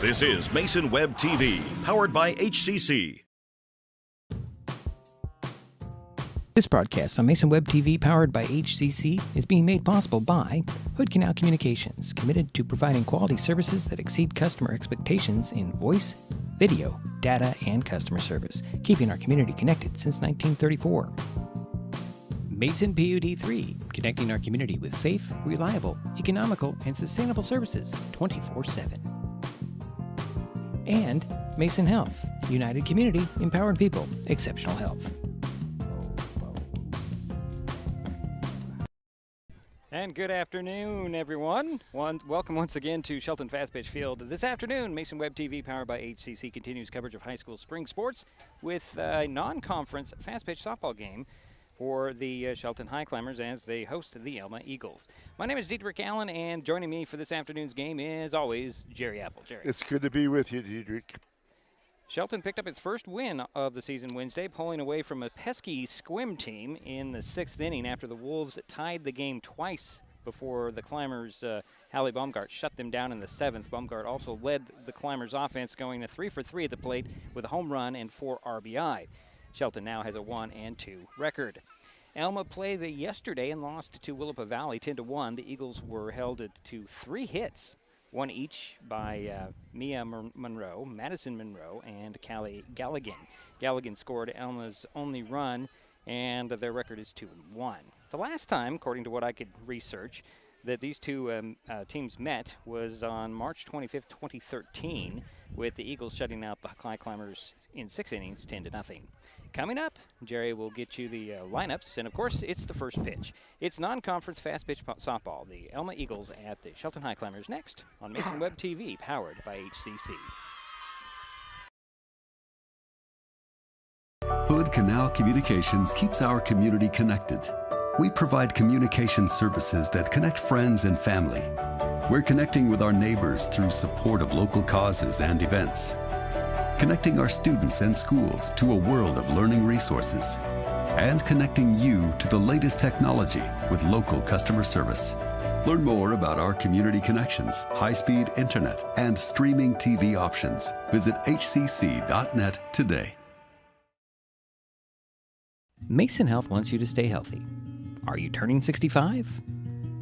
This is Mason Web TV, powered by HCC. This broadcast on Mason Web TV, powered by HCC, is being made possible by Hood Canal Communications, committed to providing quality services that exceed customer expectations in voice, video, data, and customer service, keeping our community connected since 1934. Mason PUD3, connecting our community with safe, reliable, economical, and sustainable services 24/7. And Mason Health, United Community, Empowered People, Exceptional Health. And good afternoon, everyone. Welcome once again to Shelton Fastpitch Field. This afternoon, Mason Web TV, powered by HCC, continues coverage of high school spring sports with a non-conference Fastpitch softball game for the Shelton Highclimbers as they host the Elma Eagles. My name is Diedrich Allen, and joining me for this afternoon's game is always Jerry Apple. Jerry. It's good to be with you, Diedrich. Shelton picked up its first win of the season Wednesday, pulling away from a pesky Squim team in the 6th inning after the Wolves tied the game twice before the Climbers, Hallie Baumgart, shut them down in the 7th. Baumgart also led the Climbers offense, going to 3 for 3 at the plate with a home run and 4 RBI. Shelton now has a 1-2 record. Elma played yesterday and lost to Willapa Valley 10-1. The Eagles were held to 3 hits, one each by Mia Monroe, Madison Monroe, and Callie Galligan. Galligan scored Elma's only run, and their record is 2-1. The last time, according to what I could research, that these two teams met was on March 25th, 2013, with the Eagles shutting out the Highclimbers in 6 innings, 10-0. Coming up, Jerry will get you the lineups, and of course, it's the first pitch. It's non-conference fast pitch softball. The Elma Eagles at the Shelton Highclimbers next on Mason Web TV, powered by HCC. Hood Canal Communications keeps our community connected. We provide communication services that connect friends and family. We're connecting with our neighbors through support of local causes and events, connecting our students and schools to a world of learning resources, and connecting you to the latest technology with local customer service. Learn more about our community connections, high-speed internet, and streaming TV options. Visit hcc.net today. Mason Health wants you to stay healthy. Are you turning 65?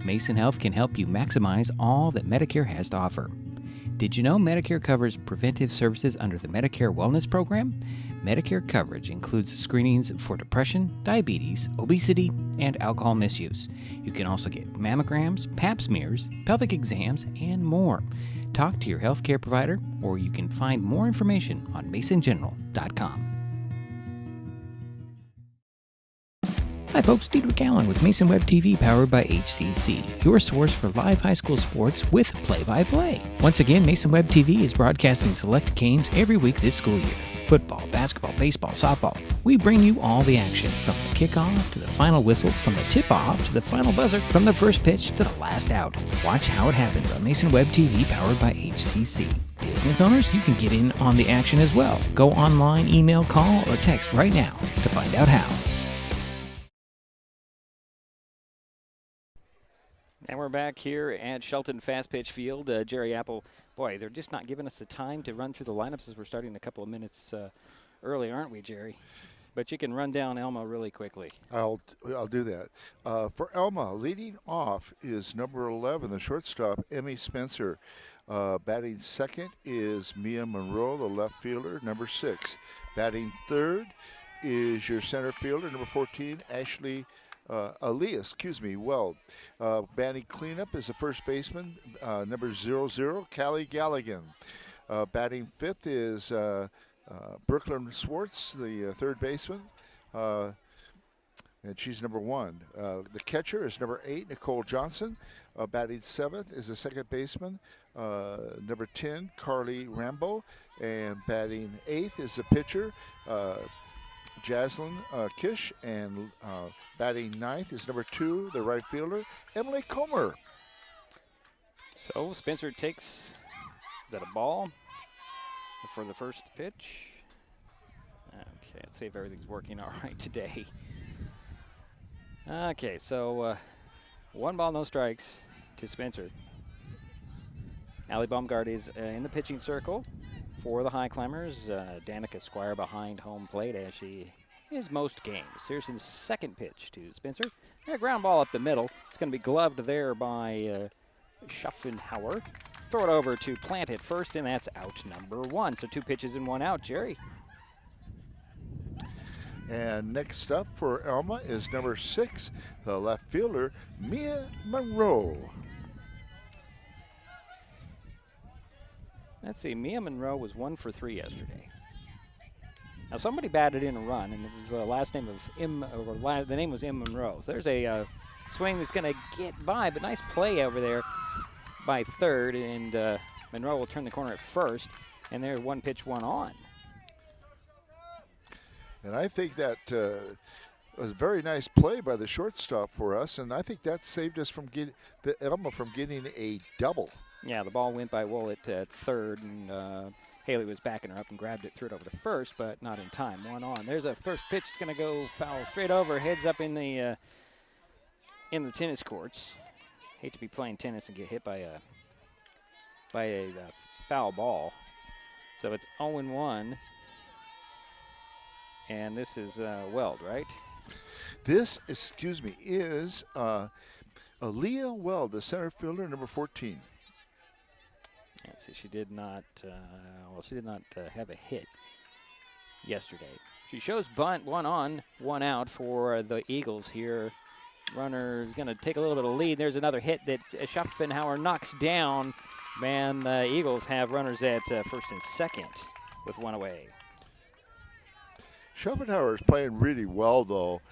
Mason Health can help you maximize all that Medicare has to offer. Did you know Medicare covers preventive services under the Medicare Wellness Program? Medicare coverage includes screenings for depression, diabetes, obesity, and alcohol misuse. You can also get mammograms, pap smears, pelvic exams, and more. Talk to your healthcare provider, or you can find more information on masongeneral.com. Hi folks, Diedrich Allen with Mason Web TV, powered by HCC, your source for live high school sports with play-by-play. Once again, Mason Web TV is broadcasting select games every week this school year. Football, basketball, baseball, softball. We bring you all the action, from the kickoff to the final whistle, from the tip-off to the final buzzer, from the first pitch to the last out. Watch how it happens on Mason Web TV, powered by HCC. Business owners, you can get in on the action as well. Go online, email, call, or text right now to find out how. And we're back here at Shelton Fastpitch Field. Jerry Apple, boy, they're just not giving us the time to run through the lineups as we're starting a couple of minutes early, aren't we, Jerry? But you can run down Elma really quickly. I'll do that. For Elma, leading off is number 11, the shortstop, Emmy Spencer. Batting second is Mia Monroe, the left fielder, number 6. Batting third is your center fielder, number 14, Ashley Weld. Batting cleanup is the first baseman, number 00, Callie Galligan. Batting fifth is Brooklyn Swartz, the third baseman, and she's number 1. The catcher is number 8, Nicole Johnson. Batting seventh is the second baseman, number 10, Carly Rambo. And batting eighth is the pitcher, Jaslyn Kish, and batting ninth is number 2, the right fielder, Emily Comer. So Spencer takes a ball for the first pitch. Okay, let's see if everything's working all right today. Okay, so 1 ball, no strikes to Spencer. Allie Baumgart is in the pitching circle for the Highclimbers. Danica Squire behind home plate as she is most games. Here's his second pitch to Spencer. A ground ball up the middle. It's going to be gloved there by Schaffenhauer. Throw it over to Plant at first, and that's out number 1. So 2 pitches and 1 out, Jerry. And next up for Elma is number 6, the left fielder, Mia Monroe. Let's see, Mia Monroe was 1 for 3 yesterday. Now somebody batted in a run, and it was the the name was M. Monroe. So there's a swing that's going to get by, but nice play over there by third, and Monroe will turn the corner at first, and there's 1 pitch, 1 on. And I think that was a very nice play by the shortstop for us, and I think that saved us from Elma from getting a double. Yeah, the ball went by Woolett at third, and Haley was backing her up and grabbed it, threw it over to first, but not in time. 1 on. There's a first pitch. It's going to go foul straight over, heads up in the tennis courts. Hate to be playing tennis and get hit by a foul ball. So it's 0-1. And this is Weld, right? This, is Aaliyah Weld, the center fielder, number 14. Let's see, she did not have a hit yesterday. She shows bunt, 1 on, 1 out for the Eagles here. Runner's going to take a little bit of lead. There's another hit that Schaffenhauer knocks down. Man, the Eagles have runners at first and second with 1 away. Schaffenhauer is playing really well, though,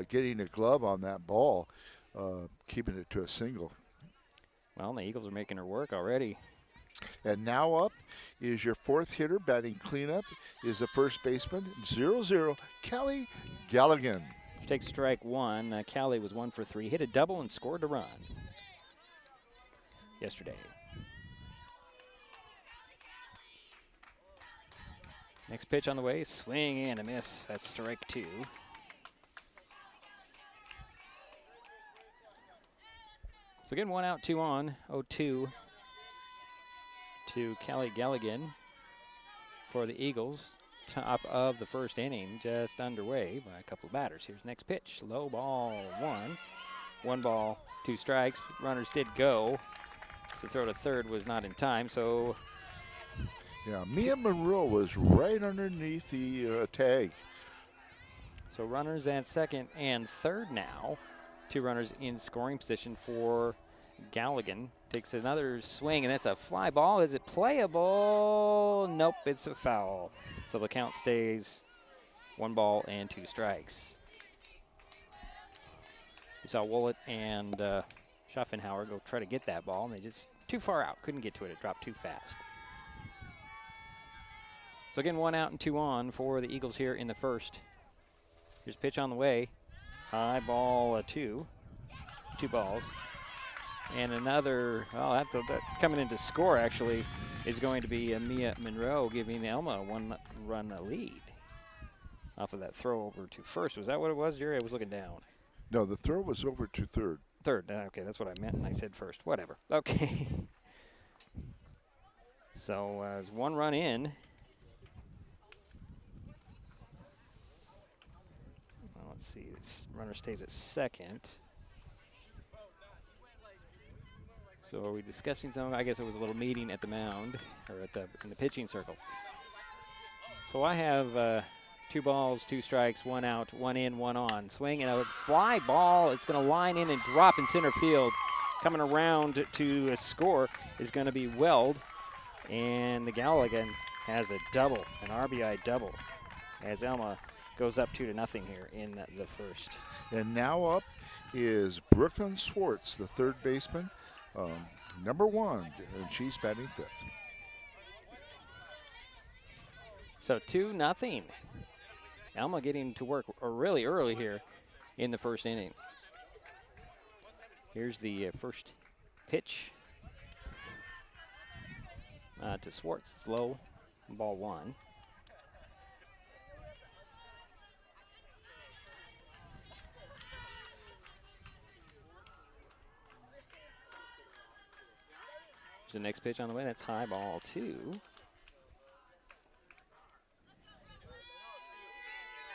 getting a glove on that ball, keeping it to a single. Well, the Eagles are making her work already. And now up is your 4th hitter, batting cleanup, is the first baseman, 0-0, Callie Galligan. Takes strike 1. Callie was 1 for 3, hit a double and scored a run yesterday. Next pitch on the way, swing and a miss. That's strike 2. So again, 1 out, 2 on, 0-2 to Callie Galligan for the Eagles. Top of the first inning, just underway by a couple of batters. Here's next pitch, low ball 1. 1 ball, 2 strikes. Runners did go. So the throw to third was not in time, so. Yeah, Mia Monroe was right underneath the tag. So runners at second and third now. 2 runners in scoring position for Galligan. Takes another swing, and that's a fly ball. Is it playable? Nope, it's a foul. So the count stays 1 ball and 2 strikes. You saw Woolett and Schaffenhauer go try to get that ball, and they just too far out. Couldn't get to it. It dropped too fast. So again, 1 out and 2 on for the Eagles here in the first. Here's pitch on the way. High ball 2. 2 balls. And another, that coming in to score actually is going to be Mia Monroe, giving Elma a 1-run lead off of that throw over to first. Was that what it was, Jerry? I was looking down. No, the throw was over to third. Third, okay, that's what I meant, and I said first. Whatever. Okay. So there's 1 run in. Well, let's see, this runner stays at second. So are we discussing something? I guess it was a little meeting at the mound, or in the pitching circle. So I have 2 balls, 2 strikes, 1 out, 1 in, 1 on. Swing and a fly ball. It's going to line in and drop in center field. Coming around to score is going to be Weld. And the Galligan has a double, an RBI double, as Elma goes up 2-0 here in the first. And now up is Brooklyn Swartz, the third baseman. Number 1, and she's batting 5th. So 2-0. Elma getting to work really early here in the first inning. Here's the first pitch to Swartz. It's low, ball 1. There's the next pitch on the way. That's high ball 2.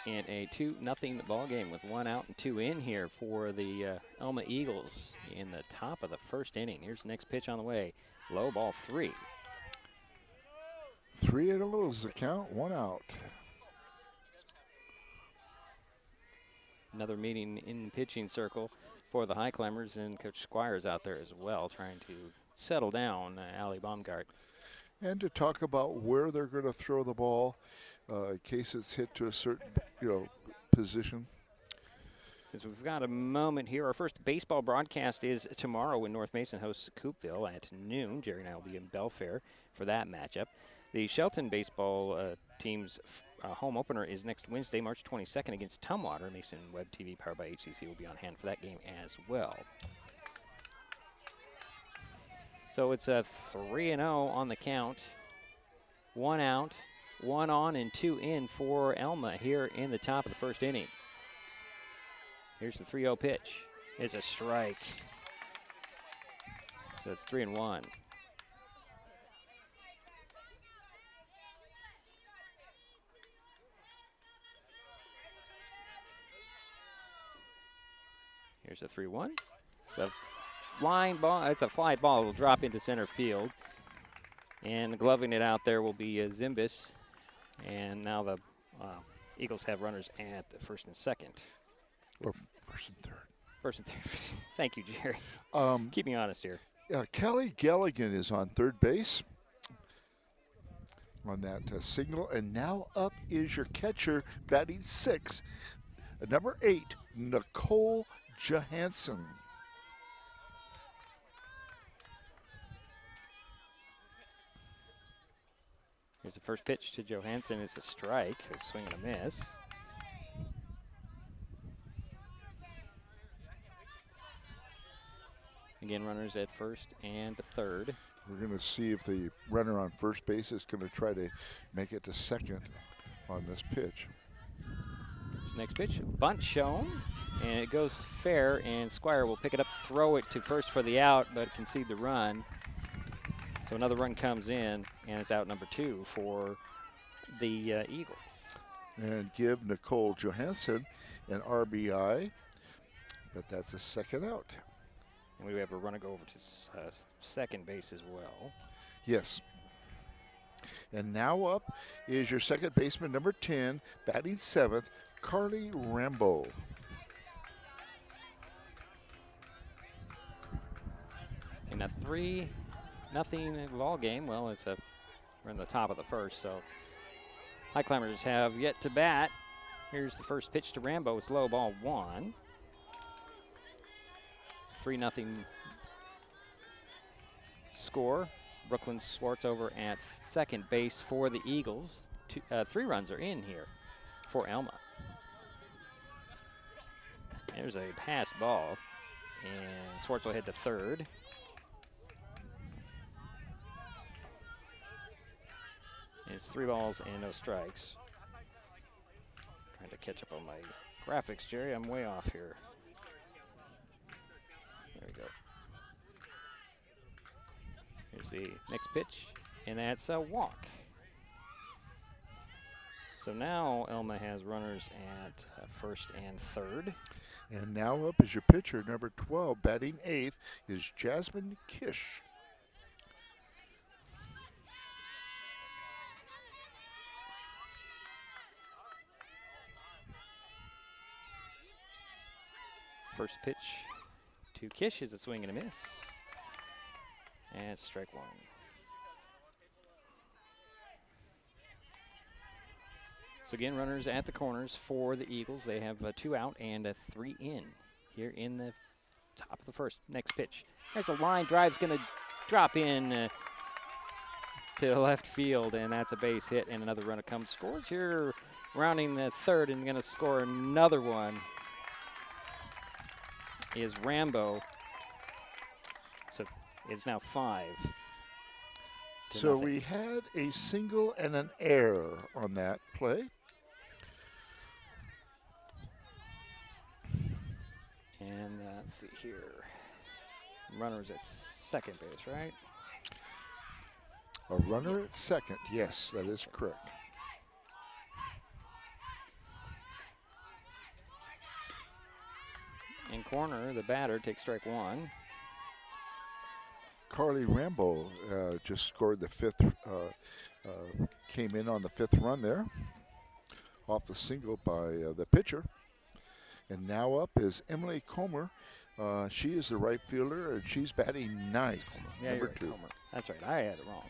And a 2-0 ball game with 1 out and 2 in here for the Elma Eagles in the top of the first inning. Here's the next pitch on the way. Low ball 3. 3-0 is the count, 1 out. Another meeting in the pitching circle for the Highclimbers, and Coach Squires out there as well, trying to settle down Allie Baumgart. And to talk about where they're going to throw the ball in case it's hit to a certain, position. Since we've got a moment here, our first baseball broadcast is tomorrow when North Mason hosts Coopville at noon. Jerry and I will be in Belfair for that matchup. The Shelton baseball team's home opener is next Wednesday, March 22nd against Tumwater. Mason Web TV, powered by HCC, will be on hand for that game as well. So it's a 3-0 on the count. 1 out, 1 on, and 2 in for Elma here in the top of the first inning. Here's the 3-0 pitch. It's a strike. So it's 3-1. Here's a 3-1. It's a line ball. It's a fly ball. It'll drop into center field. And gloving it out there will be Zimbis. And now the Eagles have runners at the first and second. Or first and third. First and third. Thank you, Jerry. Keep me honest here. Kelly Galligan is on third base on that single. And now up is your catcher, batting 6, number 8, Nicole Johansson. Here's the first pitch to Johansson. It's a strike. A swing and a miss. Again, runners at first and third. We're going to see if the runner on first base is going to try to make it to second on this pitch. Next pitch, bunt shown, and it goes fair, and Squire will pick it up, throw it to first for the out, but concede the run. So another run comes in, and it's out number 2 for the Eagles. And give Nicole Johansson an RBI, but that's a second out. And we have a runner go over to second base as well. Yes. And now up is your second baseman, number 10, batting 7th, Carly Rambo. In a 3-0 ball game, well, we're in the top of the first, so Highclimbers have yet to bat. Here's the first pitch to Rambo. It's low, ball 1. 3-0 score. Brooklyn Swartz over at second base for the Eagles. 3 runs are in here for Elma. There's a pass ball, and Swartz will head to third. It's 3 balls and no strikes. Trying to catch up on my graphics, Jerry. I'm way off here. There we go. Here's the next pitch, and that's a walk. So now Elma has runners at first and third. And now up is your pitcher, number 12, batting 8th, is Jasmine Kish. First pitch to Kish is a swing and a miss. And it's strike 1. So again, runners at the corners for the Eagles. They have 2 out and 3 in here in the top of the first. Next pitch. There's a line drive. It's going to drop in to left field, and that's a base hit, and another runner comes. Scores here, rounding the third, and going to score another one is Rambo. So it's now 5. So we had a single and an error on that play. And let's see here. Runners at second base, right? A runner at second. Yes, that is correct. In corner, the batter takes strike one. Carly Rambo just scored the fifth, came in on the fifth run there, off the single by the pitcher. And now up is Emily Comer. She is the right fielder, and she's batting ninth, Yeah, number right, 2. Comer. That's right, I had it wrong.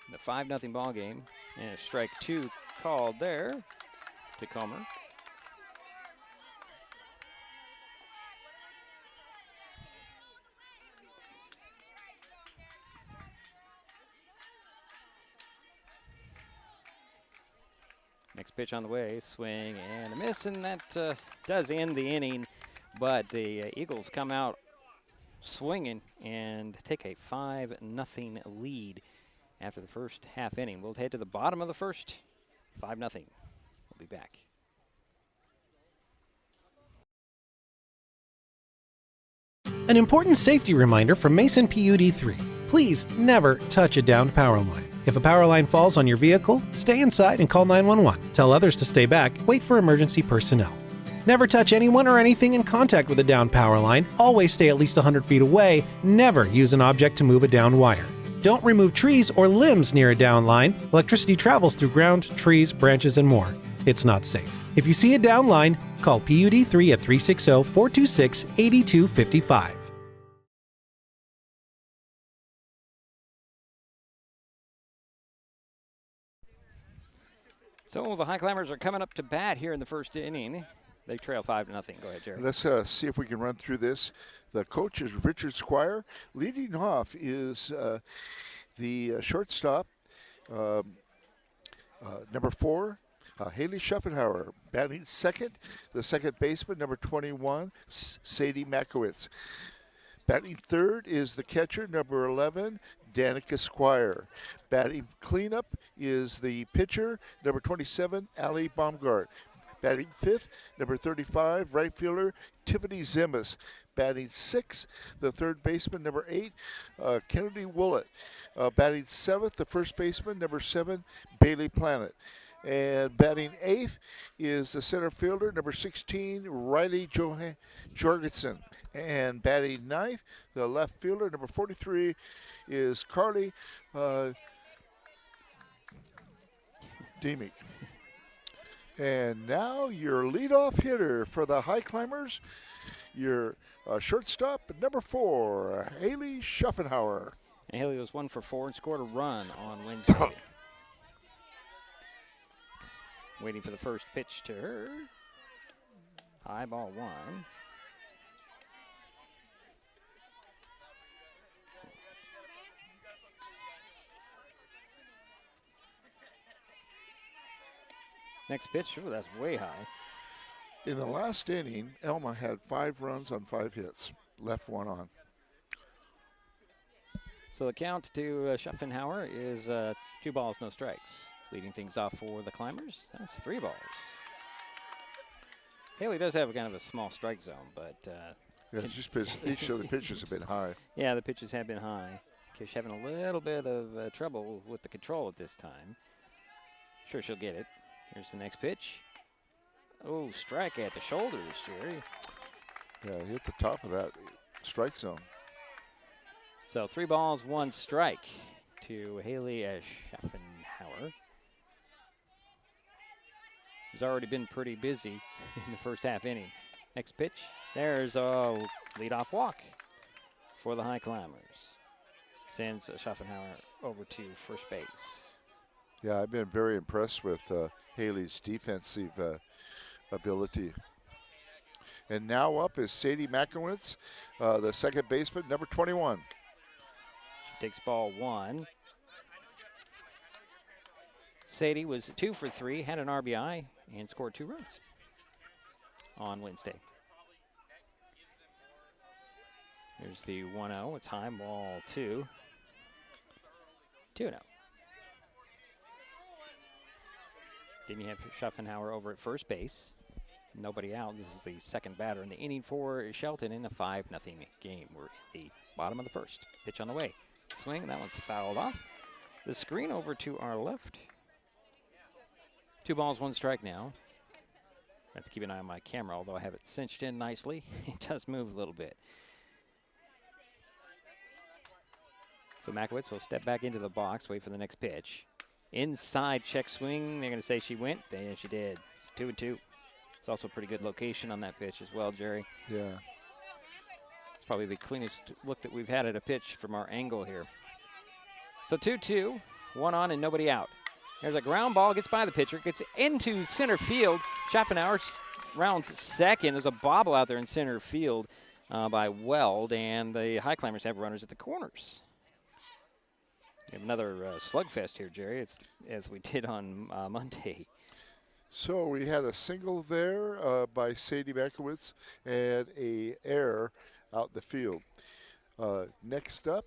The 5-0 ball game, and a strike 2 called there to Comer. Next pitch on the way, swing and a miss, and that does end the inning. But the Eagles come out swinging and take a 5-0 lead after the first half inning. We'll head to the bottom of the first, 5-0. We'll be back. An important safety reminder from Mason PUD3. Please never touch a downed power line. If a power line falls on your vehicle, stay inside and call 911. Tell others to stay back, wait for emergency personnel. Never touch anyone or anything in contact with a downed power line. Always stay at least 100 feet away. Never use an object to move a downed wire. Don't remove trees or limbs near a downed line. Electricity travels through ground, trees, branches, and more. It's not safe. If you see a downed line, call PUD3 at 360-426-8255. So the Highclimbers are coming up to bat here in the first inning. They trail 5-0. Go ahead, Jerry. Let's see if we can run through this. The coach is Richard Squire. Leading off is the shortstop, number 4, Haley Schuffenhauer. Batting second, the second baseman, number 21, Sadie Makowitz. Batting third is the catcher, number 11, Danica Squire. Batting cleanup is the pitcher, number 27, Allie Baumgart. Batting fifth, number 35, right fielder, Tiffany Zemis. Batting sixth, the third baseman, number 8, Kennedy Willett. Batting seventh, the first baseman, number 7, Bailey Planet. And batting eighth is the center fielder, number 16, Riley Jorgensen. And batting ninth, the left fielder, number 43, is Carly Demick. And now your leadoff hitter for the Highclimbers, your shortstop, number 4, Haley Schuffenhauer. And Haley was 1 for 4 and scored a run on Wednesday. Waiting for the first pitch to her. High ball 1. Next pitch, oh, that's way high. In the last inning, Elma had 5 runs on 5 hits, left 1 on. So the count to Schuffenhauer is 2 balls, no strikes. Leading things off for the Climbers, that's 3 balls. Haley does have kind of a small strike zone, but Yeah, each of the pitches have been high. yeah, the pitches have been high. Kish having a little bit of trouble with the control at this time. Sure, she'll get it. Here's the next pitch. Oh, strike at the shoulders, Jerry. Yeah, hit the top of that strike zone. So 3 balls, 1 strike to Haley Schuffenhauer. He's already been pretty busy in the first half inning. Next pitch, there's a leadoff walk for the Highclimbers. Sends Schuffenhauer over to first base. Yeah, I've been very impressed with Haley's defensive ability. And now up is Sadie Makowitz, the second baseman, number 21. She takes ball 1. Sadie was 2 for 3, had an RBI, and scored 2 runs on Wednesday. There's the 1-0. It's high, ball 2. 2-0. Then you have Schuffenhauer over at first base. Nobody out. This is the second batter in the inning for Shelton in a 5-0 game. We're at the bottom of the first. Pitch on the way. Swing. That one's fouled off. The screen over to our left. 2 balls, 1 strike now. I have to keep an eye on my camera, although I have it cinched in nicely. It does move a little bit. So Makowitz will step back into the box, wait for the next pitch. Inside check swing. They're going to say she went. And she did. It's 2-2. It's also a pretty good location on that pitch as well, Jerry. Yeah. It's probably the cleanest look that we've had at a pitch from our angle here. So 2-2, 1 on and nobody out. There's a ground ball, gets by the pitcher, gets into center field. Schaffenauer rounds second. There's a bobble out there in center field by Weld, and the Highclimbers have runners at the corners. We have another slugfest here, Jerry, as we did on Monday. So we had a single there by Sadie Makowitz and a error out in the field. Next up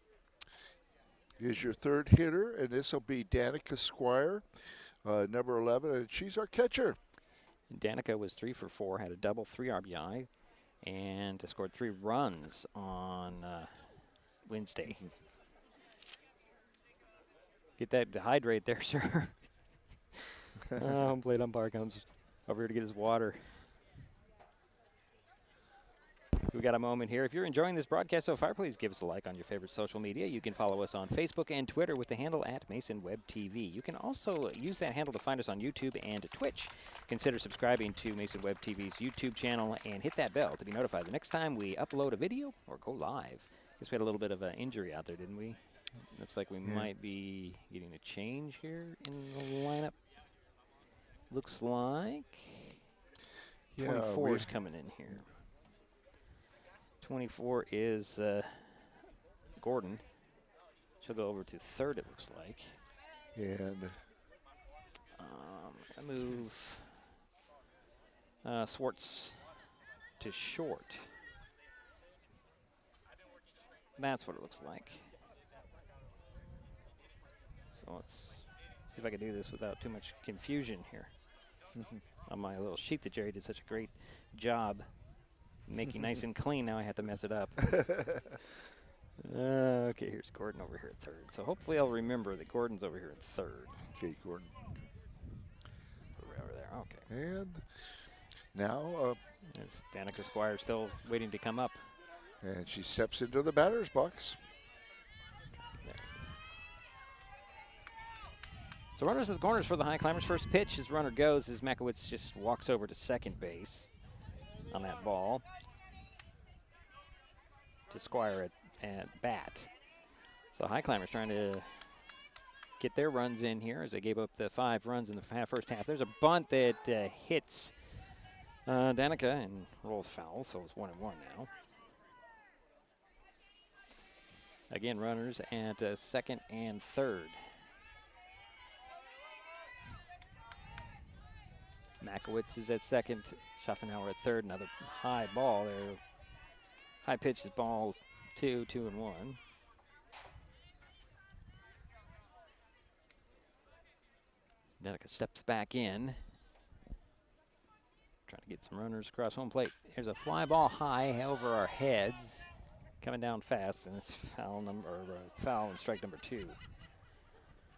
is your third hitter, and this will be Danica Squire, number 11, and she's our catcher. Danica was 3 for 4, had a double, 3 RBI, and scored 3 runs on Wednesday. Get that to hydrate there, sir. Home plate umpire comes over here to get his water. We got a moment here. If you're enjoying this broadcast so far, please give us a like on your favorite social media. You can follow us on Facebook and Twitter with the handle @MasonWebTV. You can also use that handle to find us on YouTube and Twitch. Consider subscribing to Mason Web TV's YouTube channel and hit that bell to be notified the next time we upload a video or go live. Guess we had a little bit of an injury out there, didn't we? Looks like we might be getting a change here in the lineup. Looks like 24 is coming in here. 24 is Gordon. She'll go over to third, it looks like. And I move Swartz to short. That's what it looks like. So let's see if I can do this without too much confusion here. On my little sheet that Jerry did such a great job making nice and clean. Now I have to mess it up. Okay, here's Gordon over here at third. So hopefully I'll remember that Gordon's over here at third. Okay, Gordon. Over there, okay. And now, it's Danica Squire still waiting to come up. and she steps into the batter's box. So runners at the corners for the Highclimbers. First pitch, as runner goes, as Makowitz just walks over to second base on that ball. To Squire at bat. So Highclimbers trying to get their runs in here as they gave up the 5 runs in the first half. There's a bunt that hits Danica and rolls foul, so it's 1-1 now. Again, runners at second and third. Makowitz is at second, Schaffenauer at third. Another high ball there. High pitch is ball 2, 2-1. Danica steps back in. Trying to get some runners across home plate. Here's a fly ball high over our heads. Coming down fast, and it's foul and strike number 2.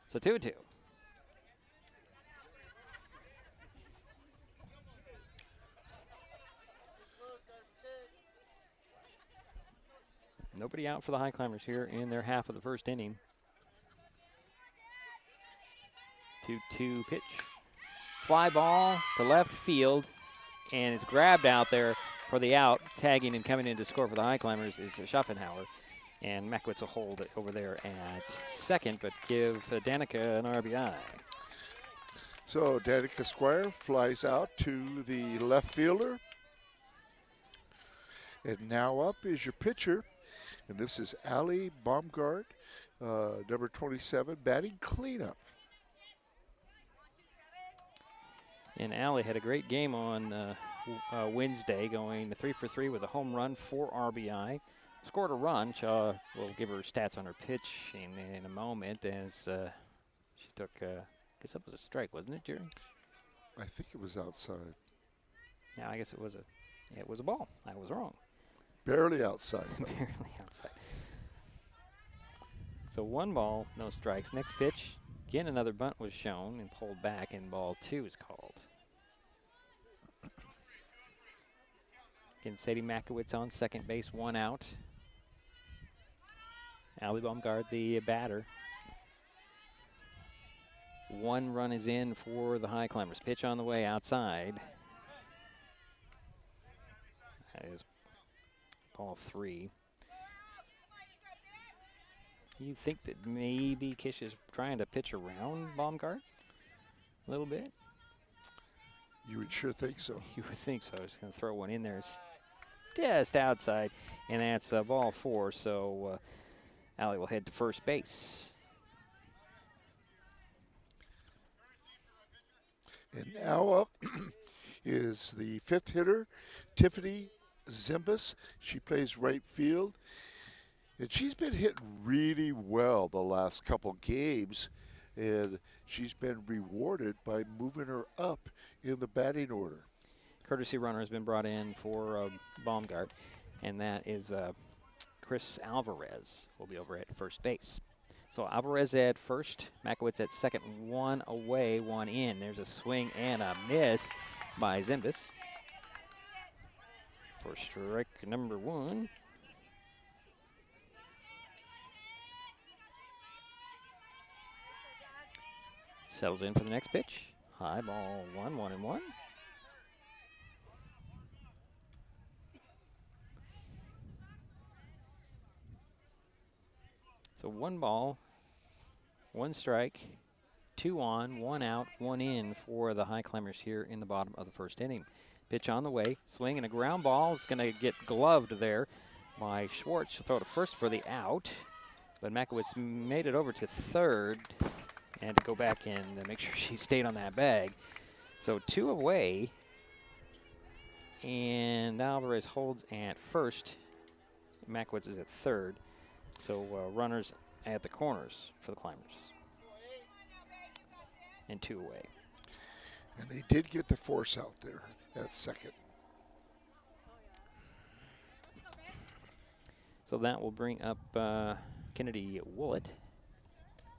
So 2-2. Nobody out for the Highclimbers here in their half of the first inning. 2-2 pitch. Fly ball to left field, and it's grabbed out there for the out. Tagging and coming in to score for the Highclimbers is Schaffenauer. And Makowitz will hold it over there at second, but give Danica an RBI. So Danica Squire flies out to the left fielder. And now up is your pitcher. And this is Allie Baumgart, number 27, batting cleanup. And Allie had a great game on Wednesday, going 3 for 3 with a home run, 4 RBI. Scored a run. We'll give her stats on her pitch in a moment, as she took, I guess that was a strike, wasn't it, Jerry? I think it was outside. Now I guess it was a ball. I was wrong. Barely outside. Barely outside. So 1 ball, no strikes. Next pitch, again another bunt was shown and pulled back, and ball 2 is called. Again, Sadie Makowitz on second base, 1 out. Allie Baumgart, the batter. 1 run is in for the Highclimbers. Pitch on the way outside. That is ball 3. You think that maybe Kish is trying to pitch around Baumgart a little bit? You would sure think so. You would think so. Just going to throw one in there. It's just outside, and that's ball 4. So Allie will head to first base. And now up is the 5th hitter, Tiffany Zimbus. She plays right field. And she's been hitting really well the last couple games, and she's been rewarded by moving her up in the batting order. Courtesy runner has been brought in for Baumgart, and that is Chris Alvarez will be over at first base. So Alvarez at first, Makowitz at second, 1 away, 1 in. There's a swing and a miss by Zimbus for strike number 1. Settles in for the next pitch. High ball 1, 1-1. So 1 ball, 1 strike, 2 on, 1 out, 1 in for the Highclimbers here in the bottom of the first inning. Pitch on the way, swing and a ground ball. It's going to get gloved there by Schwartz. She'll throw to first for the out, but Makowitz made it over to third and to go back in to make sure she stayed on that bag. So 2 away, and Alvarez holds at first. Makowitz is at third. So runners at the corners for the Climbers. And 2 away. And they did get the force out there at second. So that will bring up Kennedy Woolett.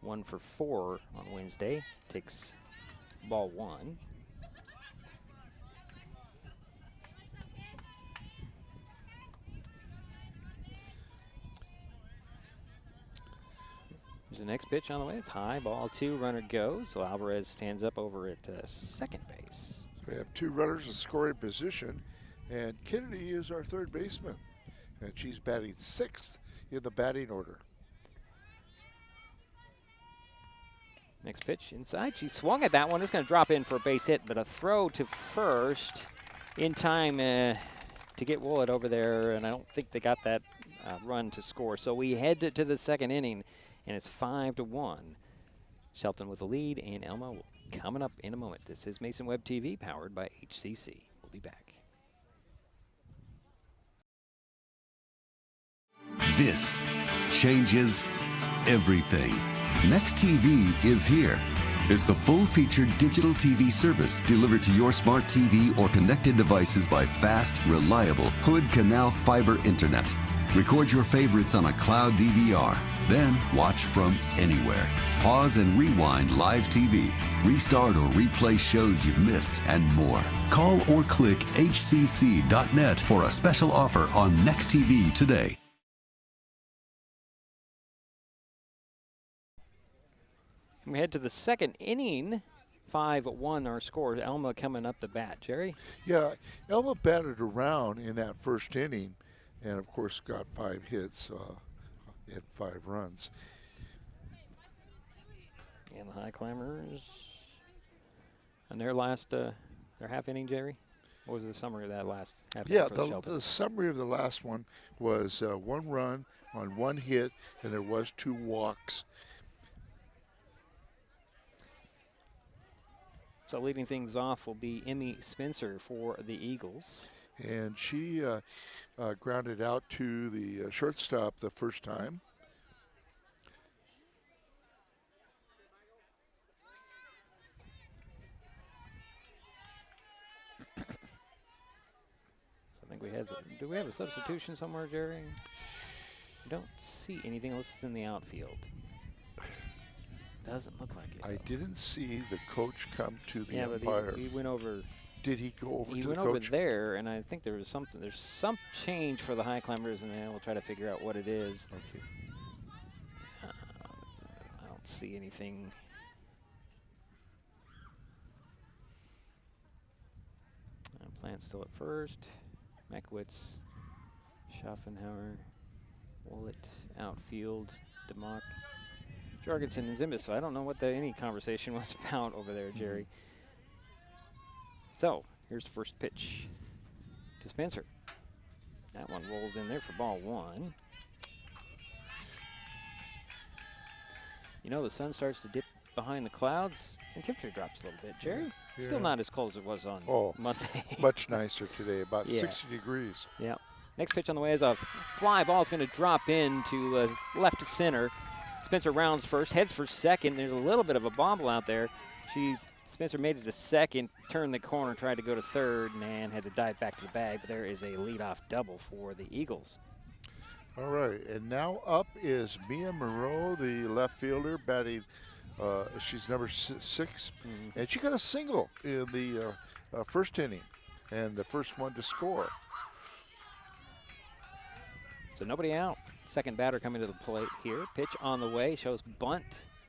1 for 4 on Wednesday. Takes ball 1. There's the next pitch on the way. It's high, ball 2, runner goes. So Alvarez stands up over at second base. So we have 2 runners in scoring position, and Kennedy is our third baseman, and she's batting 6th in the batting order. Next pitch inside. She swung at that one. It's going to drop in for a base hit, but a throw to first in time to get Woolett over there, and I don't think they got that run to score. So we head to the second inning, and it's 5-1. Shelton with the lead, and Elma coming up in a moment. This is Mason Webb TV, powered by HCC. We'll be back. This changes everything. Next TV is here. It's the full-featured digital TV service delivered to your smart TV or connected devices by fast, reliable Hood Canal fiber internet. Record your favorites on a cloud DVR, then watch from anywhere. Pause and rewind live TV, restart or replay shows you've missed, and more. Call or click hcc.net for a special offer on Next TV today. We head to the second inning. 5-1 our score. Elma coming up to bat. Jerry? Yeah, Elma batted around in that first inning and, of course, got 5 hits and 5 runs. And the Highclimbers and their last, their half inning, Jerry? What was the summary of that last half inning? Yeah, the summary of the last one was 1 run on 1 hit, and there was 2 walks. So leading things off will be Emmy Spencer for the Eagles. And she grounded out to the shortstop the first time. Do we have a substitution somewhere, Jerry? I don't see anything unless it's in the outfield. Doesn't look like it. I didn't see the coach come to the yeah, umpire. but he went over. Did he go over to the coach? He went over there, and I think there's some change for the Highclimbers, and then we'll try to figure out what it is. Okay. I don't see anything. Plant still at first. Meckwitz, Schaffenhauer, Wallet, outfield, DeMock, Jorgensen, and Zimbus. So I don't know what any conversation was about over there, Jerry. So here's the first pitch to Spencer. That one rolls in there for ball 1. You know, the sun starts to dip behind the clouds and temperature drops a little bit, Jerry. Yeah. Still not as cold as it was on Monday. Much nicer today, about 60 degrees. Yeah. Next pitch on the way is a fly ball. Is going to drop in to left to center. Spencer rounds first, heads for second. There's a little bit of a bobble out there. Spencer made it to second, turned the corner, tried to go to third, and had to dive back to the bag. But there is a leadoff double for the Eagles. All right, and now up is Mia Monroe, the left fielder, batting. She's number 6, and she got a single in the first inning, and the first one to score. So nobody out. Second batter coming to the plate here. Pitch on the way, shows bunt.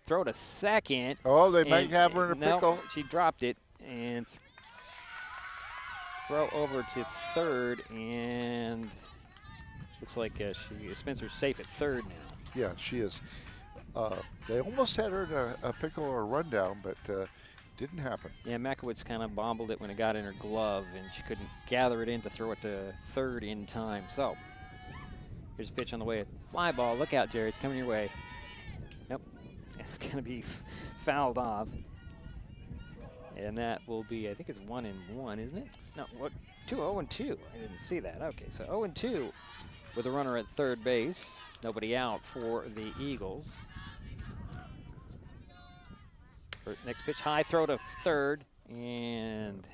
Throw to second. Oh, they might have her in a pickle. No, she dropped it, and throw over to third, and looks like Spencer's safe at third now. Yeah, she is. They almost had her in a pickle or a rundown, but didn't happen. Yeah, Makowitz kind of bobbled it when it got in her glove, and she couldn't gather it in to throw it to third in time. So here's a pitch on the way. Fly ball. Look out, Jerry. It's coming your way. Yep. It's going to be fouled off. And that will be, I think it's 1-1, isn't it? No, what? 0-2. I didn't see that. Okay, so 0-2 with a runner at third base. Nobody out for the Eagles. Next pitch, high throw to third, and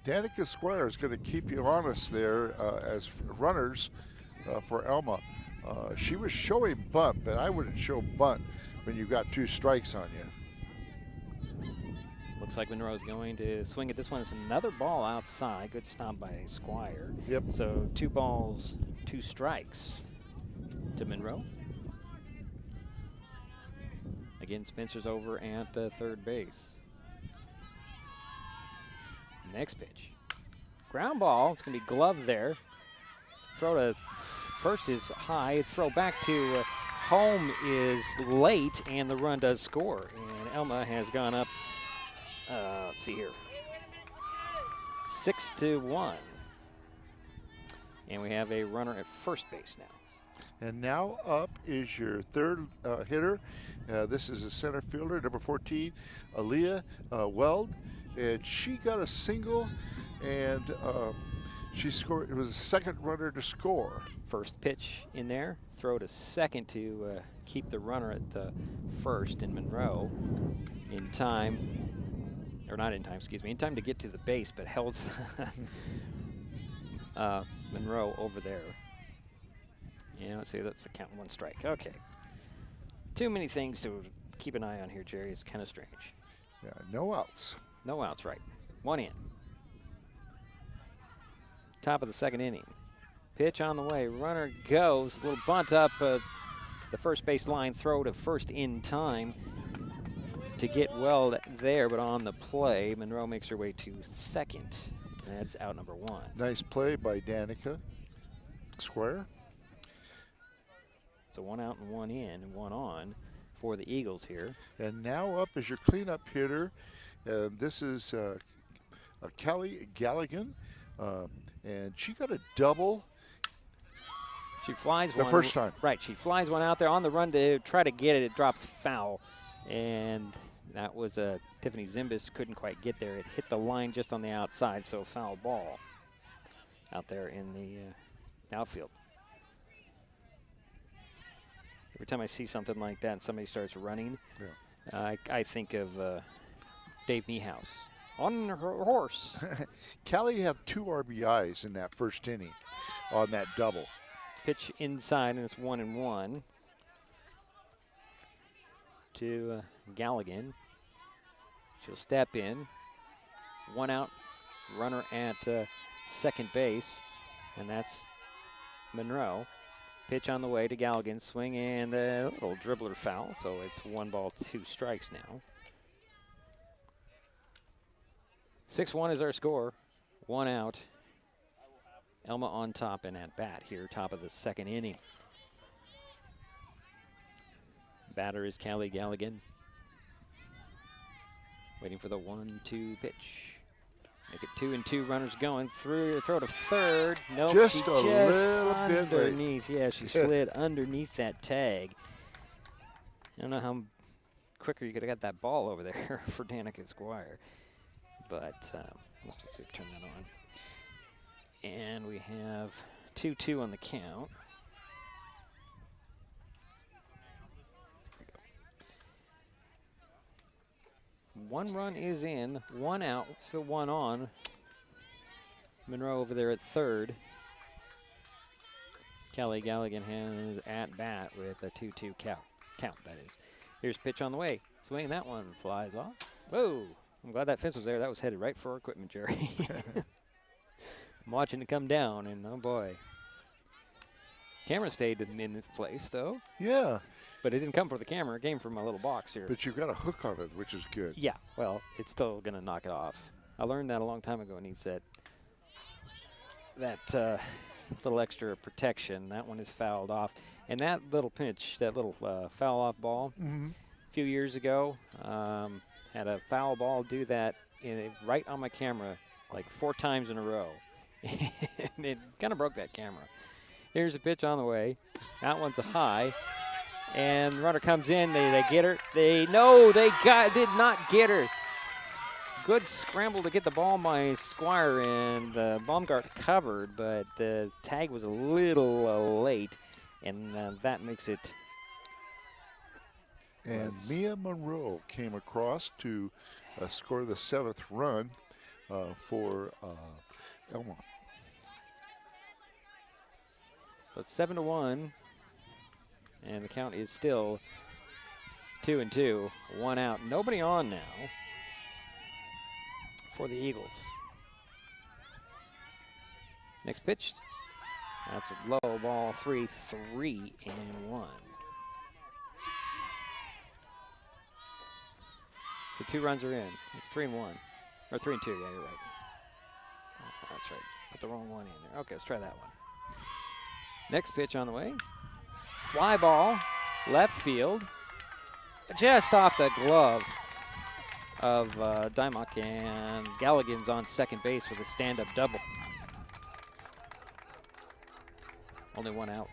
Danica Squire is going to keep you honest there as runners for Elma. She was showing bunt, but I wouldn't show bunt when you got 2 strikes on you. Looks like Monroe's going to swing at this one. It's another ball outside. Good stop by Squire. Yep. So 2 balls, 2 strikes to Monroe. Again, Spencer's over at the third base. Next pitch. Ground ball. It's going to be gloved there. Throw to first is high. Throw back to home is late, and the run does score. And Elma has gone up, let's see here, 6-1. And we have a runner at first base now. And now up is your third hitter. This is a center fielder, number 14, Aaliyah Weld. And she got a single, and she scored. It was the second runner to score. First pitch in there. Throw to second to keep the runner at the first, and Monroe in time, or not in time, excuse me, in time to get to the base, but held Monroe over there. Yeah, let's see, that's the count, 1 strike. Okay. Too many things to keep an eye on here, Jerry. It's kind of strange. Yeah, no outs. No outs, right. 1 in. Top of the second inning. Pitch on the way. Runner goes. Little bunt up the first base line. Throw to first in time to get Weld there, but on the play, Monroe makes her way to second. And that's out number 1. Nice play by Danica Square. So 1 out and 1 in and 1 on for the Eagles here. And now up is your cleanup hitter. This is Callie Galligan. And she got a double. She flies the one. First time. Right, she flies one out there on the run to try to get it. It drops foul. And that was Tiffany Zimbus couldn't quite get there. It hit the line just on the outside, so foul ball out there in the outfield. Every time I see something like that and somebody starts running, I think of Dave Niehaus on her horse. Callie had 2 RBIs in that first inning. on that double. Pitch inside, and it's 1-1 to Galligan. She'll step in. 1 out, runner at second base, and that's Monroe. Pitch on the way to Galligan. Swing and a little dribbler foul, so it's 1 ball, 2 strikes now. 6-1 is our score. 1 out. Elma on top and at bat here, top of the second inning. Batter is Callie Galligan. Waiting for the 1-2 pitch. Make it 2-2, runners going through, throw to third. Nope, Just a little bit late. underneath. Yeah, she slid underneath that tag. I don't know how quicker you could have got that ball over there for Danica Squire. But let's just see if turn that on. And we have 2-2 on the count. 1 run is in, 1 out, still 1 on. Monroe over there at third. Kelly Galligan has at bat with a 2-2 count, that is. Here's pitch on the way. Swing, that one flies off. Whoa, I'm glad that fence was there. That was headed right for our equipment, Jerry. I'm watching it come down, and oh boy. Camera stayed in its place, though. Yeah. But it didn't come for the camera. It came from my little box here. But you've got a hook on it, which is good. Yeah, well, it's still going to knock it off. I learned that a long time ago, and he said that little extra protection. That one is fouled off. And that little pinch, that little foul-off ball, a few years ago, had a foul ball do that right on my camera like 4 times in a row. And it kind of broke that camera. Here's a pitch on the way. That one's a high. And the runner comes in. They get her. Did not get her. Good scramble to get the ball by Squire, and Baumgart covered, but the tag was a little late, and that makes it. And Mia Monroe came across to score the 7th run for Elma. So it's 7-1, and the count is still 2-2, 1 out. Nobody on now for the Eagles. Next pitch, that's a low ball, 3-1. So 2 runs are in. It's 3-1, or 3-2. Yeah, you're right. Oh, that's right. Put the wrong one in there. Okay, let's try that one. Next pitch on the way. Fly ball, left field, just off the glove of Dymock, and Galligan's on second base with a stand-up double. Only 1 out.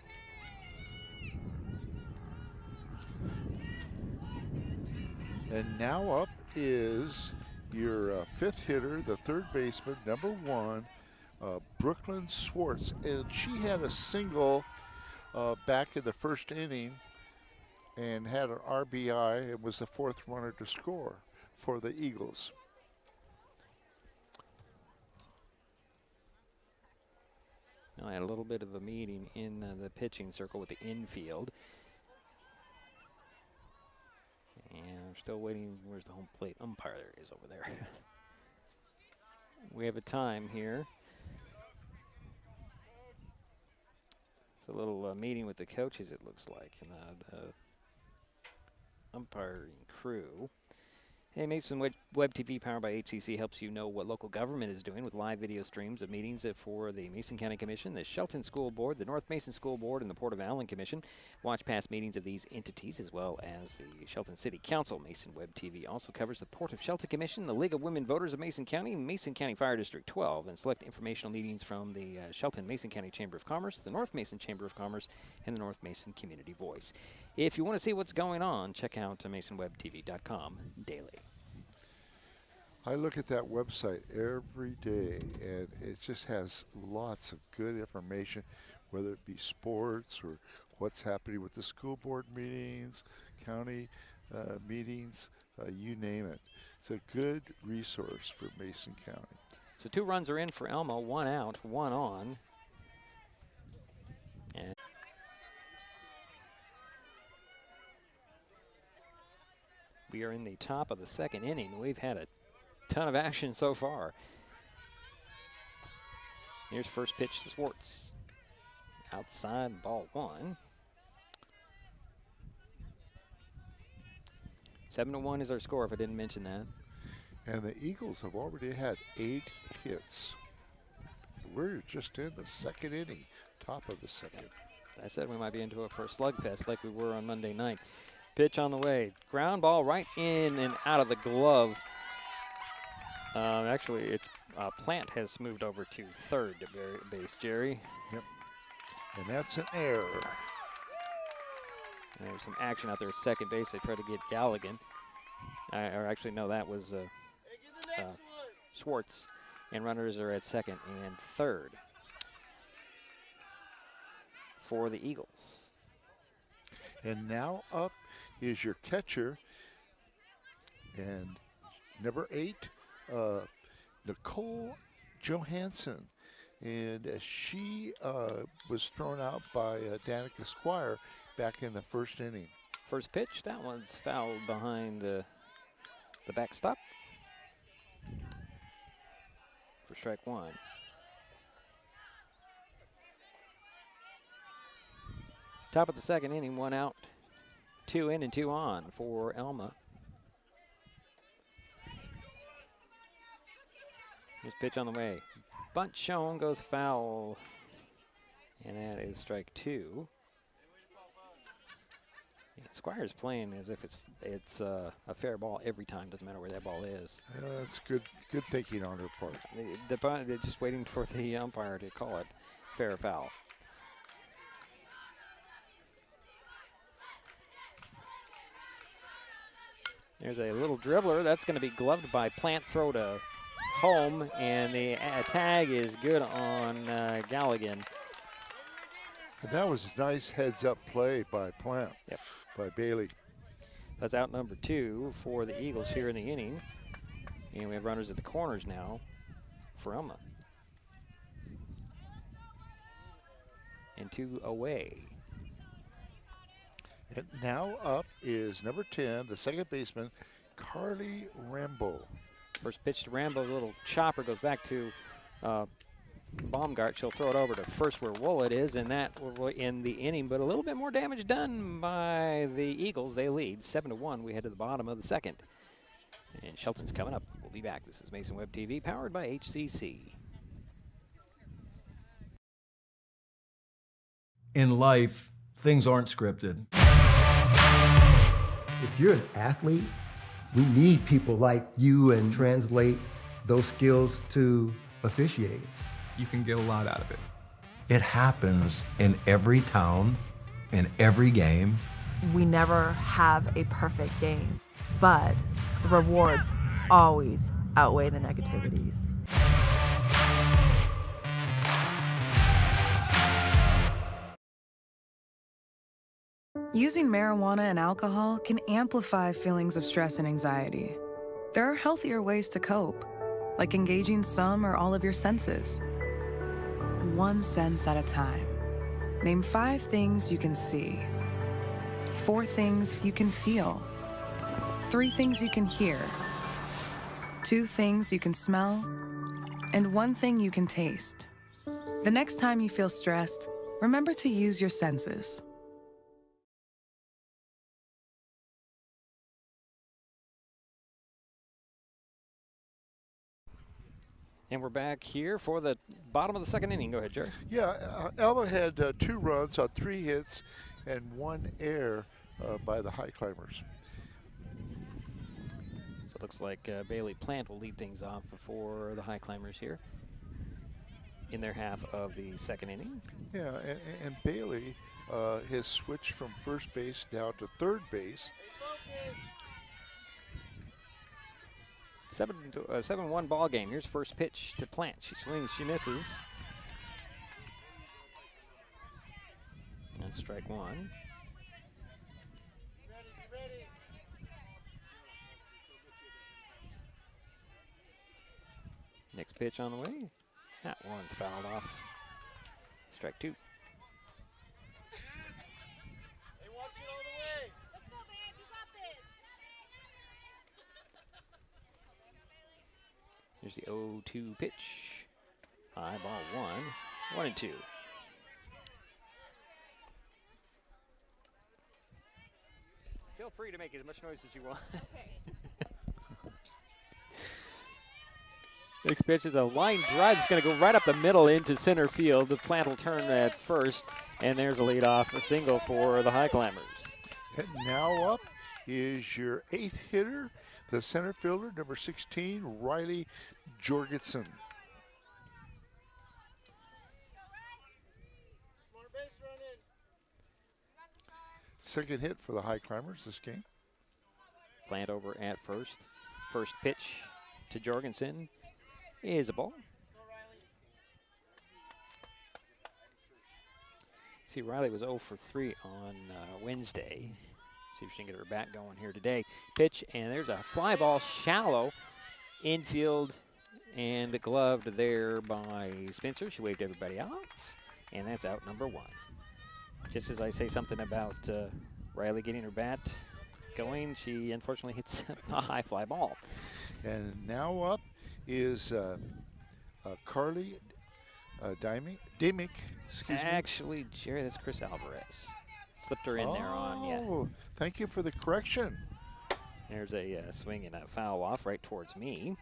And now up is your 5th hitter, the 3rd baseman, number 1, Brooklyn Swartz. And she had a single back in the 1st inning and had an RBI. It was the 4th runner to score for the Eagles. I had a little bit of a meeting in the pitching circle with the infield. And I'm still waiting. Where's the home plate umpire? There he is over there. We have a time here. It's a little meeting with the coaches, it looks like, and the umpiring crew. Hey, Mason Web TV, powered by HCC, helps you know what local government is doing with live video streams of meetings for the Mason County Commission, the Shelton School Board, the North Mason School Board, and the Port of Allen Commission. Watch past meetings of these entities as well as the Shelton City Council. Mason Web TV also covers the Port of Shelton Commission, the League of Women Voters of Mason County, Mason County Fire District 12, and select informational meetings from the Shelton Mason County Chamber of Commerce, the North Mason Chamber of Commerce, and the North Mason Community Voice. If you want to see what's going on, check out MasonWebTV.com daily. I look at that website every day, and it just has lots of good information, whether it be sports or what's happening with the school board meetings, county meetings, you name it. It's a good resource for Mason County. So 2 runs are in for Elma, 1 out, 1 on. And we are in the top of the second inning. We've had a ton of action so far. Here's first pitch to Swartz. Outside, ball 1. 7-1 is our score, if I didn't mention that. And the Eagles have already had 8 hits. We're just in the second inning, top of the second. I said we might be into it for a slugfest like we were on Monday night. Pitch on the way. Ground ball right in and out of the glove. Actually, it's Plant has moved over to third base, Jerry. Yep. And that's an error. And there's some action out there at second base. They try to get Galligan. Or actually, no, that was Swartz. And runners are at second and third for the Eagles. And now up is your catcher. And number 8, Nicole Johansson. And she was thrown out by Danica Squire back in the first inning. First pitch, that one's fouled behind the backstop for strike 1. Top of the second inning, 1 out, 2 in and 2 on for Elma. Here's pitch on the way. Bunt shown, goes foul, and that is strike 2. Squire's playing as if it's a fair ball every time. Doesn't matter where that ball is. That's good thinking on her part. They're just waiting for the umpire to call it fair or foul. There's a little dribbler. That's going to be gloved by Plant. Throw to home, and the tag is good on Galligan. And that was a nice heads-up play by Plant. Yep. By Bailey. That's out number 2 for the Eagles here in the inning. And we have runners at the corners now for Elma. And 2 away. And now up is number 10, the second baseman, Carly Rambo. First pitch to Rambo, little chopper goes back to Baumgart. She'll throw it over to first where Woolett is, and that will end the inning, but a little bit more damage done by the Eagles. They lead 7-1. We head to the bottom of the second. And Shelton's coming up. We'll be back. This is Mason Web TV, powered by HCC. In life, things aren't scripted. If you're an athlete, we need people like you and translate those skills to officiating. You can get a lot out of it. It happens in every town, in every game. We never have a perfect game, but the rewards always outweigh the negativities. Using marijuana and alcohol can amplify feelings of stress and anxiety. There are healthier ways to cope, like engaging some or all of your senses. 1 sense at a time. Name 5 things you can see, 4 things you can feel, 3 things you can hear, 2 things you can smell, and 1 thing you can taste. The next time you feel stressed, remember to use your senses. And we're back here for the bottom of the second inning. Go ahead, Jerry. Yeah, Elma had 2 runs on 3 hits and 1 error by the Highclimbers. So it looks like Bailey Plant will lead things off for the Highclimbers here in their half of the second inning. Yeah, and Bailey has switched from first base down to third base. 7-1 ball game. Here's first pitch to Plant. She swings, she misses. That's strike 1. Next pitch on the way. That one's fouled off. Strike 2. Here's the 0-2 pitch. High ball 1, 1-2. Feel free to make as much noise as you want. Next pitch is a line drive. It's going to go right up the middle into center field. The Plant will turn at first, and there's a leadoff, a single for the Highclimbers. And now up is your 8th hitter, the center fielder, number 16, Riley Jorgensen. Second hit for the Highclimbers this game. Plant over at first. First pitch to Jorgensen is a ball. See, Riley was 0 for 3 on Wednesday. See if she can get her bat going here today. Pitch, and there's a fly ball shallow infield and gloved there by Spencer. She waved everybody off, and that's out number 1. Just as I say something about Riley getting her bat going, she unfortunately hits a high fly ball. And now up is Carly Dimick. Excuse me. Actually, Jerry, that's Chris Alvarez. Slipped her in there on, yeah. Thank you for the correction. There's a swing and a foul off right towards me.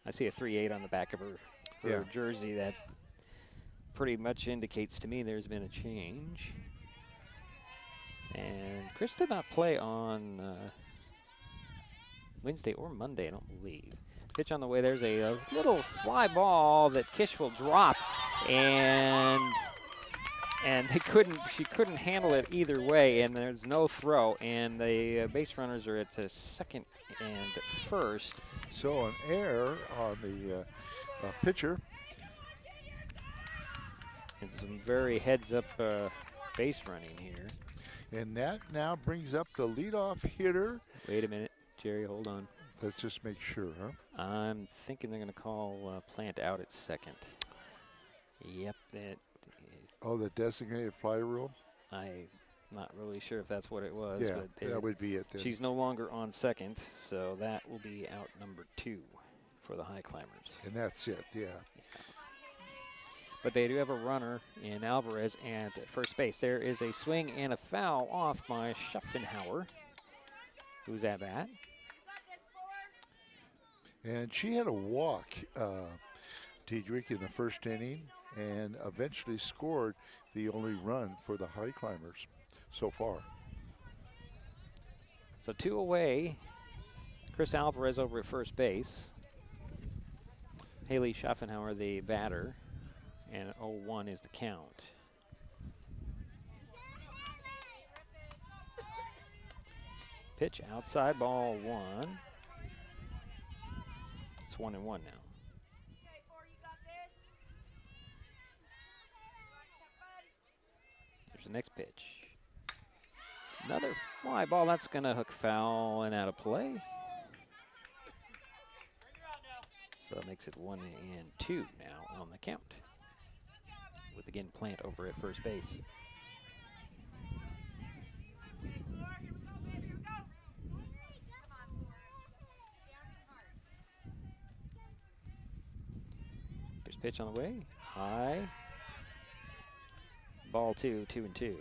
I see a 3-8 on the back of her jersey. That pretty much indicates to me there's been a change. And Chris did not play on Wednesday or Monday, I don't believe. Pitch on the way. There's a little fly ball that Kish will drop, and she couldn't handle it either way, and there's no throw, and the base runners are at second and first. So an error on the pitcher. And some very heads-up base running here. And that now brings up the leadoff hitter. Wait a minute, Jerry, hold on. Let's just make sure, huh? I'm thinking they're going to call Plant out at second. Yep. The designated fly rule? I'm not really sure if that's what it was. Yeah, but that would be it then. She's no longer on second, so that will be out number 2 for the Highclimbers. And that's it, yeah. But they do have a runner in Alvarez at first base. There is a swing and a foul off by Schuffenhauer, who's at bat. And she had a walk, Diedrich, in the first inning, and eventually scored the only run for the Highclimbers so far. So 2 away. Chris Alvarez over at first base. Haley Schaffenhauer, the batter, and 0-1 is the count. Pitch outside, ball 1. It's 1-1 now. There's the next pitch. Another fly ball. That's going to hook foul and out of play. So that makes it 1-2 now on the count. With again Plant over at first base. First pitch on the way. High. Ball 2, 2-2.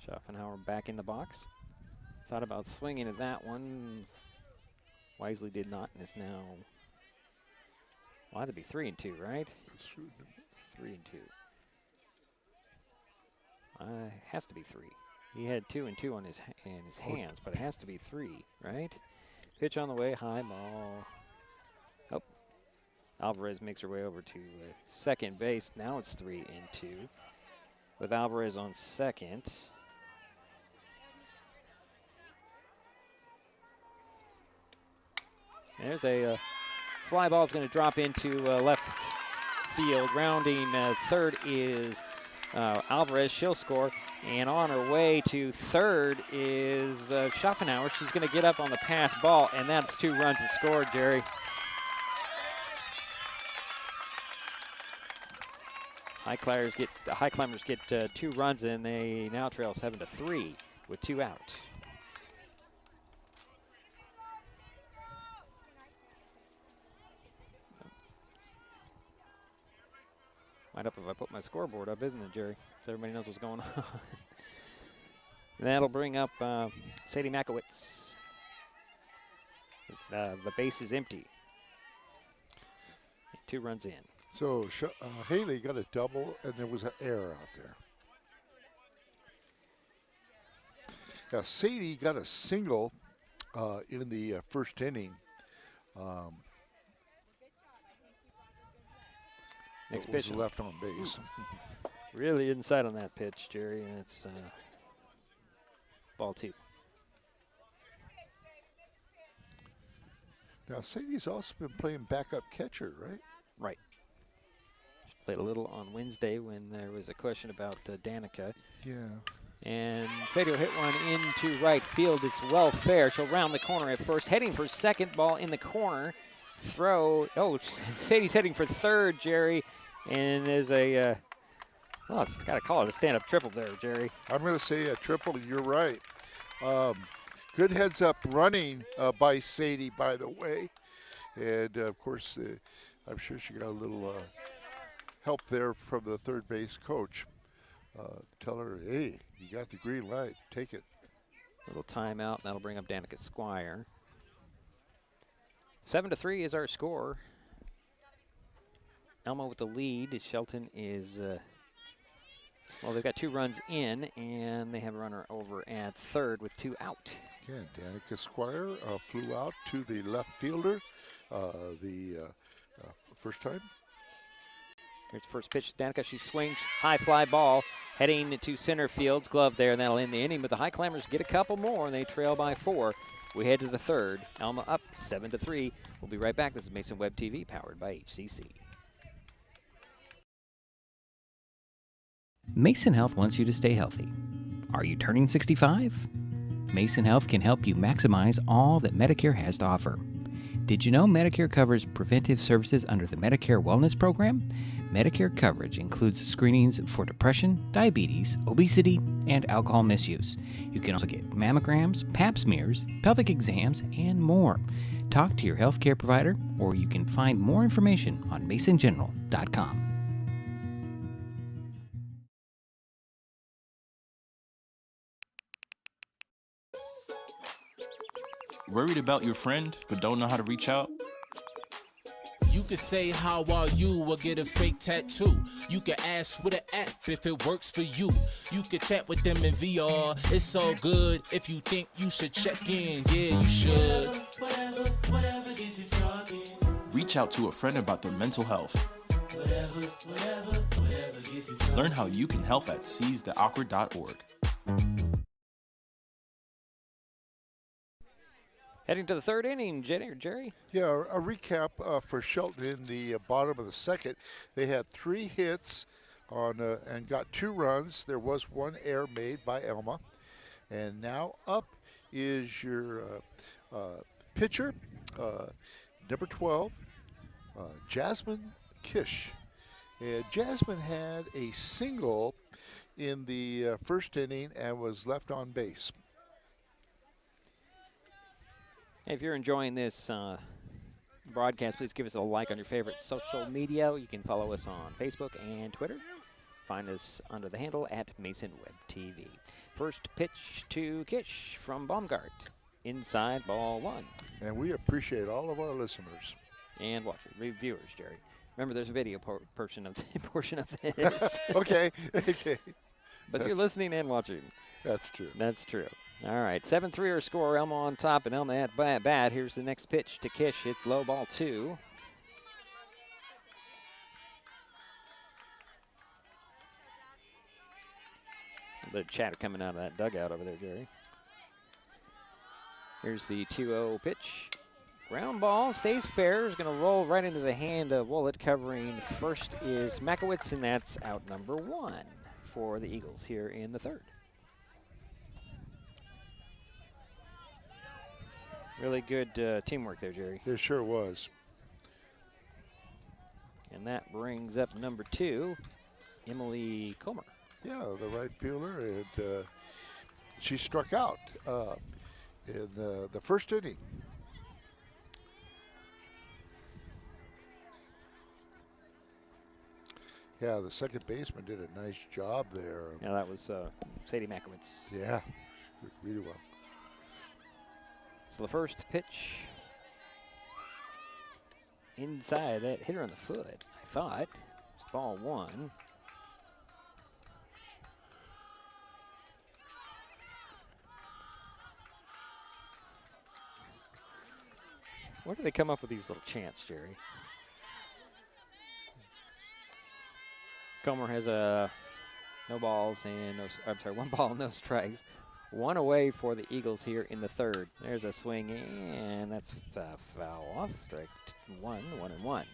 Schaffenhauer back in the box. Thought about swinging at that one. Wisely did not, and it's now, well, that'd be 3-2, right? 3-2. Has to be 3. He had 2-2 on his hands, but it has to be 3, right? Pitch on the way, high ball. Oh, Alvarez makes her way over to second base. Now it's 3-2 with Alvarez on second. There's a fly ball is going to drop into left field. Rounding third is Alvarez. She'll score. And on her way to third is Schaffenhauer. She's going to get up on the pass ball, and that's 2 runs that scored, Jerry. Highclimbers get 2 runs, and they now trail 7-3 with 2 out. Might up if I put my scoreboard up, isn't it, Jerry? So everybody knows what's going on. That'll bring up Sadie Makowitz. The base is empty. 2 runs in. So Haley got a double, and there was an error out there. Now, Sadie got a single in the first inning. Next pitch. Left on base. Really inside on that pitch, Jerry, and it's ball 2. Now, Sadie's also been playing backup catcher, right? Right. She played a little on Wednesday when there was a question about Danica. Yeah. And Sadie will hit one into right field. It's well fair. She'll round the corner at first. Heading for second, ball in the corner. Throw. Oh, Sadie's heading for third, Jerry. And there's a, well, it's got to call it a stand-up triple there, Jerry. I'm going to say a triple. You're right. Good heads-up running by Sadie, by the way. And, of course, I'm sure she got a little help there from the third base coach. Tell her, hey, you got the green light. Take it. Little timeout, and that'll bring up Danica Squire. 7-3 is our score. Elma with the lead. Shelton is, well, they've got 2 runs in, and they have a runner over at third with 2 out. Again, Danica Squire flew out to the left fielder the first time. Here's the first pitch to Danica. She swings, high fly ball, heading to center field. Glove there, and that'll end the inning. But the Highclimbers get a couple more, and they trail by 4. We head to the third. Elma up 7-3. We'll be right back. This is Mason Web TV, powered by HCC. Mason Health wants you to stay healthy. Are you turning 65? Mason Health can help you maximize all that Medicare has to offer. Did you know Medicare covers preventive services under the Medicare Wellness Program? Medicare coverage includes screenings for depression, diabetes, obesity, and alcohol misuse. You can also get mammograms, pap smears, pelvic exams, and more. Talk to your healthcare provider, or you can find more information on masongeneral.com. Worried about your friend but don't know how to reach out? You could say how are you or get a fake tattoo. You could ask with an app if it works for you. You could chat with them in VR. It's all good if you think you should check in. Yeah, you should. Whatever gets you talking. Reach out to a friend about their mental health. Whatever gets you talking. Learn how you can help at seizetheawkward.org. Heading to the third inning, Jerry. Yeah, a recap for Shelton in the bottom of the second. They had 3 hits on and got 2 runs. There was 1 error made by Elma. And now up is your pitcher, number 12, Jasmine Kish. And Jasmine had a single in the first inning and was left on base. If you're enjoying this broadcast, please give us a like on your favorite social media. You can follow us on Facebook and Twitter. Find us under the handle at Mason Web TV. First pitch to Kish from Baumgart. Inside, ball 1. And we appreciate all of our listeners. And watchers, viewers, Jerry. Remember, there's a video portion of this. Okay. But you're listening and watching. That's true. That's true. All right, 7-3 our score. Elma on top, and Elma at bat. Here's the next pitch to Kish. It's low, ball 2. A bit of chatter coming out of that dugout over there, Jerry. Here's the 2-0 pitch. Ground ball, stays fair. Is going to roll right into the hand of Willett. Covering first is Makowitz, and that's out number 1 for the Eagles here in the third. Really good teamwork there, Jerry. It sure was. And that brings up number 2. Emily Comer. Yeah, the right fielder, and she struck out in the first inning. Yeah, the second baseman did a nice job there. Yeah, that was Sadie Makowitz. Yeah, really well. So the first pitch inside, that hit her on the foot, I thought. It's ball one. Where do they come up with these little chants, Jerry? Comer has no balls and one ball, no strikes. One away for the Eagles here in the third. There's a swing, and that's a foul off. Strike one and one.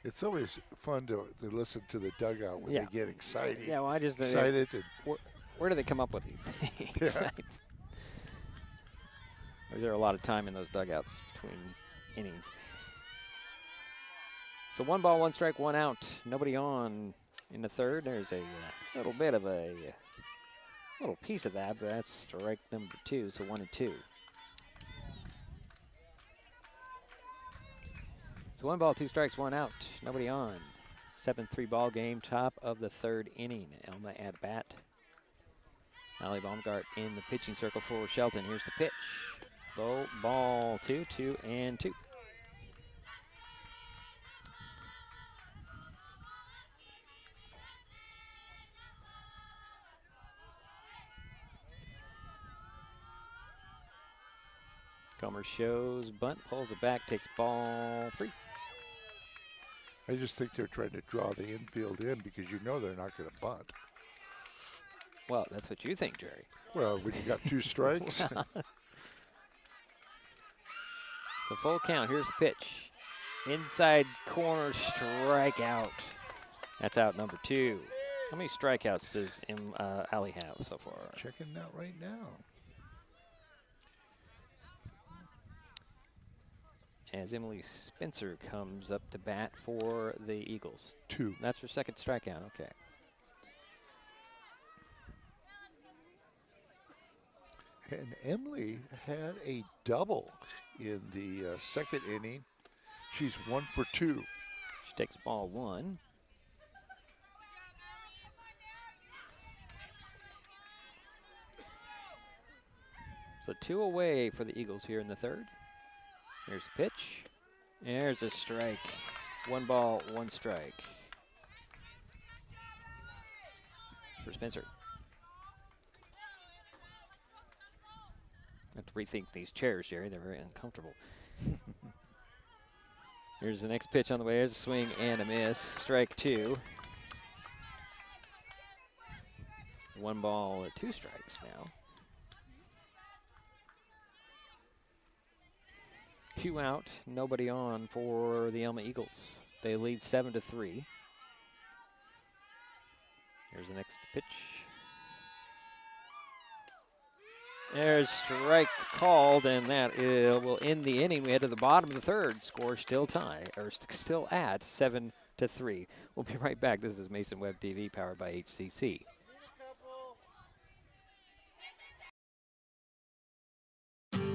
It's always fun to listen to the dugout when they get excited. Yeah, well, I just excited. Where do they come up with these things? Yeah. Or is there a lot of time in those dugouts between innings? So 1 ball, 1 strike, 1 out. Nobody on in the third. There's a little bit of a little piece of that, but that's strike number 2, so 1 and 2. So 1 ball, 2 strikes, 1 out. Nobody on. 7-3 ball game, top of the third inning. Elma at bat. Allie Baumgart in the pitching circle for Shelton. Here's the pitch. Low ball, 2, 2, and 2. Comer shows bunt, pulls it back, takes ball 3. I just think they're trying to draw the infield in because you know they're not going to bunt. Well, that's what you think, Jerry. Well, when you got 2 strikes. The full count. Here's the pitch. Inside corner, strikeout. That's out number 2. How many strikeouts does Allie have so far? Checking that right now. As Emily Spencer comes up to bat for the Eagles. 2. That's her second strikeout. Okay. And Emily had a double in the second inning. She's 1 for 2. She takes ball 1. So 2 away for the Eagles here in the third. Here's the pitch. There's a strike. 1 ball, 1 strike. For Spencer. I have to rethink these chairs, Jerry. They're very uncomfortable. Here's the next pitch on the way. There's a swing and a miss. Strike 2. 1 ball, 2 strikes now. 2 out, nobody on for the Elma Eagles. They lead 7-3. Here's the next pitch. There's strike called, and that will end the inning. We head to the bottom of the third. Score still still at 7-3. We'll be right back. This is Mason Web TV, powered by HCC.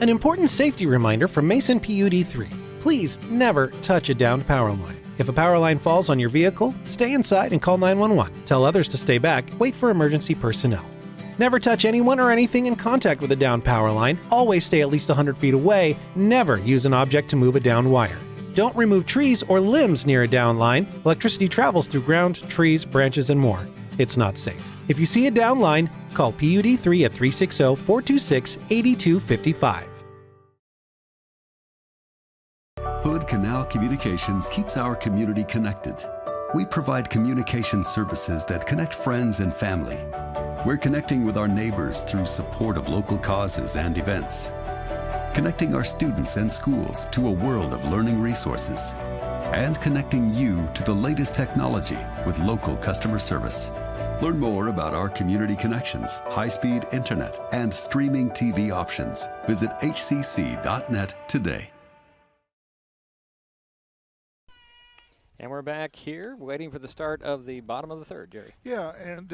An important safety reminder from Mason PUD3. Please never touch a downed power line. If a power line falls on your vehicle, stay inside and call 911. Tell others to stay back. Wait for emergency personnel. Never touch anyone or anything in contact with a downed power line. Always stay at least 100 feet away. Never use an object to move a downed wire. Don't remove trees or limbs near a downed line. Electricity travels through ground, trees, branches, and more. It's not safe. If you see a downed line, call PUD3 at 360-426-8255. Hood Canal Communications keeps our community connected. We provide communication services that connect friends and family. We're connecting with our neighbors through support of local causes and events. Connecting our students and schools to a world of learning resources. And connecting you to the latest technology with local customer service. Learn more about our community connections, high-speed internet, and streaming TV options. Visit hcc.net today. And we're back here waiting for the start of the bottom of the third, Jerry. Yeah, and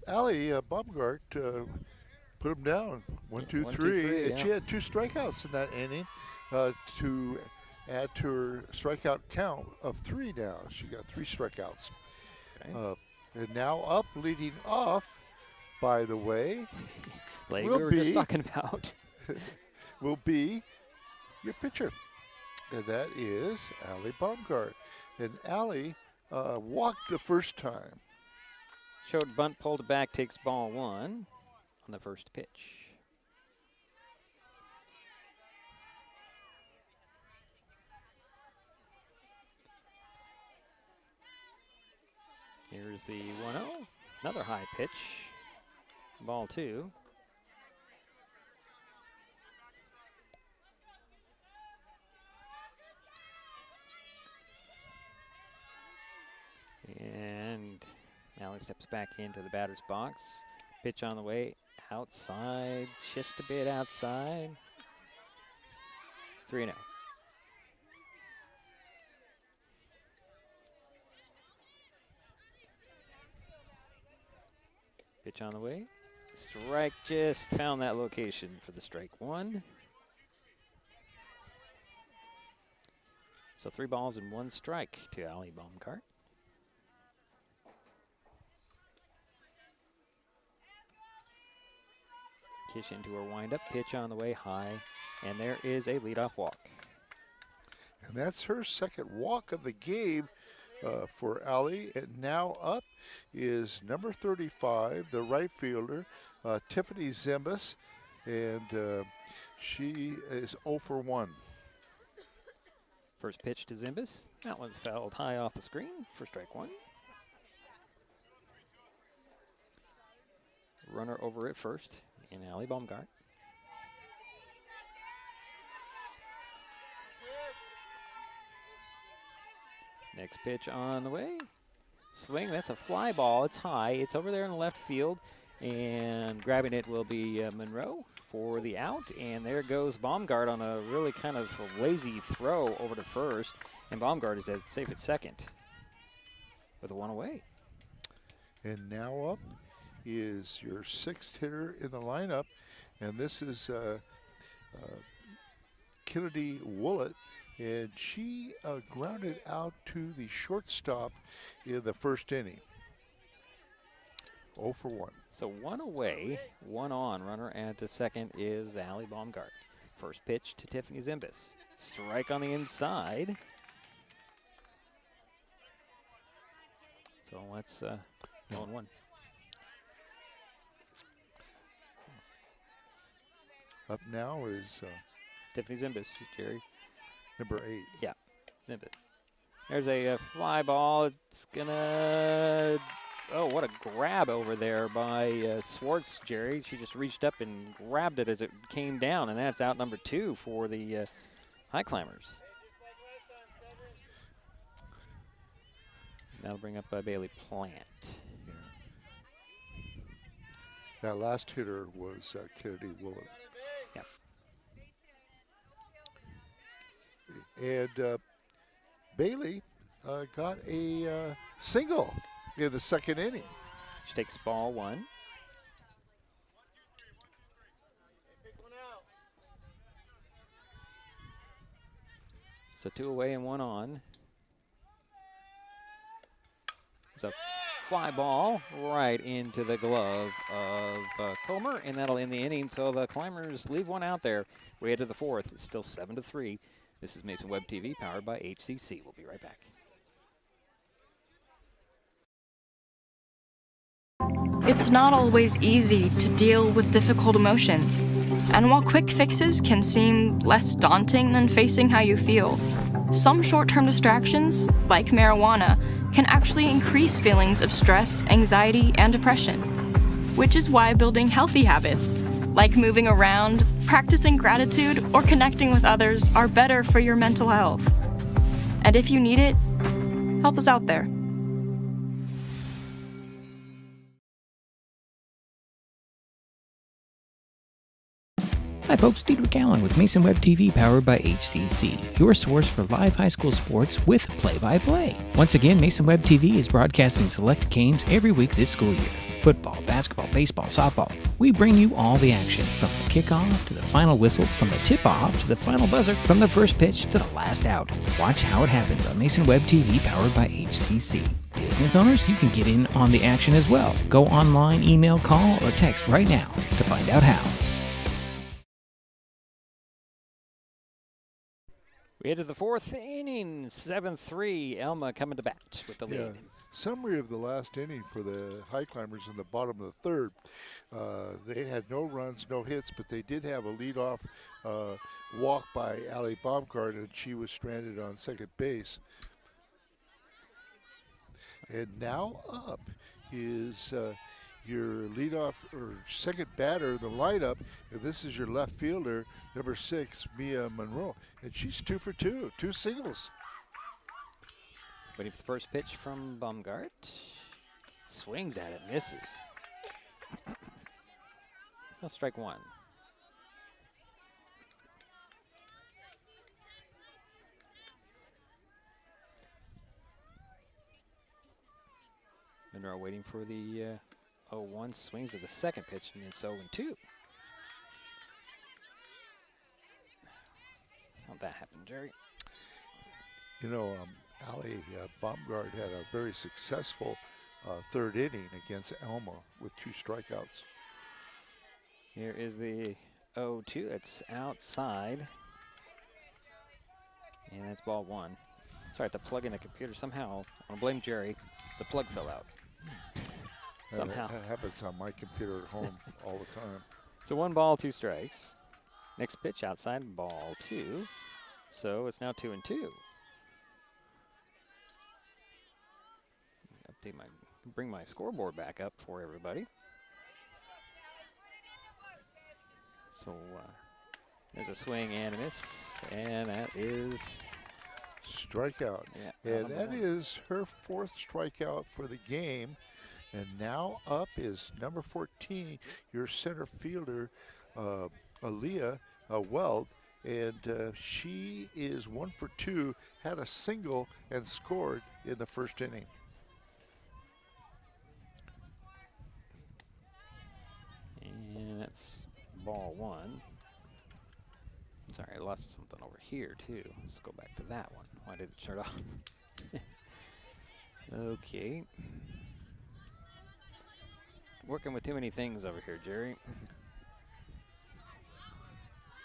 Allie Baumgart put him down. 1, 2, 3. And she had 2 strikeouts in that inning to add to her strikeout count of 3 now. She got 3 strikeouts. Okay. And now up, leading off, by the way, we were just talking about. will be your pitcher. And that is Allie Baumgart. And Allie walked the first time. Showed bunt, pulled it back, takes ball 1 on the first pitch. Here's the 1-0. Another high pitch. Ball 2. And Allie steps back into the batter's box. Pitch on the way. Outside. Just a bit outside. 3-0. Pitch on the way. Strike, just found that location for the strike 1. So 3 balls and 1 strike to Allie Baumgart. Kish into her windup, pitch on the way high, and there is a leadoff walk. And that's her second walk of the game for Allie. And now up is number 35, the right fielder, Tiffany Zimbus, and she is 0 for 1. First pitch to Zimbus. That one's fouled high off the screen for strike 1. Runner over at first in Allie Baumgart. Next pitch on the way. Swing, that's a fly ball. It's high. It's over there in the left field. And grabbing it will be Monroe for the out. And there goes Baumgart on a really kind of a lazy throw over to first. And Baumgart is safe at second with a 1 away. And now up is your 6th hitter in the lineup. And this is Kennedy Woollett. And she grounded out to the shortstop in the first inning. 0 for 1. So 1 away, 1 on. Runner at the second is Allie Baumgart. First pitch to Tiffany Zimbus. Strike on the inside. So let's 0-1. Up now is Tiffany Zimbus, Jerry. Number 8. Yeah, Zimbus. There's a fly ball. It's gonna. Oh, what a grab over there by Swartz, Jerry. She just reached up and grabbed it as it came down, and that's out number 2 for the Highclimbers. That'll bring up Bailey Plant. Yeah. That last hitter was Kennedy Woollett. Yeah. And Bailey got a single in the second inning. She takes ball 1. So 2 away and 1 on. It's a fly ball right into the glove of Comer, and that'll end the inning. So the Climbers leave 1 out there. We head to the 4th. It's still 7-3. This is Mason Web TV, powered by HCC. We'll be right back. It's not always easy to deal with difficult emotions. And while quick fixes can seem less daunting than facing how you feel, some short-term distractions, like marijuana, can actually increase feelings of stress, anxiety, and depression. Which is why building healthy habits, like moving around, practicing gratitude, or connecting with others, are better for your mental health. And if you need it, help us out there. Hi folks, Diedrich Allen with Mason Web TV powered by HCC, your source for live high school sports with play-by-play. Once again, Mason Web TV is broadcasting select games every week this school year. Football, basketball, baseball, softball. We bring you all the action, from the kickoff to the final whistle, from the tip-off to the final buzzer, from the first pitch to the last out. Watch how it happens on Mason Web TV powered by HCC. Business owners, you can get in on the action as well. Go online, email, call, or text right now to find out how. We head to the fourth inning, 7-3. Elma coming to bat with the lead. Summary of the last inning for the Highclimbers in the bottom of the third. They had no runs, no hits, but they did have a leadoff walk by Allie Baumgart, and she was stranded on second base. And now up is your leadoff or second batter in the lineup, and this is your left fielder, number 6, Mia Monroe, and she's 2 for 2, 2 singles. Waiting for the first pitch from Baumgart. Swings at it, misses. Now strike one. Monroe waiting for the 0-1, swings at the second pitch, and it's 0-2. How'd that happen, Jerry? You know, Allie Baumgart had a very successful third inning against Elma with 2 strikeouts. Here is the 0-2. It's outside. And that's ball 1. Sorry, I have to plug in the computer. Somehow, I want to blame Jerry. The plug fell out. Somehow. That happens on my computer at home all the time. So 1 ball, 2 strikes. Next pitch outside, ball 2. So it's now 2-2. Bring my scoreboard back up for everybody. So there's a swing and a miss, and that is strikeout. Yeah, and that is her 4th strikeout for the game. And now up is number 14, your center fielder, Aaliyah Weld. And she is 1 for 2, had a single and scored in the first inning. And that's ball 1. Sorry, I lost something over here too. Let's go back to that one. Why did it turn off? Okay. Working with too many things over here, Jerry.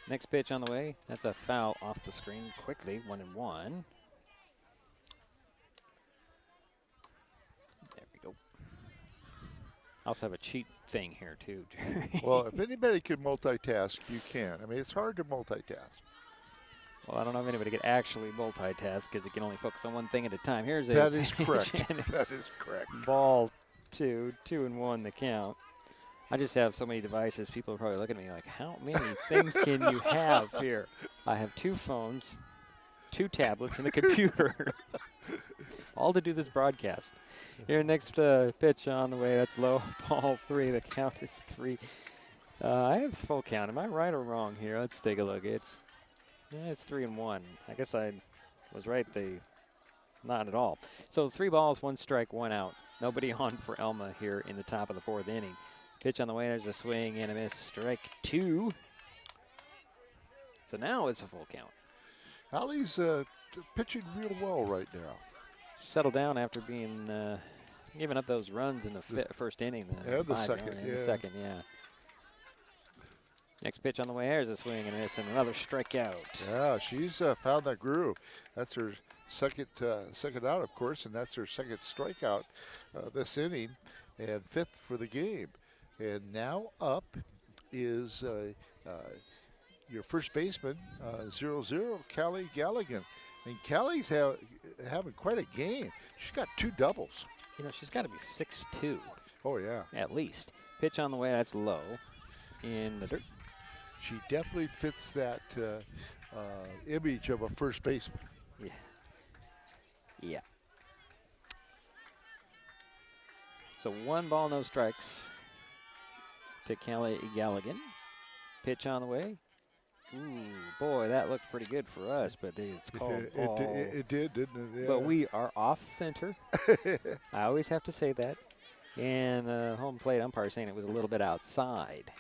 Next pitch on the way. That's a foul off the screen quickly. 1-1. There we go. I also have a cheat thing here too, Jerry. Well, if anybody can multitask, you can. I mean, it's hard to multitask. Well, I don't know if anybody could actually multitask because you can only focus on one thing at a time. Here's a that is correct. That is correct. Ball 2, 2-1 the count. I just have so many devices. People are probably looking at me like, how many things can you have here? I have 2 phones, 2 tablets, and a computer. All to do this broadcast. Here, next pitch on the way. That's low. Ball 3. The count is 3. I have full count. Am I right or wrong here? Let's take a look. It's 3-1. I guess I was right. Not at all. So 3 balls, 1 strike, 1 out. Nobody on for Elma here in the top of the 4th inning. Pitch on the way. There's a swing and a miss. Strike 2. So now it's a full count. Allie's pitching real well right now. Settled down after being giving up those runs in the first inning. The second. The second, yeah. Next pitch on the way. There's a swing and a miss and another strikeout. Yeah, she's found that groove. That's her second out, of course, and that's her second strikeout this inning, and 5th for the game. And now up is your first baseman, 0-0, Callie Galligan. And Callie's having quite a game. She's got 2 doubles. You know, she's got to be 6'2". Oh, yeah. At least. Pitch on the way. That's low in the dirt. She definitely fits that image of a first baseman. Yeah. Yeah. So 1 ball, no strikes to Callie Galligan. Pitch on the way. Ooh, boy, that looked pretty good for us, but it's called ball. It did, didn't it? Yeah. But we are off center. I always have to say that. And home plate umpire saying it was a little bit outside.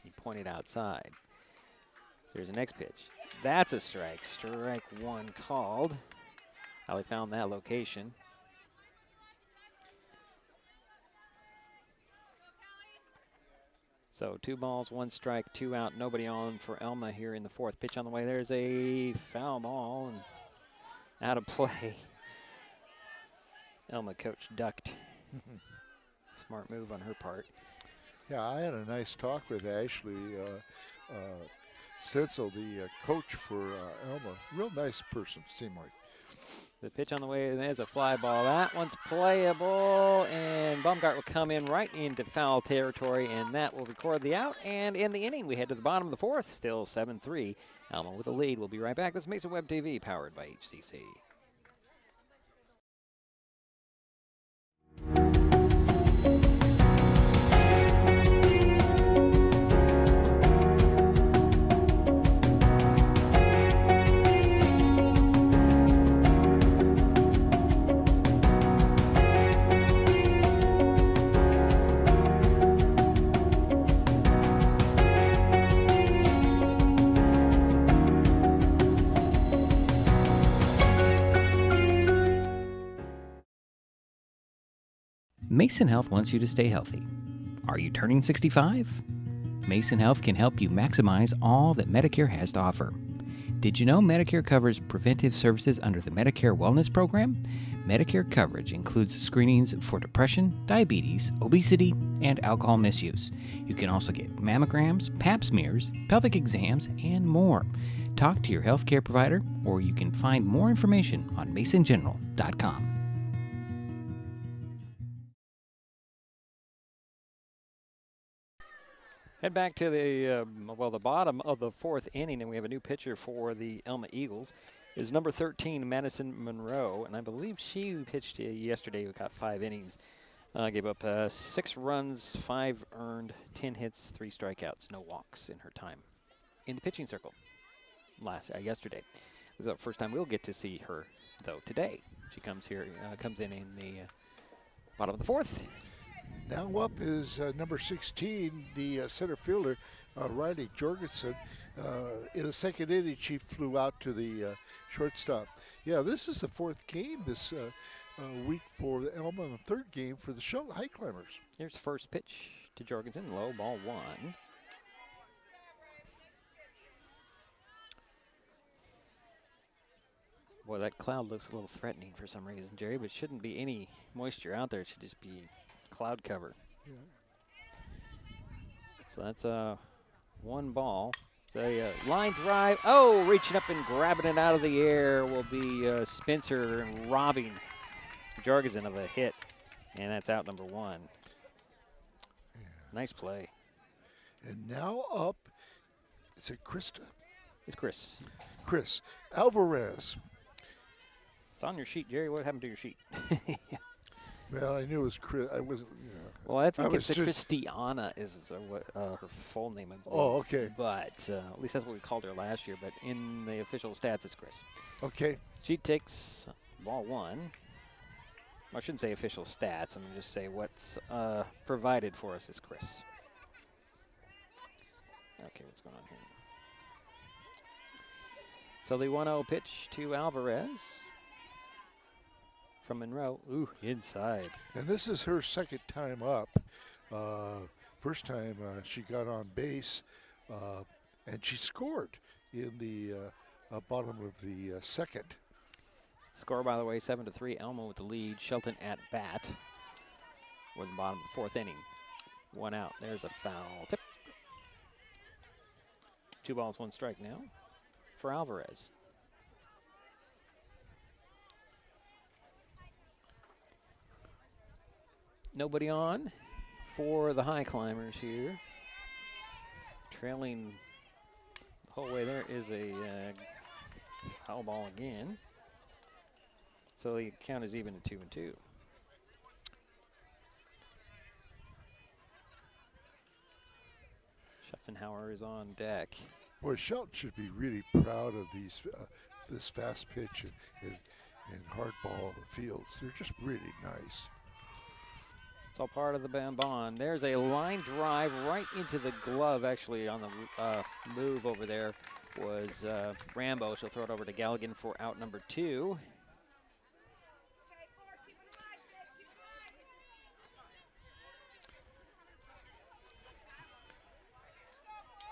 He pointed outside. So here's the next pitch. That's a strike. Strike one called. How they found that location. So 2 balls, 1 strike, 2 out, nobody on for Elma here in the 4th. Pitch on the way. There's a foul ball and out of play. Elma coach ducked. Smart move on her part. Yeah, I had a nice talk with Ashley Stencil, the coach for Elma. Real nice person, seemed like. The pitch on the way, there's a fly ball. That one's playable, and Baumgart will come in right into foul territory, and that will record the out. And in the inning, we head to the bottom of the 4th, still 7-3. Elma with a lead. We'll be right back. This is Mason Web TV, powered by HCC. Mason Health wants you to stay healthy. Are you turning 65? Mason Health can help you maximize all that Medicare has to offer. Did you know Medicare covers preventive services under the Medicare Wellness Program? Medicare coverage includes screenings for depression, diabetes, obesity, and alcohol misuse. You can also get mammograms, pap smears, pelvic exams, and more. Talk to your healthcare provider, or you can find more information on masongeneral.com. Head back to the, the bottom of the 4th inning, and we have a new pitcher for the Elma Eagles. Is number 13, Madison Monroe, and I believe she pitched yesterday. We got 5 innings. Gave up 6 runs, 5 earned, 10 hits, 3 strikeouts, no walks in her time in the pitching circle yesterday. It was the first time we'll get to see her, though, today. She comes in the bottom of the 4th. Now up is number 16, the center fielder, Riley Jorgensen. In the 2nd inning, she flew out to the shortstop. Yeah, this is the 4th game this week for the Elma, and the 3rd game for the Shelton Highclimbers. Here's the first pitch to Jorgensen, low, ball 1. Boy, that cloud looks a little threatening for some reason, Jerry, but shouldn't be any moisture out there. It should just be cloud cover. Yeah. So that's 1 ball. So a line drive. Oh, reaching up and grabbing it out of the air will be Spencer, and robbing Jorgensen of a hit. And that's out number 1. Yeah. Nice play. And now up, is it Krista? It's Chris. Chris Alvarez. It's on your sheet, Jerry. What happened to your sheet? Well, I knew it was Chris. I wasn't. Well, I think it's Christiana is her full name. I believe. Oh, okay. But at least that's what we called her last year. But in the official stats, it's Chris. Okay. She takes ball 1. I shouldn't say official stats. I'm going to just say what's provided for us is Chris. Okay, what's going on here? So the 1-0 pitch to Alvarez. From Monroe, ooh, inside. And this is her 2nd time up. First time she got on base, and she scored in the bottom of the 2nd. Score, by the way, 7-3. Elma with the lead. Shelton at bat. We're in the bottom of the 4th inning. 1 out. There's a foul tip. 2 balls, 1 strike now for Alvarez. Nobody on for the Highclimbers here. Trailing the whole way there is a foul ball again. So the count is even at 2-2. Schaffenhauer is on deck. Boy, Shelton should be really proud of these this fast pitch and hardball fields. They're just really nice. It's all part of the bond. There's a line drive right into the glove. Actually, on the move over there was Rambo. She'll throw it over to Galligan for out number 2.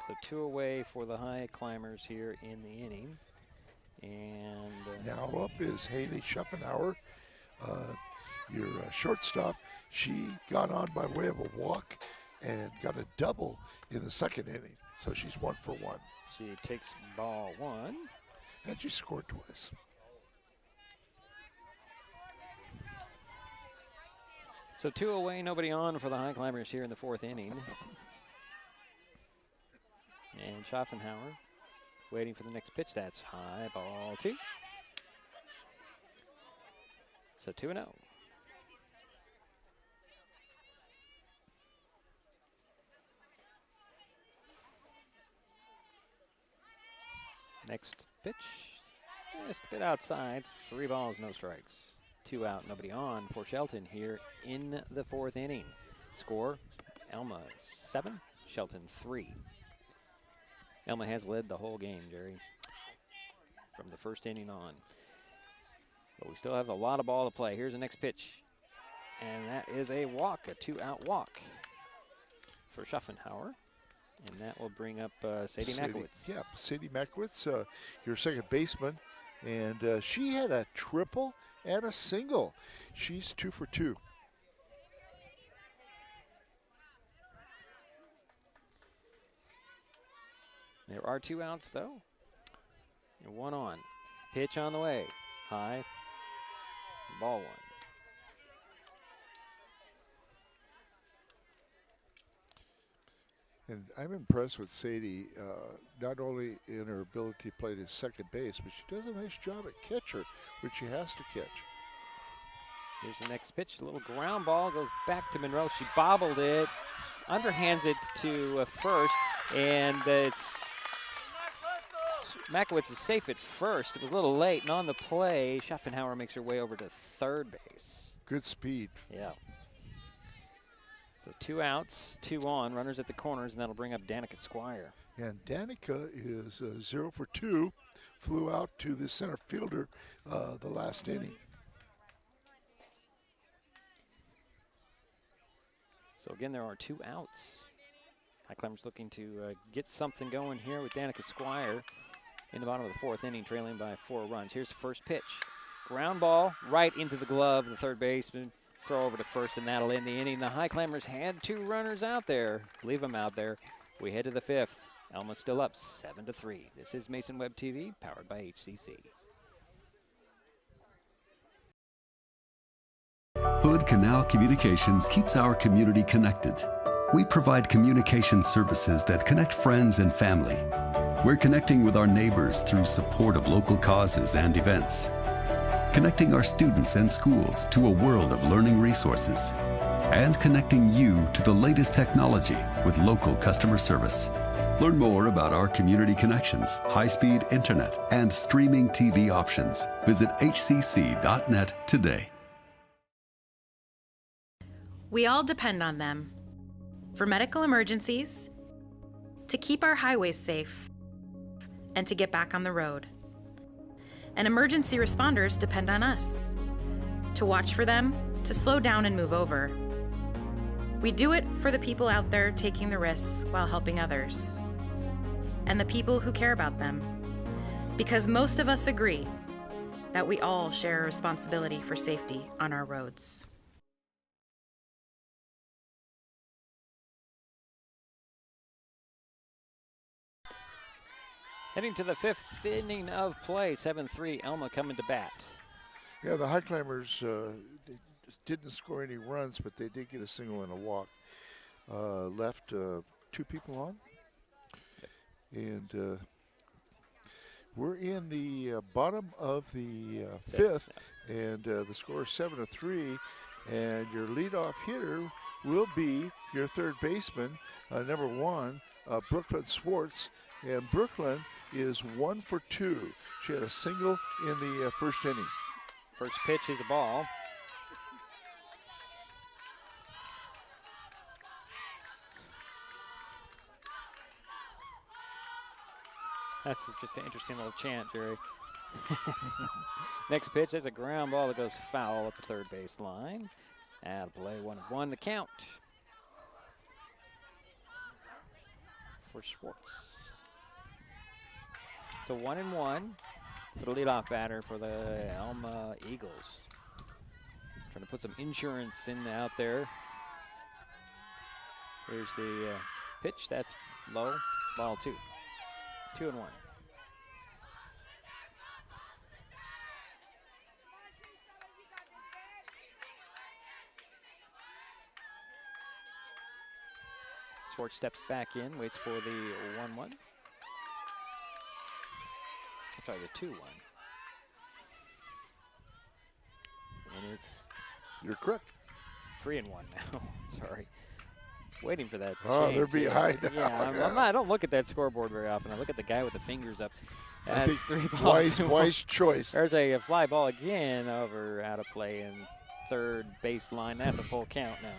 So 2 away for the Highclimbers here in the inning. And now up is Haley Schuffenauer, your shortstop. She got on by way of a walk and got a double in the second inning. So she's 1 for 1. She takes ball 1. And she scored twice. So 2 away, nobody on for the Highclimbers here in the 4th inning. And Schaffenhauer waiting for the next pitch. That's high, ball 2. So 2-0. Next pitch, just a bit outside. 3 balls, no strikes. 2 out, nobody on for Shelton here in the 4th inning. Score, Elma 7, Shelton 3. Elma has led the whole game, Jerry, from the 1st inning on. But we still have a lot of ball to play. Here's the next pitch, and that is a walk, a 2-out walk for Schaffenhauer. And that will bring up Sadie Makowitz. Yeah, Sadie Makowitz, your second baseman. And she had a triple and a single. She's 2 for 2. There are 2 outs, though. And 1 on. Pitch on the way. High. Ball 1. And I'm impressed with Sadie, not only in her ability to play the second base, but she does a nice job at catcher, which she has to catch. Here's the next pitch. A little ground ball goes back to Monroe. She bobbled it, underhands it to first, and it's Makowitz is safe at first. It was a little late, and on the play, Schaffenhauer makes her way over to third base. Good speed. Yeah. So 2 outs, 2 on, runners at the corners, and that'll bring up Danica Squire. And Danica is 0 for 2, flew out to the center fielder the last inning. So again, there are 2 outs. Highclimbers looking to get something going here with Danica Squire in the bottom of the 4th inning, trailing by 4 runs. Here's the first pitch. Ground ball right into the glove of the third baseman. Throw over to first, and that'll end the inning. The Highclimbers had 2 runners out there. Leave them out there. We head to the 5th. Elma still up 7-3. This is Mason Web TV, powered by HCC. Hood Canal Communications keeps our community connected. We provide communication services that connect friends and family. We're connecting with our neighbors through support of local causes and events. Connecting our students and schools to a world of learning resources, and connecting you to the latest technology with local customer service. Learn more about our community connections, high-speed internet, and streaming TV options. Visit hcc.net today. We all depend on them for medical emergencies, to keep our highways safe, and to get back on the road. And emergency responders depend on us to watch for them, to slow down and move over. We do it for the people out there taking the risks while helping others, and the people who care about them, because most of us agree that we all share a responsibility for safety on our roads. Heading to the 5th inning of play, 7-3, Elma coming to bat. Yeah, the Highclimbers didn't score any runs, but they did get a single and a walk. Left 2 people on. And we're in the bottom of the 5th, and the score is 7-3. And your leadoff hitter will be your third baseman, number 1, Brooklyn Swartz. And Brooklyn is 1 for 2. She had a single in the first inning. First pitch is a ball. That's just an interesting little chant, Jerry. Next pitch is a ground ball that goes foul at the third base line. Out of play, 1-1 the count for Schwartz. So 1-1 for the leadoff batter for the Elma Eagles. Trying to put some insurance in out there. Here's the pitch. That's low. Ball 2. 2-1. Schwartz steps back in, waits for the 1-1. Sorry, the 2-1. And it's... You're correct. 3-1 now. Sorry. Waiting for that. Oh, they're behind now. Yeah, I don't look at that scoreboard very often. I look at the guy with the fingers up. I think 3 balls. Wise choice. There's a fly ball again over out of play in third baseline. That's a full count now.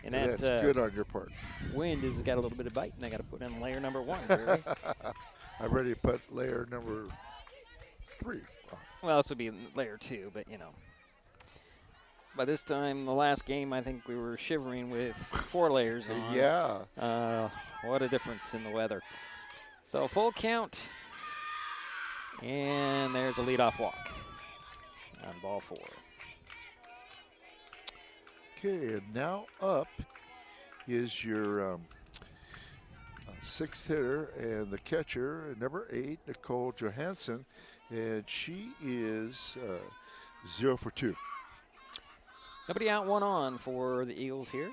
And that's good on your part. Wind has got a little bit of bite, and I got to put in layer number 1. Jerry. I'm ready to put layer number 3. Well, this would be layer 2, but you know. By this time, the last game, I think we were shivering with 4 layers on. Yeah. What a difference in the weather. So full count, and there's a leadoff walk on ball 4. Okay, and now up is your 6th hitter and the catcher, number 8, Nicole Johansson, and she is 0 for 2. Nobody out, 1 on for the Eagles here.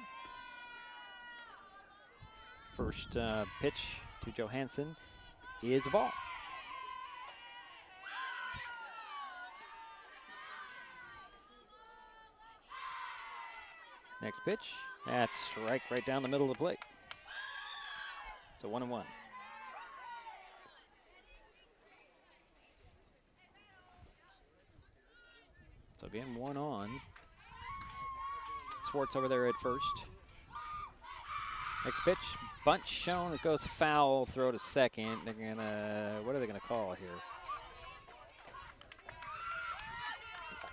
First pitch to Johansson is a ball. Next pitch, that's strike right down the middle of the plate. So 1-1. So again, 1 on. Schwartz over there at first. Next pitch, bunt shown. It goes foul. Throw to second. They're gonna. What are they gonna call here?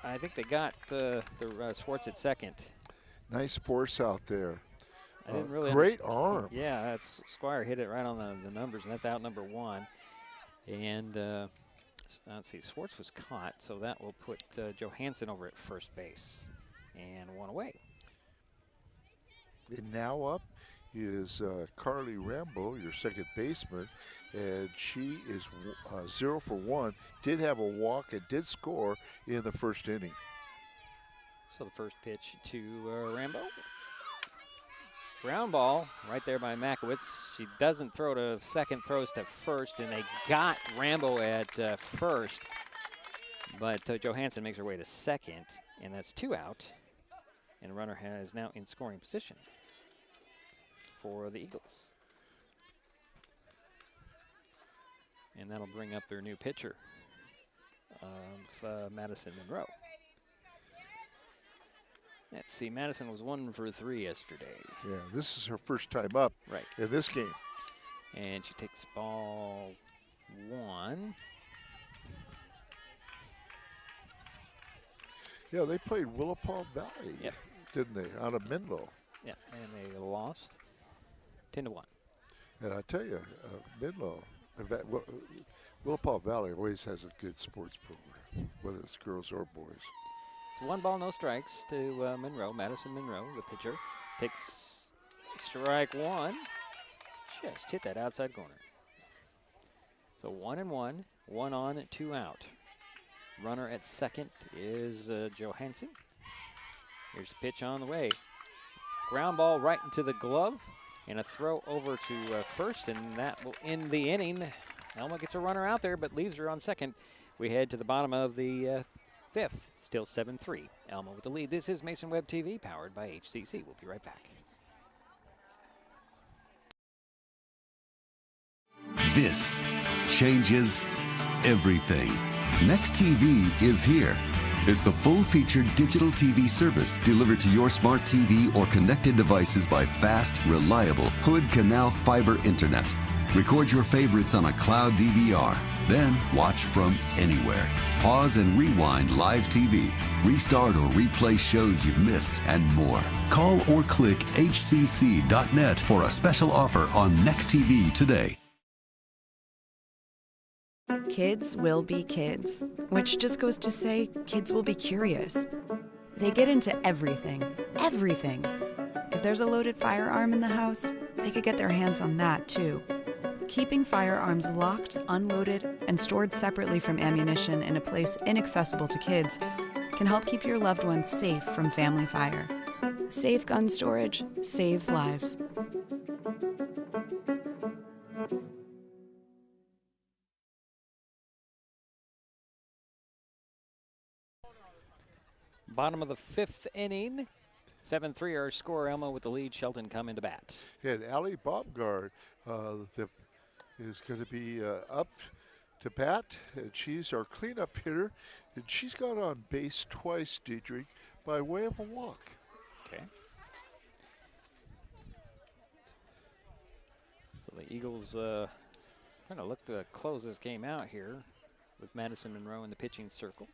I think they got the Schwartz at second. Nice force out there. I didn't really. Great arm. Yeah, that's Squire hit it right on the numbers, and that's out number 1. And let's see, Schwartz was caught, so that will put Johansson over at first base, and 1 away. And now up is Carly Rambo, your second baseman, and she is 0 for 1. Did have a walk and did score in the first inning. So the first pitch to Rambo. Ground ball right there by Makowitz. She doesn't throw to second, throws to first, and they got Rambo at first. But Johansson makes her way to second, and that's 2 out. And the runner is now in scoring position for the Eagles. And that'll bring up their new pitcher, Madison Monroe. Let's see, Madison was 1 for 3 yesterday. Yeah, this is her first time up in this game. And she takes ball 1. Yeah, they played Willapa Valley, didn't they, out of Menlo. Yeah, and they lost 10-1. And I tell you, Menlo, Willapa Valley always has a good sports program, whether it's girls or boys. It's 1 ball, no strikes to Monroe. Madison Monroe, the pitcher, takes strike 1. Just hit that outside corner. So 1-1, 1 on, 2 out. Runner at second is Johansson. Here's the pitch on the way. Ground ball right into the glove, and a throw over to first, and that will end the inning. Elma gets a runner out there, but leaves her on second. We head to the bottom of the 5th. Still 7-3. Elma with the lead. This is Mason Web TV, powered by HCC. We'll be right back. This changes everything. Next TV is here. It's the full-featured digital TV service delivered to your smart TV or connected devices by fast, reliable Hood Canal fiber internet. Record your favorites on a cloud DVR, then watch from anywhere. Pause and rewind live TV, restart or replay shows you've missed, and more. Call or click hcc.net for a special offer on Next TV today. Kids will be kids, which just goes to say kids will be curious. They get into everything, everything. If there's a loaded firearm in the house, they could get their hands on that too. Keeping firearms locked, unloaded, and stored separately from ammunition in a place inaccessible to kids can help keep your loved ones safe from family fire. Safe gun storage saves lives. Bottom of the 5th inning. 7-3 our score. Elma with the lead. Shelton come into bat. Yeah, and Allie Baumgart is going to be up to bat, and she's our cleanup hitter, and she's got on base twice, Diedrich, by way of a walk. Okay. So the Eagles trying to look to close this game out here with Madison Monroe in the pitching circle.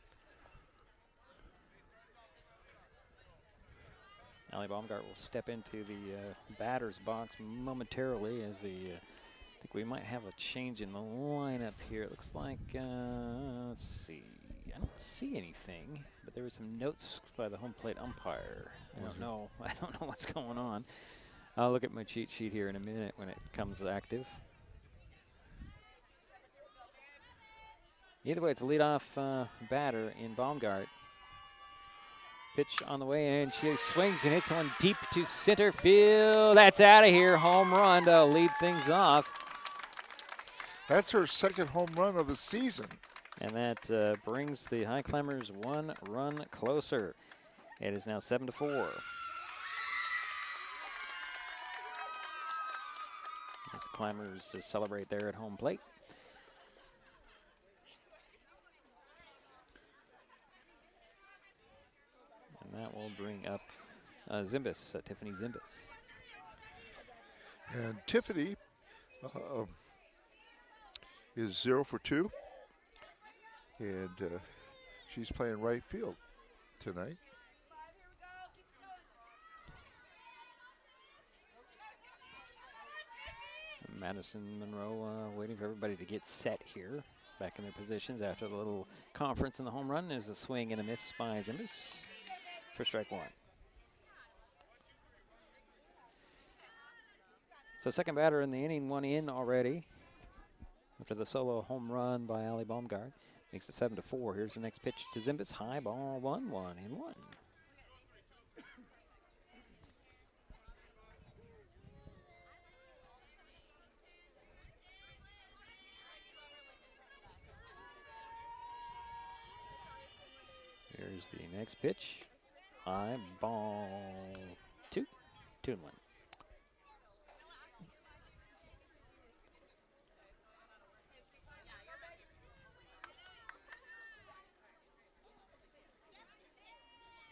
Allie Baumgart will step into the batter's box momentarily as the I think we might have a change in the lineup here. It looks like, let's see. I don't see anything, but there were some notes by the home plate umpire. I don't know what's going on. I'll look at my cheat sheet here in a minute when it comes active. Either way, it's a leadoff batter in Baumgart. Pitch on the way, and she swings and hits one deep to center field. That's out of here. Home run to lead things off. That's her second home run of the season. And that brings the Highclimbers 1 run closer. It is now 7-4. As the Climbers celebrate there at home plate. And that will bring up Tiffany Zimbus. And Tiffany is 0 for 2. And she's playing right field tonight. Madison Monroe waiting for everybody to get set here. Back in their positions after the little conference in the home run. There's a swing and a miss by Zimbus for strike 1. So second batter in the inning, 1 in already. After the solo home run by Allie Baumgart. Makes it 7-4. Here's the next pitch to Zimbus. High ball, 1-1 and 1. Here's the next pitch. High ball, 2 and 1.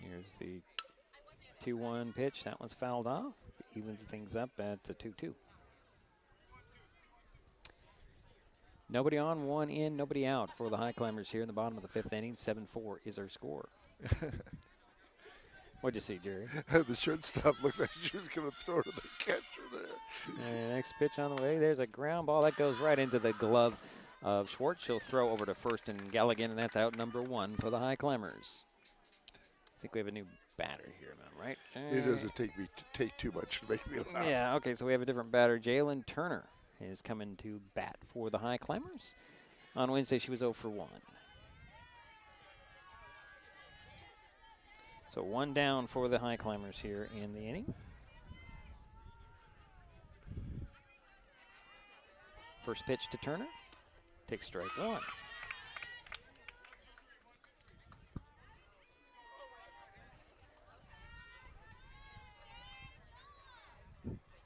Here's the 2-1 pitch. That one's fouled off. Evens things up at 2-2. Nobody on, 1 in, nobody out for the Highclimbers here in the bottom of the 5th inning. 7-4 is our score. What'd you see, Jerry? The shortstop looked like she was going to throw to the catcher there. And next pitch on the way. There's a ground ball that goes right into the glove of Schwartz. She'll throw over to first and Galligan, and that's out number 1 for the Highclimbers. I think we have a new batter here, right? It doesn't take too much to make me laugh. Yeah, okay, so we have a different batter. Jalen Turner is coming to bat for the Highclimbers. On Wednesday, she was 0 for 1. So 1 down for the Highclimbers here in the inning. First pitch to Turner. Takes strike 1.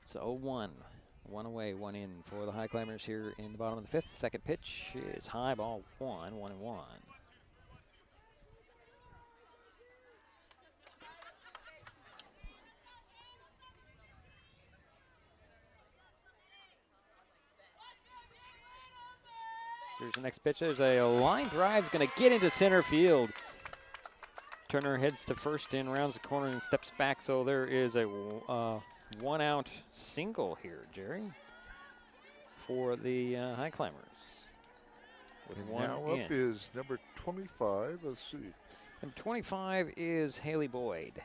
It's 0-1 One away, one in for the Highclimbers here in the bottom of the fifth. Second pitch is high, ball 1, 1-1. Here's the next pitch. There's a line drive. Going to get into center field. Turner heads to first and rounds the corner and steps back. So there is a one-out single here, Jerry, for the Highclimbers. With and one now in. Up is number 25. Let's see. Number 25 is Haley Boyd.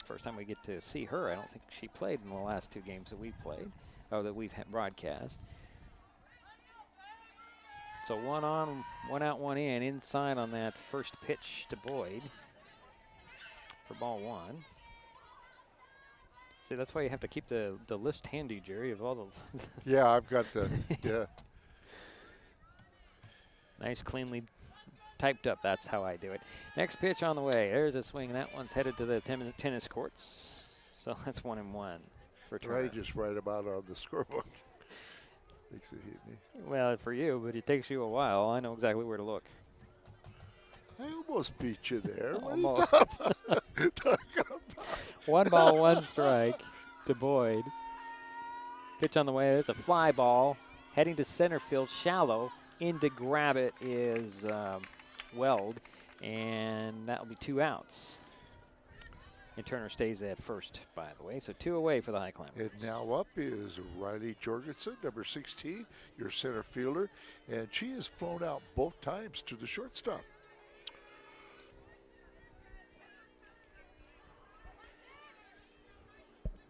First time we get to see her. I don't think she played in the last 2 games that we've played, or that we've had broadcast. So 1 on, 1 out, 1 in. Inside on that first pitch to Boyd for ball 1. See, that's why you have to keep the list handy, Jerry, of all the. Yeah, I've got the. Yeah. Nice, cleanly typed up. That's how I do it. Next pitch on the way. There's a swing, and that one's headed to the tennis courts. So that's 1-1 for Turner. Right, just right about on the scorebook. Makes it hit me. Well, for you, but it takes you a while. I know exactly where to look. I almost beat you there. Almost. What are you talking about? 1 ball, 1 strike to Boyd. Pitch on the way. There's a fly ball heading to center field, shallow. In to grab it is Weld, and that will be 2 outs. And Turner stays at first, by the way. So 2 away for the Highclimbers. And now up is Riley Jorgensen, number 16, your center fielder. And she has flown out both times to the shortstop.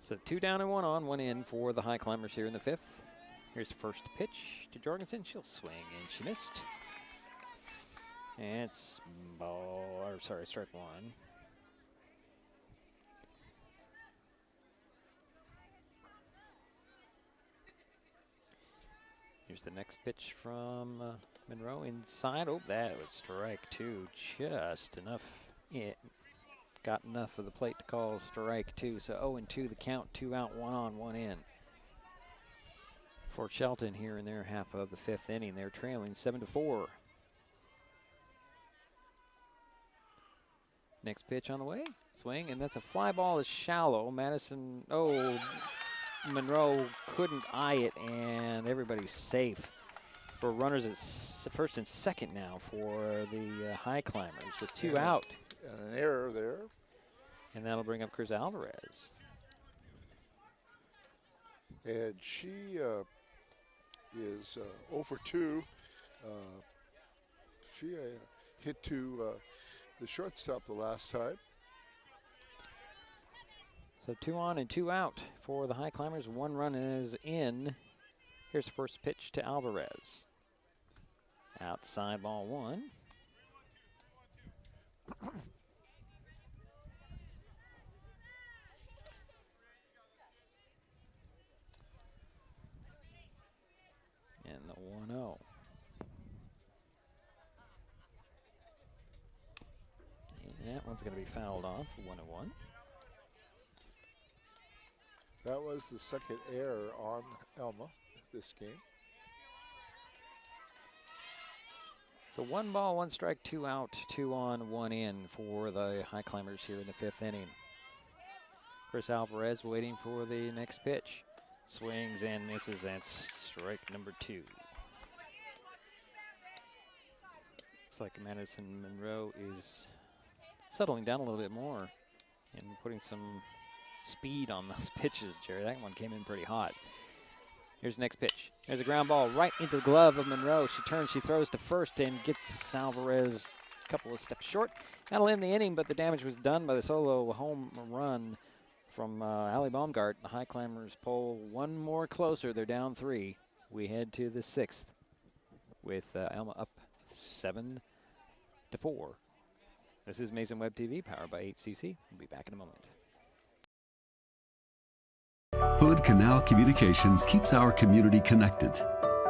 So 2 down and 1 on, 1 in for the Highclimbers here in the 5th. Here's the first pitch to Jorgensen. She'll swing, and she missed. And it's strike 1. Here's the next pitch from Monroe inside. Oh, that was strike 2. Just enough. It got enough of the plate to call strike 2. So 0-2 the count. 2 out, 1 on, 1 in. For Shelton here in their half of the 5th inning. They're trailing 7-4. Next pitch on the way. Swing, and that's a fly ball. Is shallow. Monroe couldn't eye it, and everybody's safe. For runners at first and second now for the Highclimbers with 2 out. And an error there. And that'll bring up Chris Alvarez. And she is 0 for 2. She hit to the shortstop the last time. So 2 on and 2 out for the Highclimbers. 1 run is in. Here's the first pitch to Alvarez. Outside ball 1. And the 1-0. And that one's going to be fouled off, 1-1. That was the second error on Elma this game. So 1 ball, 1 strike, 2 out, 2 on, 1 in for the Highclimbers here in the 5th inning. Chris Alvarez waiting for the next pitch. Swings and misses. That's strike number 2. Looks like Madison Monroe is settling down a little bit more and putting some speed on those pitches, Jerry. That one came in pretty hot. Here's the next pitch. There's a ground ball right into the glove of Monroe. She turns, she throws to first and gets Alvarez a couple of steps short. That'll end the inning, but the damage was done by the solo home run from Allie Baumgart. The Highclimbers pull 1 more closer. They're down 3. We head to the 6th with Elma up 7-4. This is Mason Web TV, powered by HCC. We'll be back in a moment. Hood Canal Communications keeps our community connected.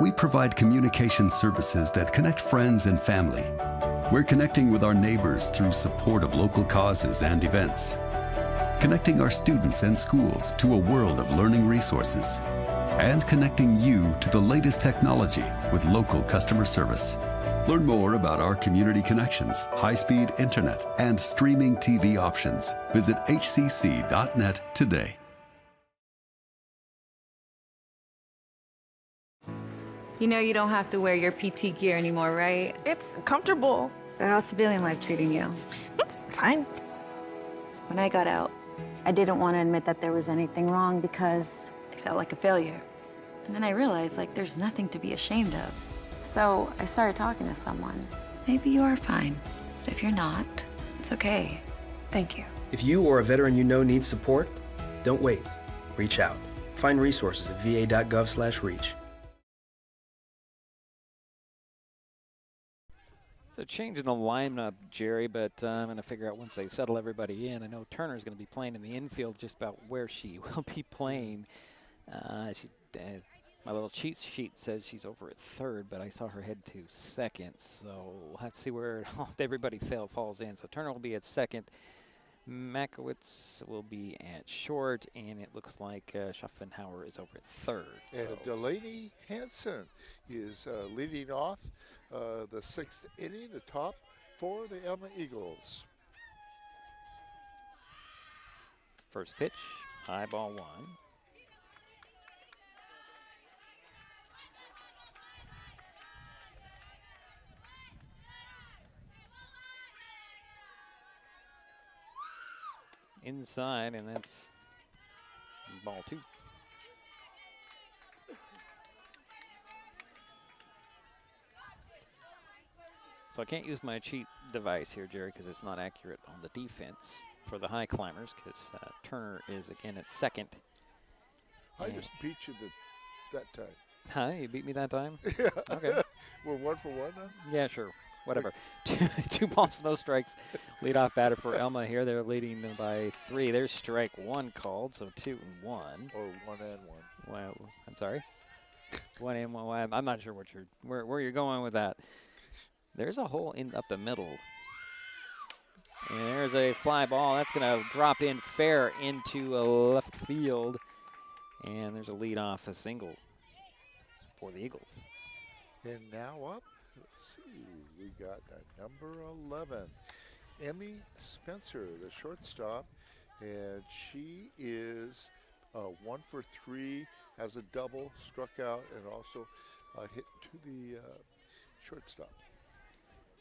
We provide communication services that connect friends and family. We're connecting with our neighbors through support of local causes and events. Connecting our students and schools to a world of learning resources. and connecting you to the latest technology with local customer service. Learn more about our community connections, high-speed internet, and streaming TV options. Visit hcc.net today. You know you don't have to wear your PT gear anymore, right? It's comfortable. So how's civilian life treating you? It's fine. When I got out, I didn't want to admit that there was anything wrong because I felt like a failure. And then I realized, like, there's nothing to be ashamed of. So I started talking to someone. Maybe you are fine, but if you're not, it's okay. Thank you. If you or a veteran you know needs support, don't wait. Reach out. Find resources at va.gov/reach. So changing the lineup, Jerry, but I'm going to figure out once they settle everybody in. I know Turner's going to be playing in the infield, just about where she will be playing. My little cheat sheet says she's over at third, but I saw her head to second. So we'll have to see where everybody falls in. So Turner will be at second. Makowitz will be at short, and it looks like Schaffenhauer is over at third. And Delaney Hansen is leading off the 6th inning, the top for the Elma Eagles. First pitch, high ball one. Inside, and that's ball two. So I can't use my cheat device here, Jerry, because it's not accurate on the defense for the Highclimbers, because Turner is again at second. I just beat you that time. Huh? You beat me that time? Yeah. Okay. We're 1 for 1 now? Yeah, sure. Whatever. Two balls, no strikes. Leadoff batter for Elma here. They're leading by 3. There's strike 1 called, so 2 and 1. Or 1 and 1. Well, I'm sorry. 1 and 1. I'm not sure what where you're going with that. There's a hole up the middle. And there's a fly ball. That's going to drop in fair into left field. And there's a leadoff, a single for the Eagles. And now up, let's see, we got number 11, Emmy Spencer, the shortstop, and she is 1 for 3, has a double, struck out, and also hit to the shortstop.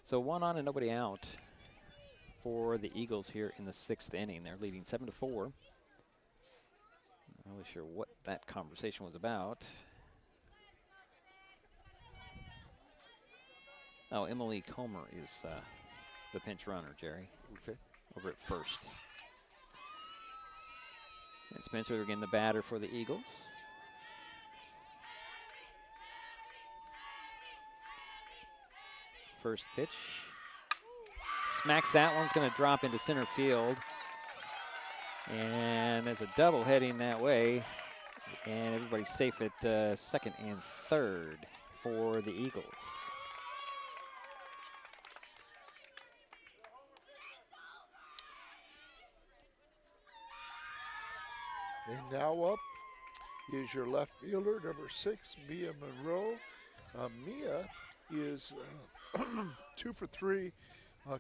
So 1 on and nobody out for the Eagles here in the 6th inning. They're leading 7-4. Not really sure what that conversation was about. Oh, Emily Comer is the pinch runner, Jerry. Okay. Over at first. And Spencer again the batter for the Eagles. First pitch. Smacks that one's going to drop into center field. And there's a double heading that way. And everybody's safe at second and third for the Eagles. And now up is your left fielder, number 6, Mia Monroe. Mia is 2 for 3,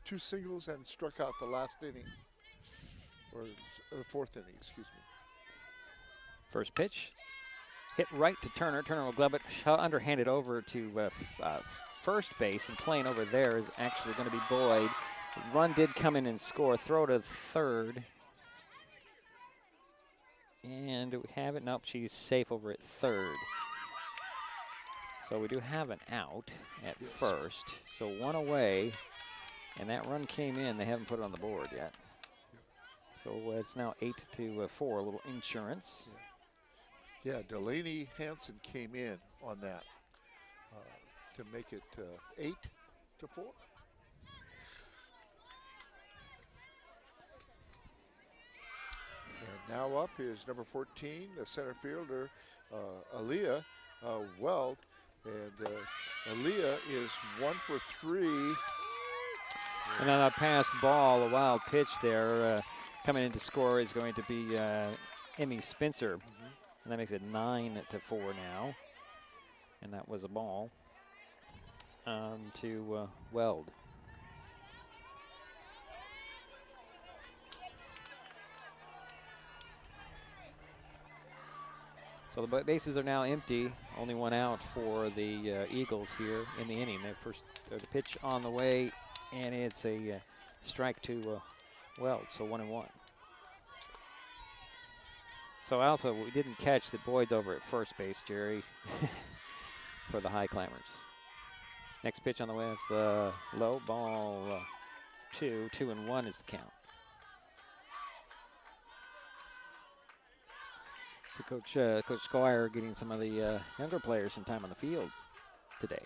2 singles, and struck out the last inning, or the 4th inning, excuse me. First pitch, hit right to Turner. Turner will glove it, underhanded over to first base, and playing over there is actually going to be Boyd. Run did come in and score. Throw to third. And do we have it? Nope, she's safe over at third. So we do have an out at first. So 1 away, and that run came in. They haven't put it on the board yet. So it's now 8-4, a little insurance. Yeah, Delaney Hansen came in on that to make it 8-4. And now up is number 14, the center fielder, Aaliyah Weld. And Aaliyah is 1 for 3. And on a passed ball, a wild pitch there. Coming in to score is going to be Emmy Spencer. And that makes it 9-4 now. And that was a ball to Weld. So the bases are now empty. Only one out for the Eagles here in the inning. The pitch on the way, and it's a strike to Weld, so 1-1. So also, we didn't catch that Boyd's over at first base, Jerry, for the Highclimbers. Next pitch on the way is low, ball 2, 2-1 is the count. So Coach Squire getting some of the younger players some time on the field today.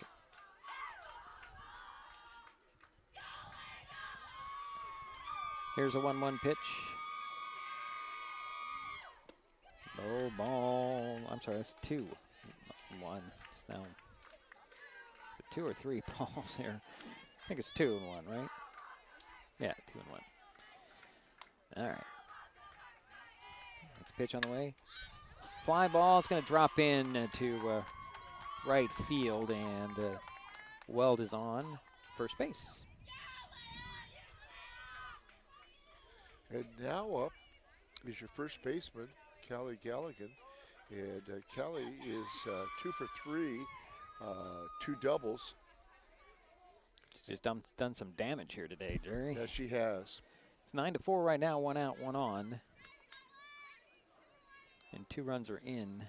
Here's a 1-1 pitch. Low ball. I'm sorry, that's 2-1. It's now 2 or 3 balls here. I think it's 2-1, right? Yeah, 2-1. All right. Next pitch on the way. Fly ball. It's going to drop in to right field, and Weld is on first base. And now up is your first baseman, Callie Galligan. And Callie is 2 for 3, 2 doubles. She's done some damage here today, Jerry. Yes, she has. It's 9-4 right now, 1 out, 1 on. And 2 runs are in.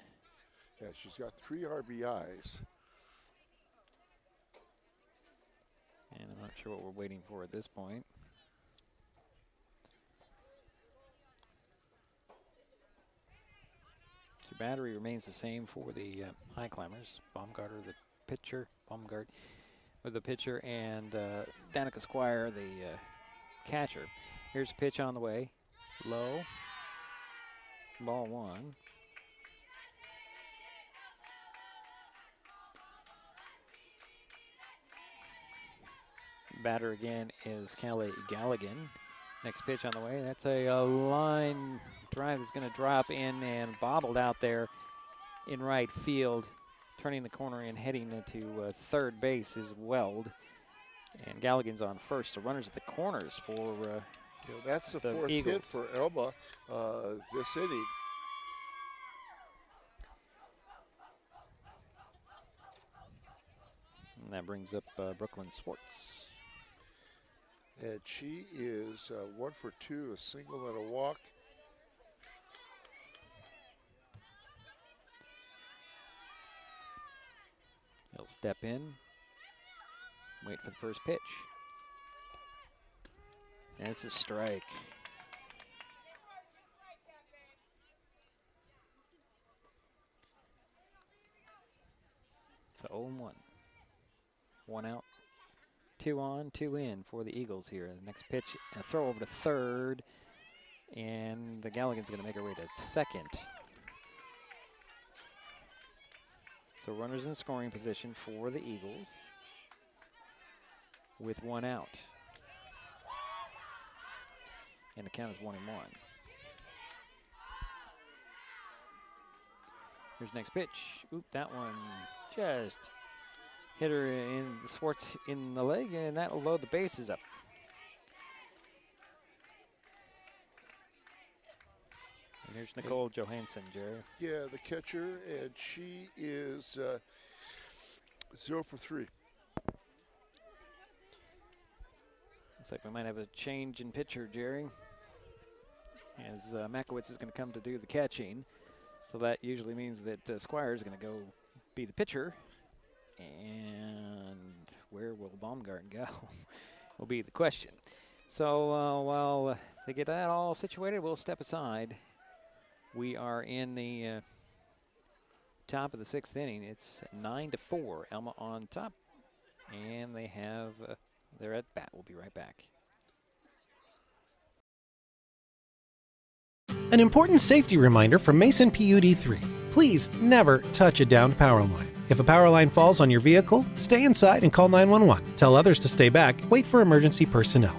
Yeah, she's got 3 RBIs. And I'm not sure what we're waiting for at this point. So battery remains the same for the Highclimbers. Baumgartner, the pitcher. Baumgart with the pitcher, and Danica Squire, the catcher. Here's a pitch on the way. Low. Ball 1. Batter again is Callie Galligan. Next pitch on the way. That's a line drive that's going to drop in and bobbled out there in right field. Turning the corner and heading into third base is Weld. And Galligan's on first. So runners at the corners for that's the 4th Eagles. hit for Elma this inning. And that brings up Brooklyn Swartz. And she is 1 for 2, a single and a walk. He'll step in, wait for the first pitch. And it's a strike. So 0-1. 1 out, 2 on, 2 in for the Eagles here. The next pitch, a throw over to third, and the Galligan's going to make her way to second. So runners in scoring position for the Eagles with 1 out. And the count is 1-1. Here's next pitch. Oop, that one just hit her in the Swartz in the leg, and that'll load the bases up. And here's Nicole Johansson, Jerry. Yeah, the catcher, and she is 0 for 3. Looks like we might have a change in pitcher, Jerry, as Makowitz is going to come to do the catching. So that usually means that Squire is going to go be the pitcher. And where will Baumgarten go will be the question. So while they get that all situated, we'll step aside. We are in the top of the 6th inning. It's 9-4. Elma on top. And they have, they're at bat. We'll be right back. An important safety reminder from Mason PUD3. Please never touch a downed power line. If a power line falls on your vehicle, stay inside and call 911. Tell others to stay back. Wait for emergency personnel.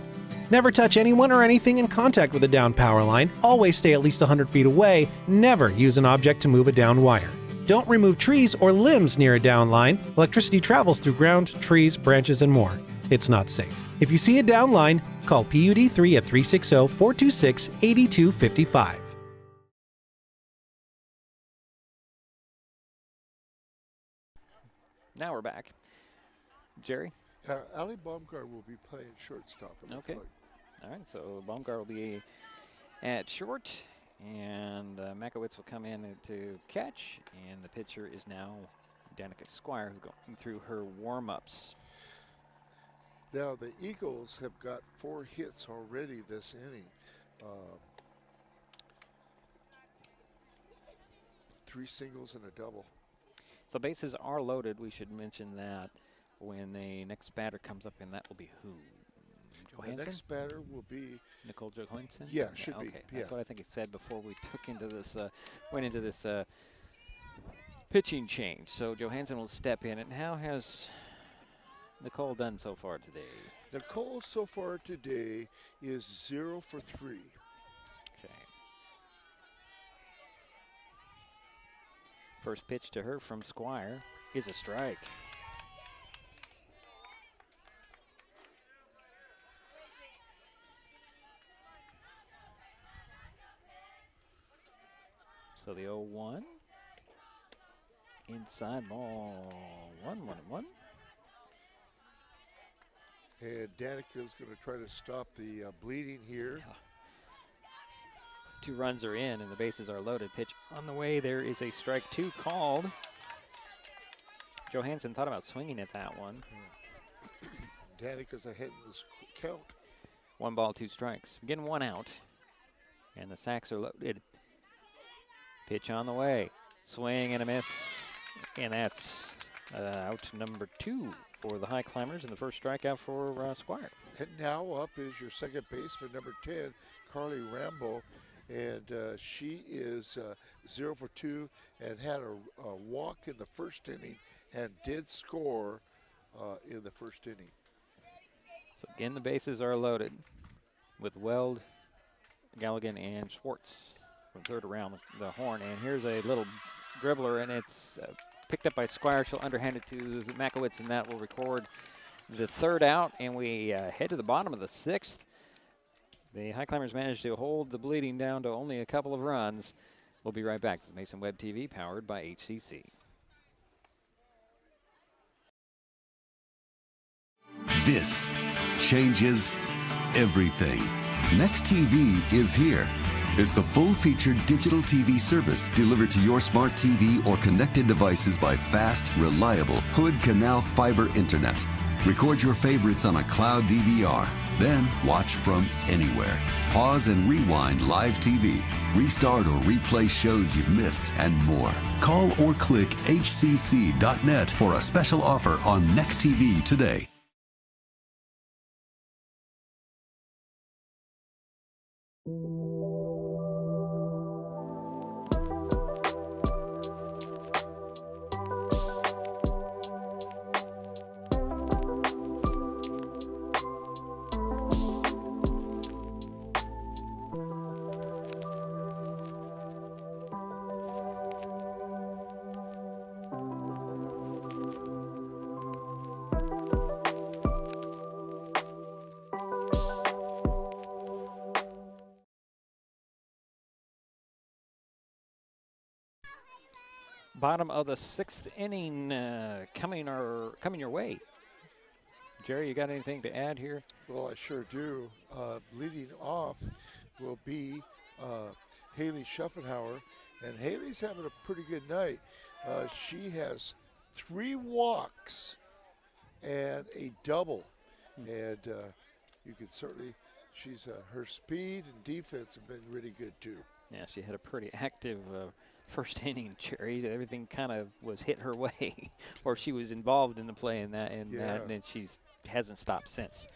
Never touch anyone or anything in contact with a downed power line. Always stay at least 100 feet away. Never use an object to move a downed wire. Don't remove trees or limbs near a downed line. Electricity travels through ground, trees, branches, and more. It's not safe. If you see a downed line, call PUD3 at 360-426-8255. Now we're back. Jerry? Ali Baumgart will be playing shortstop, it looks like. All right, so Baumgart will be at short, and Makowitz will come in to catch, and the pitcher is now Danica Squire, who's going through her warm-ups. Now, the Eagles have got 4 hits already this inning. 3 singles and a double. So bases are loaded. We should mention that when the next batter comes up, and that will be who? Johansson? The next batter will be Nicole Johansson? Yeah, should be. Okay, Yeah. that's what I think it said before we went into this pitching change. So Johansson will step in. And how has Nicole done so far today? Nicole so far today is 0 for 3. Okay. First pitch to her from Squire is a strike. So the 0-1. Inside ball 1-1-1. And Danica's going to try to stop the bleeding here. Yeah. 2 runs are in and the bases are loaded. Pitch on the way. There is a strike 2 called. Johansson thought about swinging at that one. Danica's ahead in this count. 1 ball, 2 strikes. Again, 1 out. And the sacks are loaded. Pitch on the way. Swing and a miss. And that's out number 2 for the Highclimbers, and the first strikeout for Squire. And now up is your second baseman, number 10, Carly Rambo. And she is 0 for 2 and had a walk in the first inning and did score in the first inning. So again, the bases are loaded with Weld, Galligan, and Schwartz from third around the horn. And here's a little dribbler, and it's picked up by Squire. She'll underhand it to Makowitz, and that will record the third out. And we head to the bottom of the 6th. The Highclimbers managed to hold the bleeding down to only a couple of runs. We'll be right back. This is Mason Web TV, powered by HCC. This changes everything. Next TV is here. It's the full-featured digital TV service delivered to your smart TV or connected devices by fast, reliable Hood Canal fiber internet. Record your favorites on a cloud DVR, then watch from anywhere. Pause and rewind live TV, restart or replay shows you've missed, and more. Call or click hcc.net for a special offer on Next TV today. Bottom of the 6th inning coming your way. Jerry, you got anything to add here? Well, I sure do. Leading off will be Haley Schuffenhauer, and Haley's having a pretty good night. She has 3 walks and a double, and you could certainly, her speed and defense have been really good too. Yeah, she had a pretty active first inning, Jerry. Everything kind of was hit her way, or she was involved in the play in that, and then she's hasn't stopped since.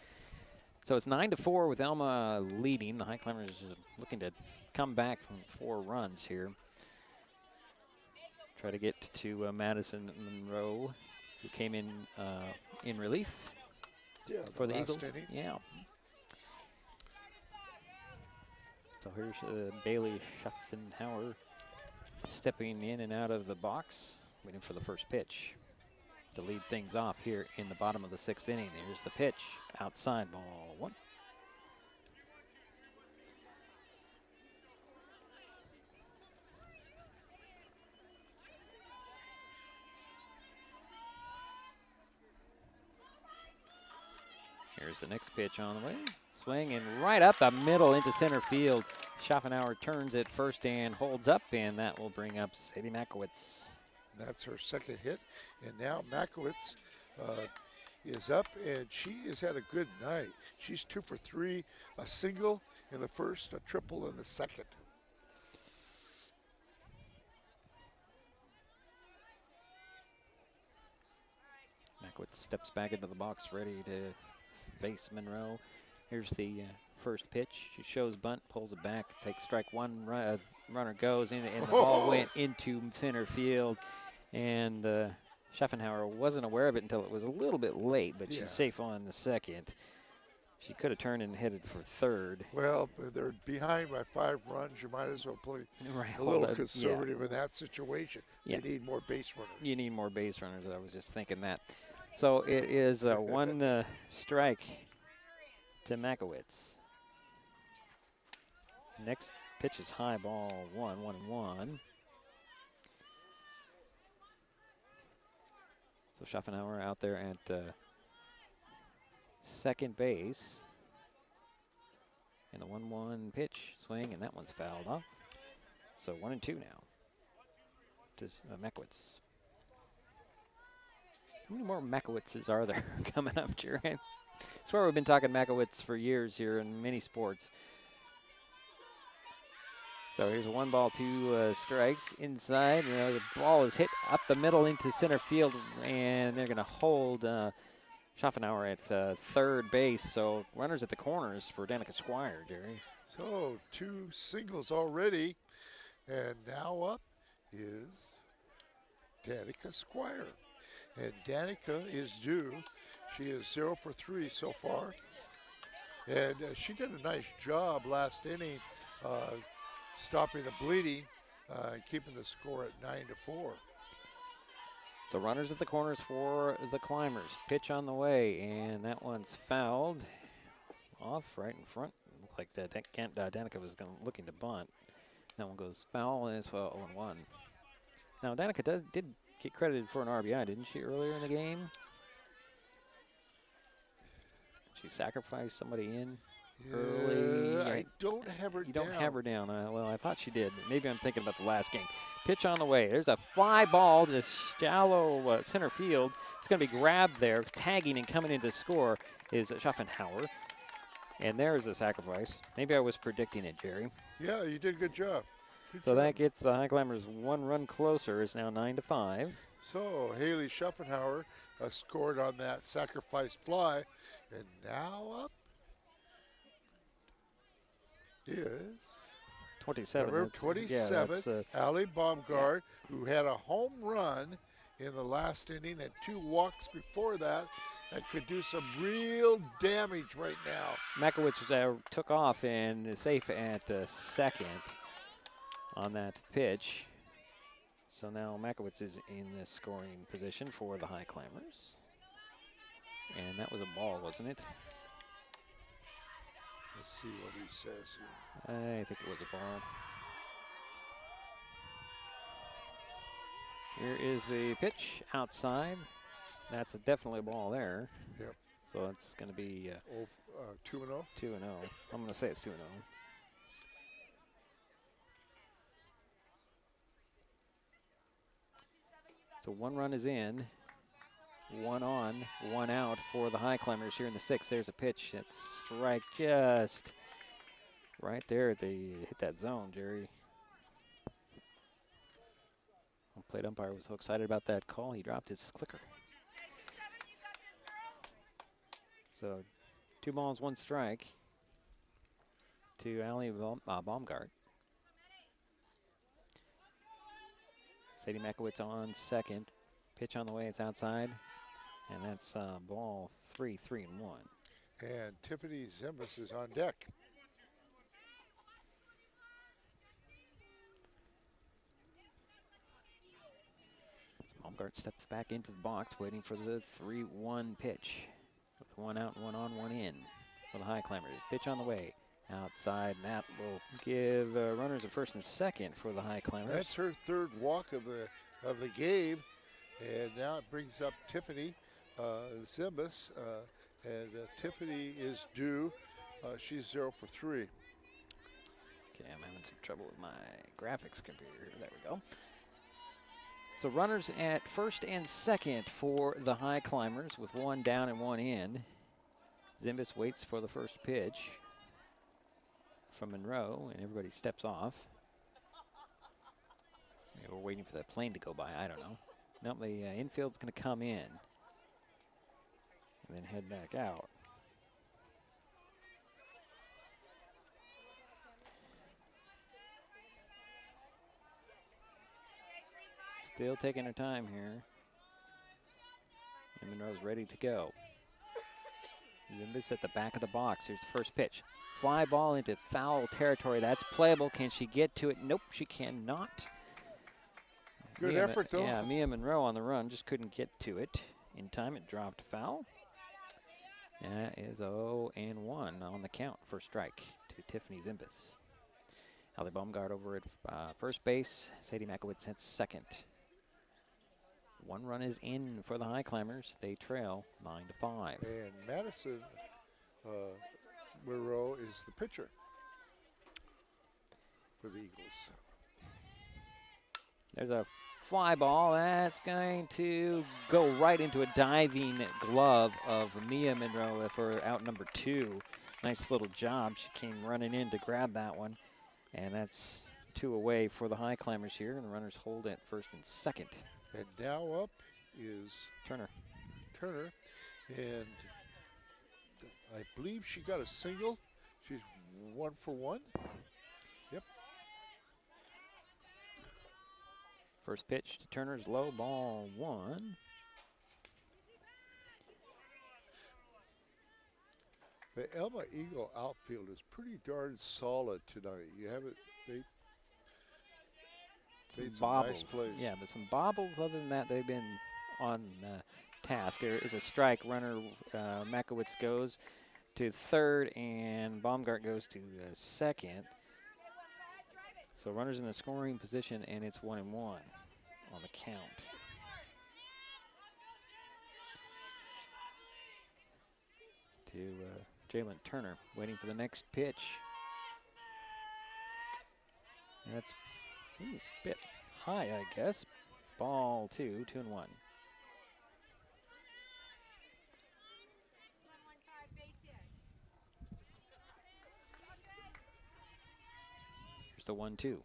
So it's 9-4 with Elma leading. The Highclimbers looking to come back from 4 runs here. Try to get to Madison Monroe, who came in relief for the Eagles. Inning. Yeah. So here's Bailey Schaffenhauer stepping in and out of the box, waiting for the first pitch to lead things off here in the bottom of the 6th inning. Here's the pitch, outside, ball 1. Here's the next pitch on the way. Swing and right up the middle into center field. Schaffenhauer turns it first and holds up, and that will bring up Sadie Makowitz. That's her second hit, and now Makowitz is up, and she has had a good night. She's 2 for 3, a single in the first, a triple in the second. Makowitz steps back into the box, ready to face Monroe. Here's the first pitch. She shows bunt, pulls it back, takes strike 1. Runner goes in, and the ball went into center field. And Schaffenhauer wasn't aware of it until it was a little bit late, but she's safe on the second. She could have turned and headed for third. Well, they're behind by 5 runs. You might as well play a little conservative in that situation. You need more base runners. You need more base runners. I was just thinking that. So it is 1 strike to Makowitz. Next pitch is high, ball 1, 1-1. So Schaffenhauer out there at second base. And the 1-1 pitch, swing, and that one's fouled off. So 1-2 now to Makowitz. How many more Makowitzes are there coming up, Jerry? I swear we've been talking Makowitz for years here in many sports. So here's a 1-2 strikes inside. The ball is hit up the middle into center field, and they're going to hold Schaffenhauer at third base. So runners at the corners for Danica Squire, Jerry. So 2 singles already, and now up is Danica Squire. And Danica is due. She is 0 for 3 so far. And she did a nice job last inning stopping the bleeding and keeping the score at 9-4. So runners at the corners for the Climbers. Pitch on the way, and that one's fouled off right in front. Looked like Danica was looking to bunt. That one goes foul, and it's 0-1. Now Danica did get credited for an RBI, didn't she, earlier in the game? She sacrificed somebody in early. I don't have her down. You don't have her down. Well, I thought she did. Maybe I'm thinking about the last game. Pitch on the way. There's a fly ball to shallow center field. It's going to be grabbed there. Tagging and coming in to score is Schaffenhauer. And there's a sacrifice. Maybe I was predicting it, Jerry. Yeah, you did a good job. So that gets the Highclimbers 1 run closer. It's now 9-5. So Haley Schaffenhauer scored on that sacrifice fly. And now up is 27. Number 27, Allie Baumgart, who had a home run in the last inning and 2 walks before that. That could do some real damage right now. Makowitz took off and is safe at second on that pitch. So now Makowitz is in the scoring position for the Highclimbers. And that was a ball, wasn't it? Let's see what he says here. I think it was a ball. Here is the pitch outside. That's definitely a ball there. Yep. So it's going to be 2-0. 2-0. I'm going to say it's 2-0. So 1 run is in. 1 on, 1 out for the Highclimbers here in the 6th. There's a pitch. It's strike just right there. They hit that zone, Jerry. Home plate umpire was so excited about that call, he dropped his clicker. So 2 balls, 1 strike to Allie Baumgart. Sadie Makowitz on second. Pitch on the way, it's outside. And that's ball 3-1. And Tiffany Zimbus is on deck. Baumgart steps back into the box, waiting for the 3-1 pitch. With one out, one on, one in for the Highclimbers. Pitch on the way. Outside, and that will give runners at first and second for the Highclimbers. That's her third walk of the game, and now it brings up Tiffany Zimbus, and Tiffany is due. She's 0 for 3. Okay, I'm having some trouble with my graphics computer. There we go. So runners at first and second for the Highclimbers with one down and one in. Zimbus waits for the first pitch from Monroe, and everybody steps off. Maybe we're waiting for that plane to go by, I don't know. Nope, the infield's gonna come in and then head back out. Still taking her time here. And Monroe's ready to go. Zimbus at the back of the box. Here's the first pitch. Fly ball into foul territory. That's playable. Can she get to it? Nope, she cannot. Good effort, though. Yeah, Mia Monroe on the run. Just couldn't get to it in time. It dropped foul. And that is 0-1 on the count for strike to Tiffany Zimbus. Allie Baumgart over at first base. Sadie Makowitz at second. One run is in for the Highclimbers. They trail 9-5. And Madison Monroe is the pitcher for the Eagles. There's a fly ball. That's going to go right into a diving glove of Mia Monroe for out number 2. Nice little job. She came running in to grab that one. And that's 2 away for the Highclimbers here. And the runners hold at first and second. And now up is Turner. And I believe she got a single. She's 1 for 1. Yep. First pitch to Turner's low, ball 1. The Elma Eagle outfield is pretty darn solid tonight. You have it. They made some nice plays. Yeah, but some bobbles. Other than that, they've been on task. There is a strike. Runner Makowitz goes to third, and Baumgart goes to second. So runners in the scoring position, and it's 1-1 on the count. To Jalen Turner, waiting for the next pitch. And that's a bit high, I guess. Ball 2, 2-1. Here's the 1-2.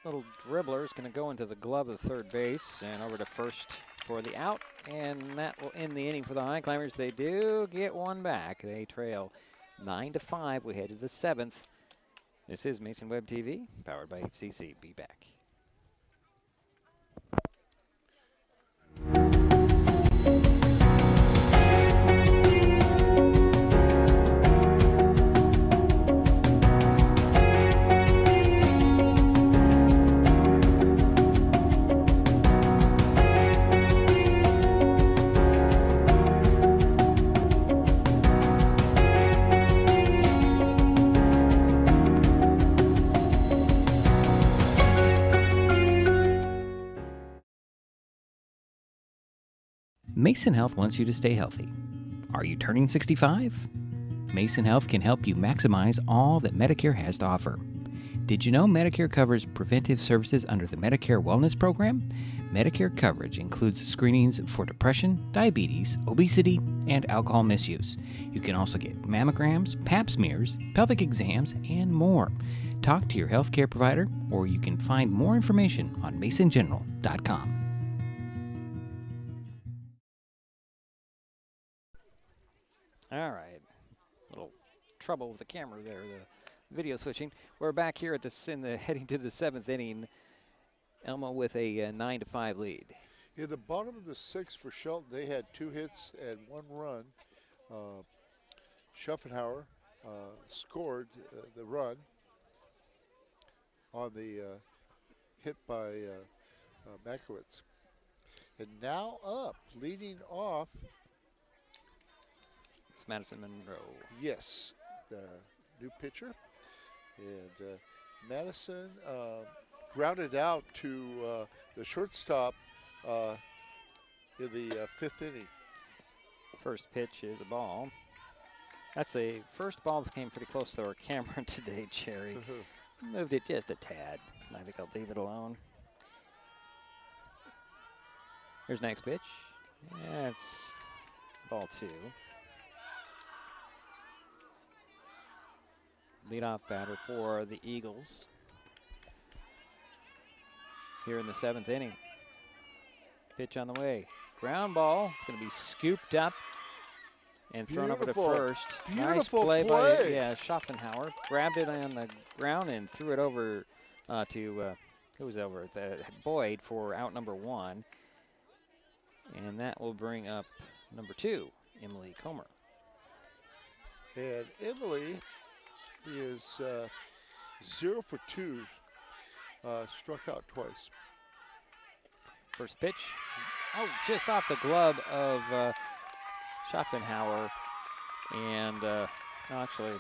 Little dribbler is going to go into the glove of third base and over to first for the out, and that will end the inning for the Highclimbers. They do get one back. They trail 9-5. We head to the 7th. This is Mason Web TV, powered by HCC. Be back. Mason Health wants you to stay healthy. Are you turning 65? Mason Health can help you maximize all that Medicare has to offer. Did you know Medicare covers preventive services under the Medicare Wellness Program? Medicare coverage includes screenings for depression, diabetes, obesity, and alcohol misuse. You can also get mammograms, pap smears, pelvic exams, and more. Talk to your healthcare provider, or you can find more information on masongeneral.com. All right, little trouble with the camera there, the video switching. We're back here at heading to the 7th inning. Elma with a 9-5 lead. In the bottom of the 6th for Shelton, they had 2 hits and 1 run. Schuffenhauer scored the run on the hit by Makowitz. And now up, leading off. It's Madison Monroe. Yes, the new pitcher. And Madison grounded out to the shortstop in the 5th inning. First pitch is a ball. That's a first ball that came pretty close to our camera today, Jerry. Moved it just a tad. I think I'll leave it alone. Here's next pitch. That's ball 2. Leadoff batter for the Eagles here in the 7th inning. Pitch on the way. Ground ball. It's going to be scooped up and thrown over to first. Nice play by Schaffenhauer. Grabbed it on the ground and threw it over to who was over at Boyd for out number 1. And that will bring up number 2, Emily Comer. And Emily is 0 for 2, struck out twice. First pitch, just off the glove of Schaffenhauer, and actually,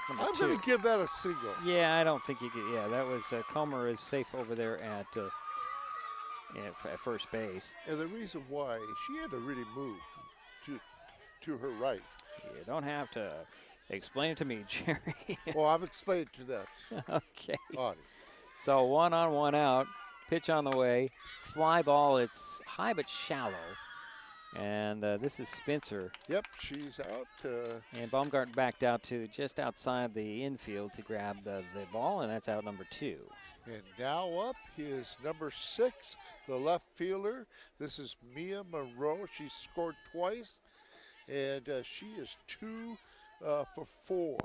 I'm going to give that a single. Yeah, I don't think you could. Yeah, that was Comer is safe over there at first base. And the reason why, she had to really move to her right. You don't have to explain it to me, Jerry. Well, I'm explaining to them. Okay. Audie. So 1 on, 1 out. Pitch on the way. Fly ball. It's high but shallow. And this is Spencer. Yep, she's out. And Baumgarten backed out to just outside the infield to grab the ball, and that's out number 2. And now up is number 6, the left fielder. This is Mia Monroe. She scored twice, and she is 2 for 4.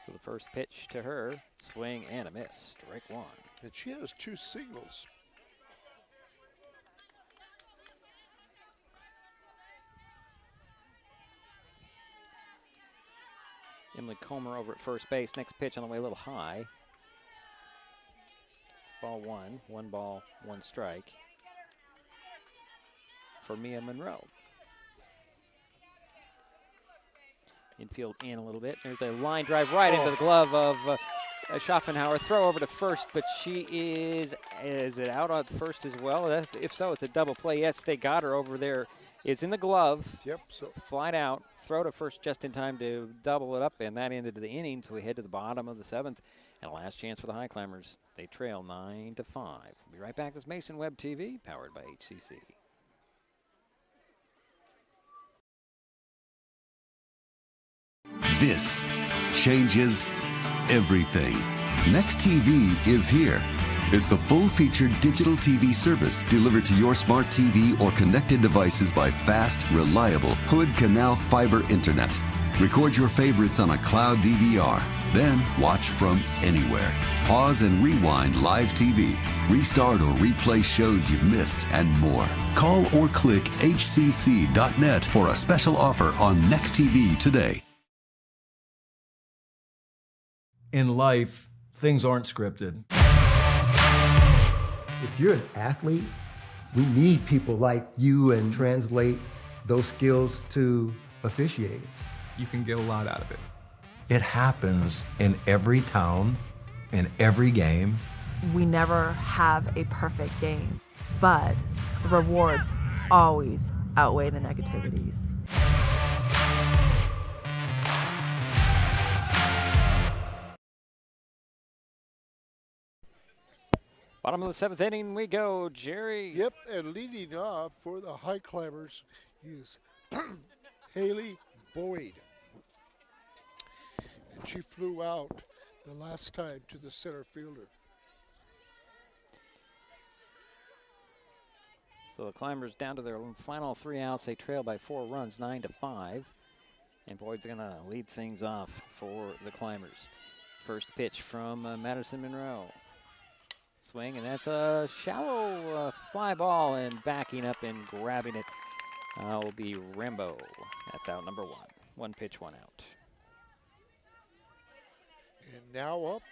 So the first pitch to her, swing and a miss, strike 1. And she has 2 singles. Emily Comer over at first base. Next pitch on the way, a little high. Ball 1, 1 ball, 1 strike for Mia Monroe. Infield in a little bit. There's a line drive right into the glove of Schaffenhauer. Throw over to first, but she is it out on first as well? If so, it's a double play. Yes, they got her over there. It's in the glove. Yep. So flight out. Throw to first just in time to double it up, and that ended the inning. So we head to the bottom of the 7th, and a last chance for the Highclimbers. They trail 9-5. We'll be right back. This is Mason Web TV, powered by HCC. This changes everything. Next TV is here. It's the full-featured digital TV service delivered to your smart TV or connected devices by fast, reliable Hood Canal fiber internet. Record your favorites on a cloud DVR, then watch from anywhere. Pause and rewind live TV, restart or replay shows you've missed, and more. Call or click hcc.net for a special offer on Next TV today. In life, things aren't scripted. If you're an athlete, we need people like you and translate those skills to officiating. You can get a lot out of it. It happens in every town, in every game. We never have a perfect game, but the rewards always outweigh the negativities. Bottom of the 7th inning we go, Jerry. Yep, and leading off for the Highclimbers is Haley Boyd. And she flew out the last time to the center fielder. So the Climbers down to their final 3 outs. They trail by 4 runs, 9-5. And Boyd's going to lead things off for the Climbers. First pitch from Madison Monroe. Swing, and that's a shallow fly ball, and backing up and grabbing it will be Rambo. That's out number 1. 1 pitch, 1 out. And now up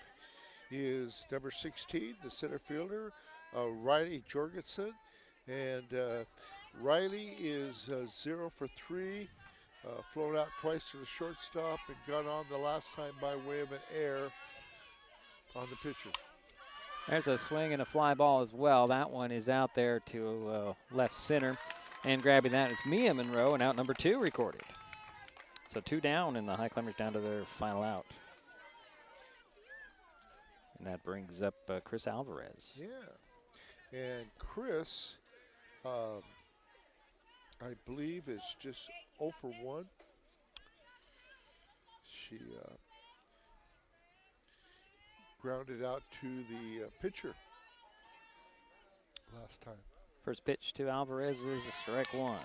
is number 16, the center fielder, Riley Jorgensen. And Riley is 0 for 3, flown out twice to the shortstop and got on the last time by way of an error on the pitcher. There's a swing and a fly ball as well. That one is out there to left center. And grabbing that is Mia Monroe, and out number 2 recorded. So 2 down, and the Highclimbers down to their final out. And that brings up Chris Alvarez. Yeah. And Chris, I believe, is just 0 for 1. She grounded out to the pitcher last time. First pitch to Alvarez is a strike 1.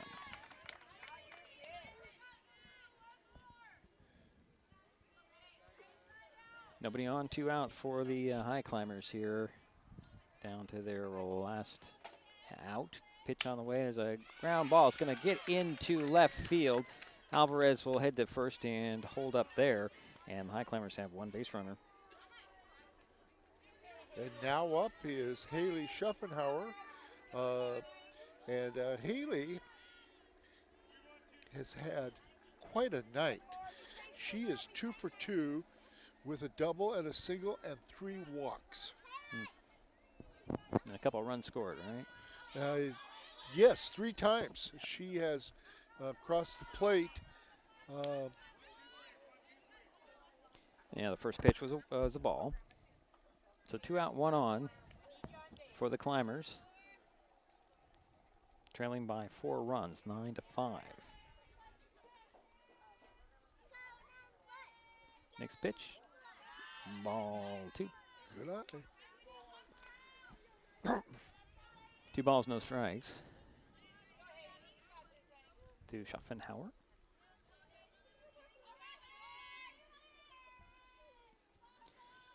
Nobody on, 2 out for the Highclimbers here. Down to their last out. Pitch on the way. There's a ground ball. It's going to get into left field. Alvarez will head to first and hold up there. And the Highclimbers have 1 base runner. And now up is Haley Schuffenhauer. Haley has had quite a night. She is 2 for 2 with a double and a single and 3 walks. And a couple of runs scored, right? Yes, 3 times. She has crossed the plate. Yeah, the first pitch was a ball. So 2 out, 1 on for the Climbers. Trailing by 4 runs, 9-5. Next pitch, ball 2. Good eye. 2 balls, no strikes. To Schaffenhauer.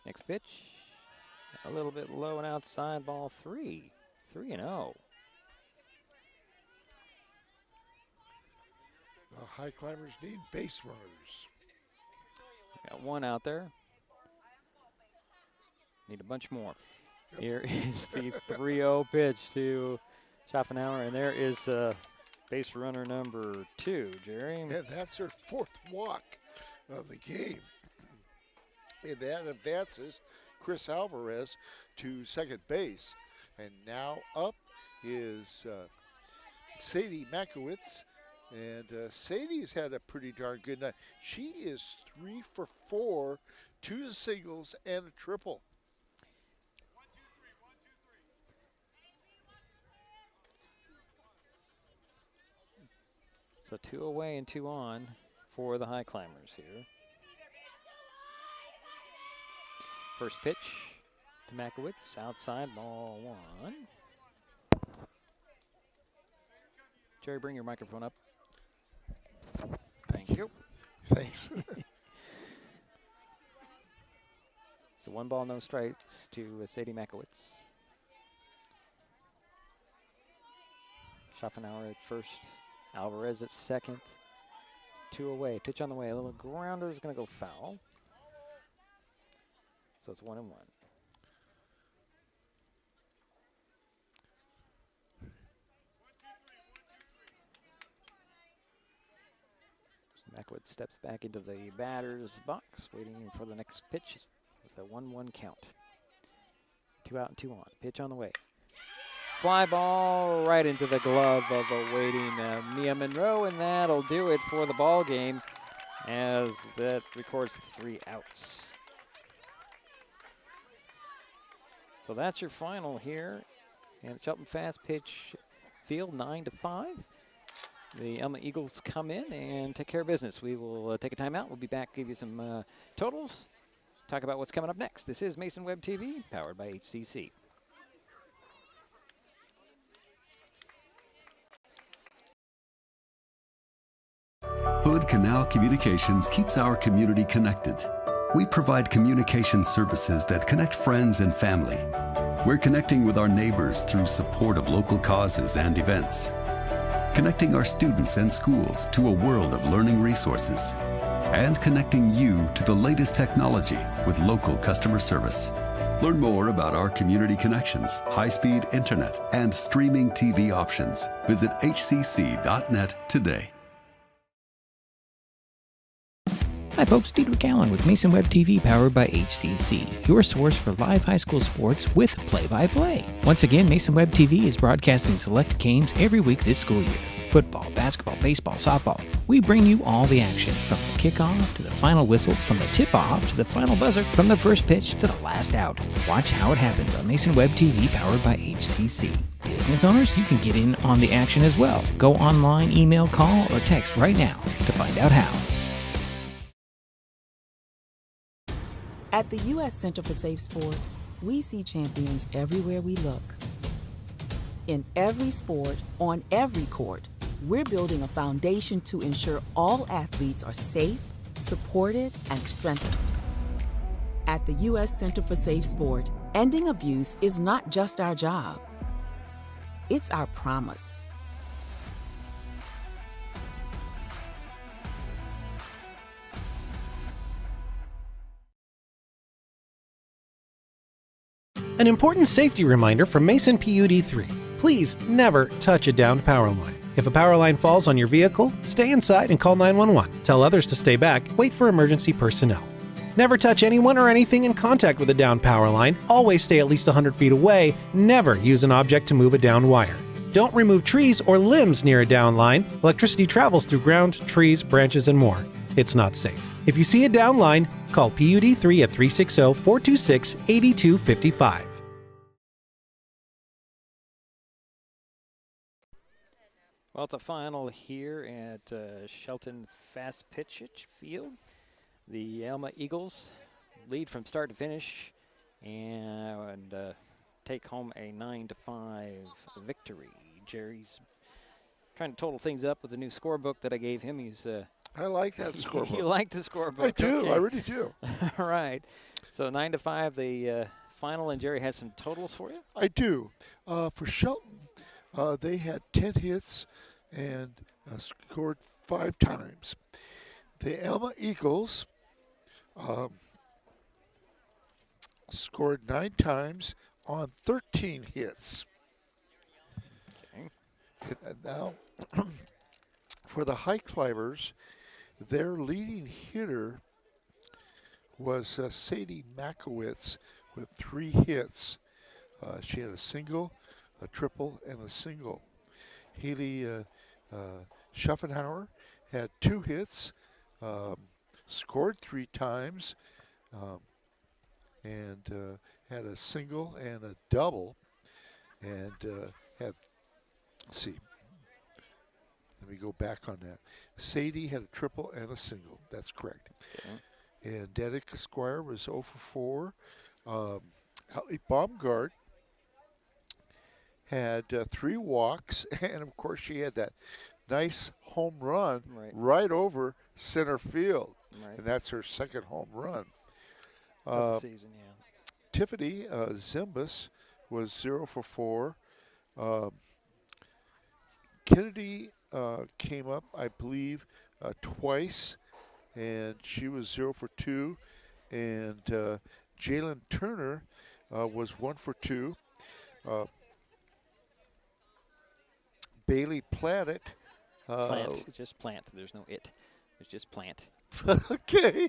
Next pitch, a little bit low and outside, ball 3. 3-0. The Highclimbers need base runners. Got 1 out there. Need a bunch more. Yep. Here is the 3-0 pitch to Schaffenhauer, and there is base runner number 2, Jerry. And that's her 4th walk of the game. And that advances Chris Alvarez to second base. And now up is Sadie Makowitz. And Sadie's had a pretty darn good night. She is 3 for 4, 2 singles and a triple. So 2 away and 2 on for the Highclimbers here. First pitch to Makowitz, outside, ball 1. Jerry, bring your microphone up. Thank you. Thanks. So 1 ball, no strikes to Sadie Makowitz. Schaffenhauer at first, Alvarez at second. 2 away, pitch on the way, a little grounder is going to go foul. So it's 1-1. Makowitz steps back into the batter's box, waiting for the next pitch with a 1-1 count. 2 out and 2 on. Pitch on the way. Fly ball right into the glove of a waiting Mia Monroe, and that'll do it for the ball game as that records 3 outs. So that's your final here. And Shelton Fastpitch field 9-5. The Elma Eagles come in and take care of business. We will take a timeout. We'll be back, give you some totals, talk about what's coming up next. This is Mason Web TV, powered by HCC. Hood Canal Communications keeps our community connected. We provide communication services that connect friends and family. We're connecting with our neighbors through support of local causes and events. Connecting our students and schools to a world of learning resources. And connecting you to the latest technology with local customer service. Learn more about our community connections, high-speed internet, and streaming TV options. Visit hcc.net today. Hi folks, Diedrich Allen with Mason Web TV powered by HCC, your source for live high school sports with play-by-play. Once again, Mason Web TV is broadcasting select games every week this school year. Football, basketball, baseball, softball. We bring you all the action, from the kickoff to the final whistle, from the tip-off to the final buzzer, from the first pitch to the last out. Watch how it happens on Mason Web TV powered by HCC. Business owners, you can get in on the action as well. Go online, email, call, or text right now to find out how. At the U.S. Center for Safe Sport, we see champions everywhere we look. In every sport, on every court, we're building a foundation to ensure all athletes are safe, supported, and strengthened. At the U.S. Center for Safe Sport, ending abuse is not just our job. It's our promise. An important safety reminder from Mason PUD3. Please never touch a downed power line. If a power line falls on your vehicle, stay inside and call 911. Tell others to stay back, wait for emergency personnel. Never touch anyone or anything in contact with a downed power line. Always stay at least 100 feet away. Never use an object to move a downed wire. Don't remove trees or limbs near a downed line. Electricity travels through ground, trees, branches, and more. It's not safe. If you see a downed line, call PUD3 at 360-426-8255. Well, it's a final here at Shelton Fastpitch Field. The Elma Eagles lead from start to finish and take home a 9-5 victory. Jerry's trying to total things up with the new scorebook that I gave him. I like that scorebook. You like the scorebook? I do. Okay. I really do. All right. So 9-5, the final, and Jerry has some totals for you. I do. For Shelton, they had 10 hits and scored 5 times. The Elma Eagles scored 9 times on 13 hits. Okay. And now, for the Highclimbers, their leading hitter was Sadie Makowitz with 3 hits. She had a single, a triple, and a single. Haley Schaffenhauer had 2 hits, scored 3 times, and had a single and a double, and had, let's see, let me go back on that. Sadie had a triple and a single. That's correct. Okay. And Danica Squire was 0 for 4. Holly Baumgart had 3 walks, and of course she had that nice home run right over center field. Right. And that's her second home run. Of the season, yeah. Tiffany Zimbus was 0 for 4. Kennedy came up, I believe, twice, and she was 0 for 2. And Jalen Turner was 1 for 2. Bailey Platt. Plant. It's just plant. There's no it. It's just plant. Okay.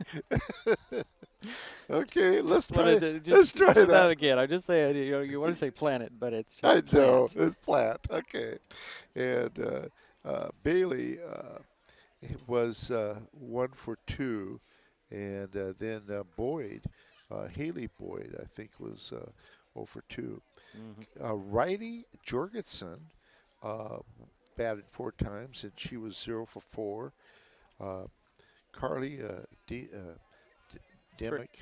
Okay, let's try it out again. I'm just saying, you want to say planet, but it's just I know, plant. it's plant. Okay. And Bailey was 1 for 2. And then Boyd, Haley Boyd, I think, was 0 for 2. Riley Jorgensen batted 4 times, and she was 0 for 4. Carly Demick,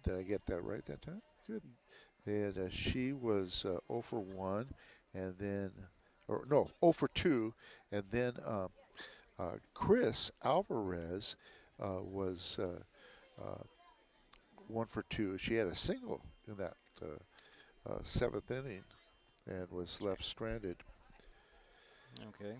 did I get that right that time? Good. And she was 0 for 1, and then, 0 for 2, and then Chris Alvarez was 1 for 2. She had a single in that 7th inning and was left stranded. Okay.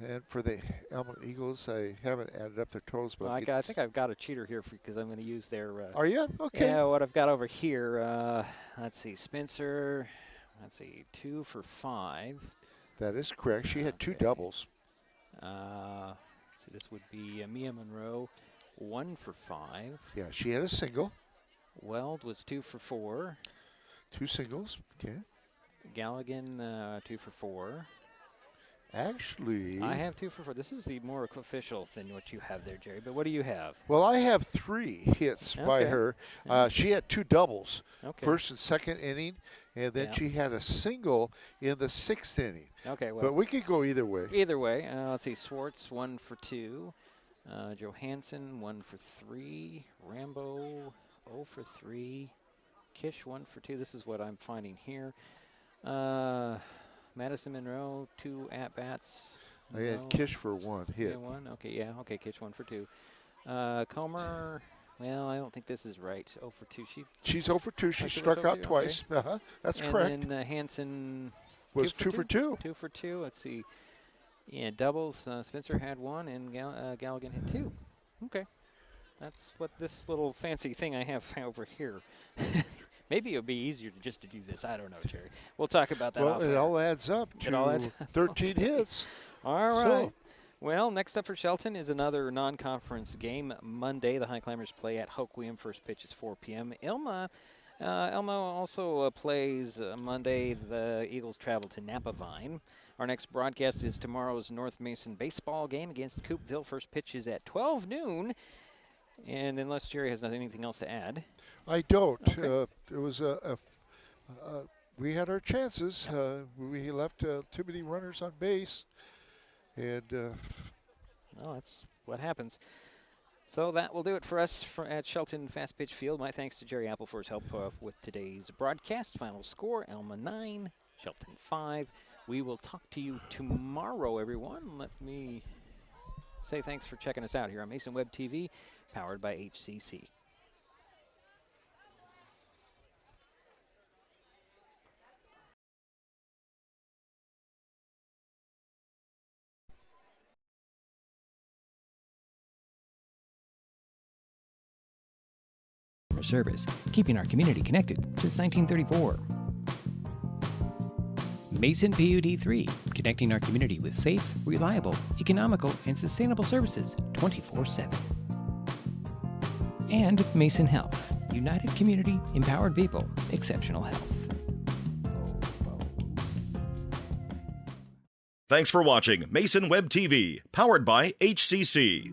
And for the Elma Eagles, I haven't added up their totals, but Well, I think I've got a cheater here because I'm going to use their. Are you? Okay. Yeah, what I've got over here. Let's see, Spencer. Let's see, 2 for 5. That is correct. She had 2 doubles. So this would be Mia Monroe, 1 for 5. Yeah, she had a single. Weld was 2 for 4. 2 singles. Okay. Galligan, 2 for 4. Actually, I have 2 for 4. This is the more official than what you have there, Jerry. But what do you have? Well, I have 3 hits by her. She had 2 doubles, first and second inning, and then she had a single in the 6th inning. Okay, well, but we could go either way. Either way. Let's see. Swartz, 1 for 2. Johansson, 1 for 3. Rambo, 0 for 3. Kish, 1 for 2. This is what I'm finding here. Madison Monroe, 2 at-bats. I had Kish for 1 hit. Yeah, 1. Okay, Kish 1 for 2. Comer, well, I don't think this is right. 0 for 2. She's 0 for 2. She struck out twice. Okay. That's correct. And then Hanson was 2 for 2. 2 for 2. Let's see. Yeah, doubles. Spencer had 1, and Galligan had 2. Okay. That's what this little fancy thing I have over here. Maybe it'll be easier just to do this. I don't know, Jerry. We'll talk about that. Well, it all adds up to 13 hits. All right. Well, next up for Shelton is another non-conference game. Monday, the Highclimbers play at Hoquiam. First pitch is 4 p.m. Elma also plays Monday. The Eagles travel to Napavine. Our next broadcast is tomorrow's North Mason baseball game against Coopville. First pitch is at 12 noon. And unless Jerry has anything else to add. I don't. It was we had our chances. We left too many runners on base. And well, that's what happens. So that will do it for us at Shelton Fastpitch Field. My thanks to Jerry Apple for his help with today's broadcast. Final score, Elma 9, Shelton 5. We will talk to you tomorrow, everyone. Let me say thanks for checking us out here on Mason Web TV, powered by HCC. Service, keeping our community connected since 1934. Mason PUD 3, connecting our community with safe, reliable, economical, and sustainable services 24/7. And Mason Health, united community, empowered people, exceptional health. Thanks for watching Mason Web TV, powered by HCC.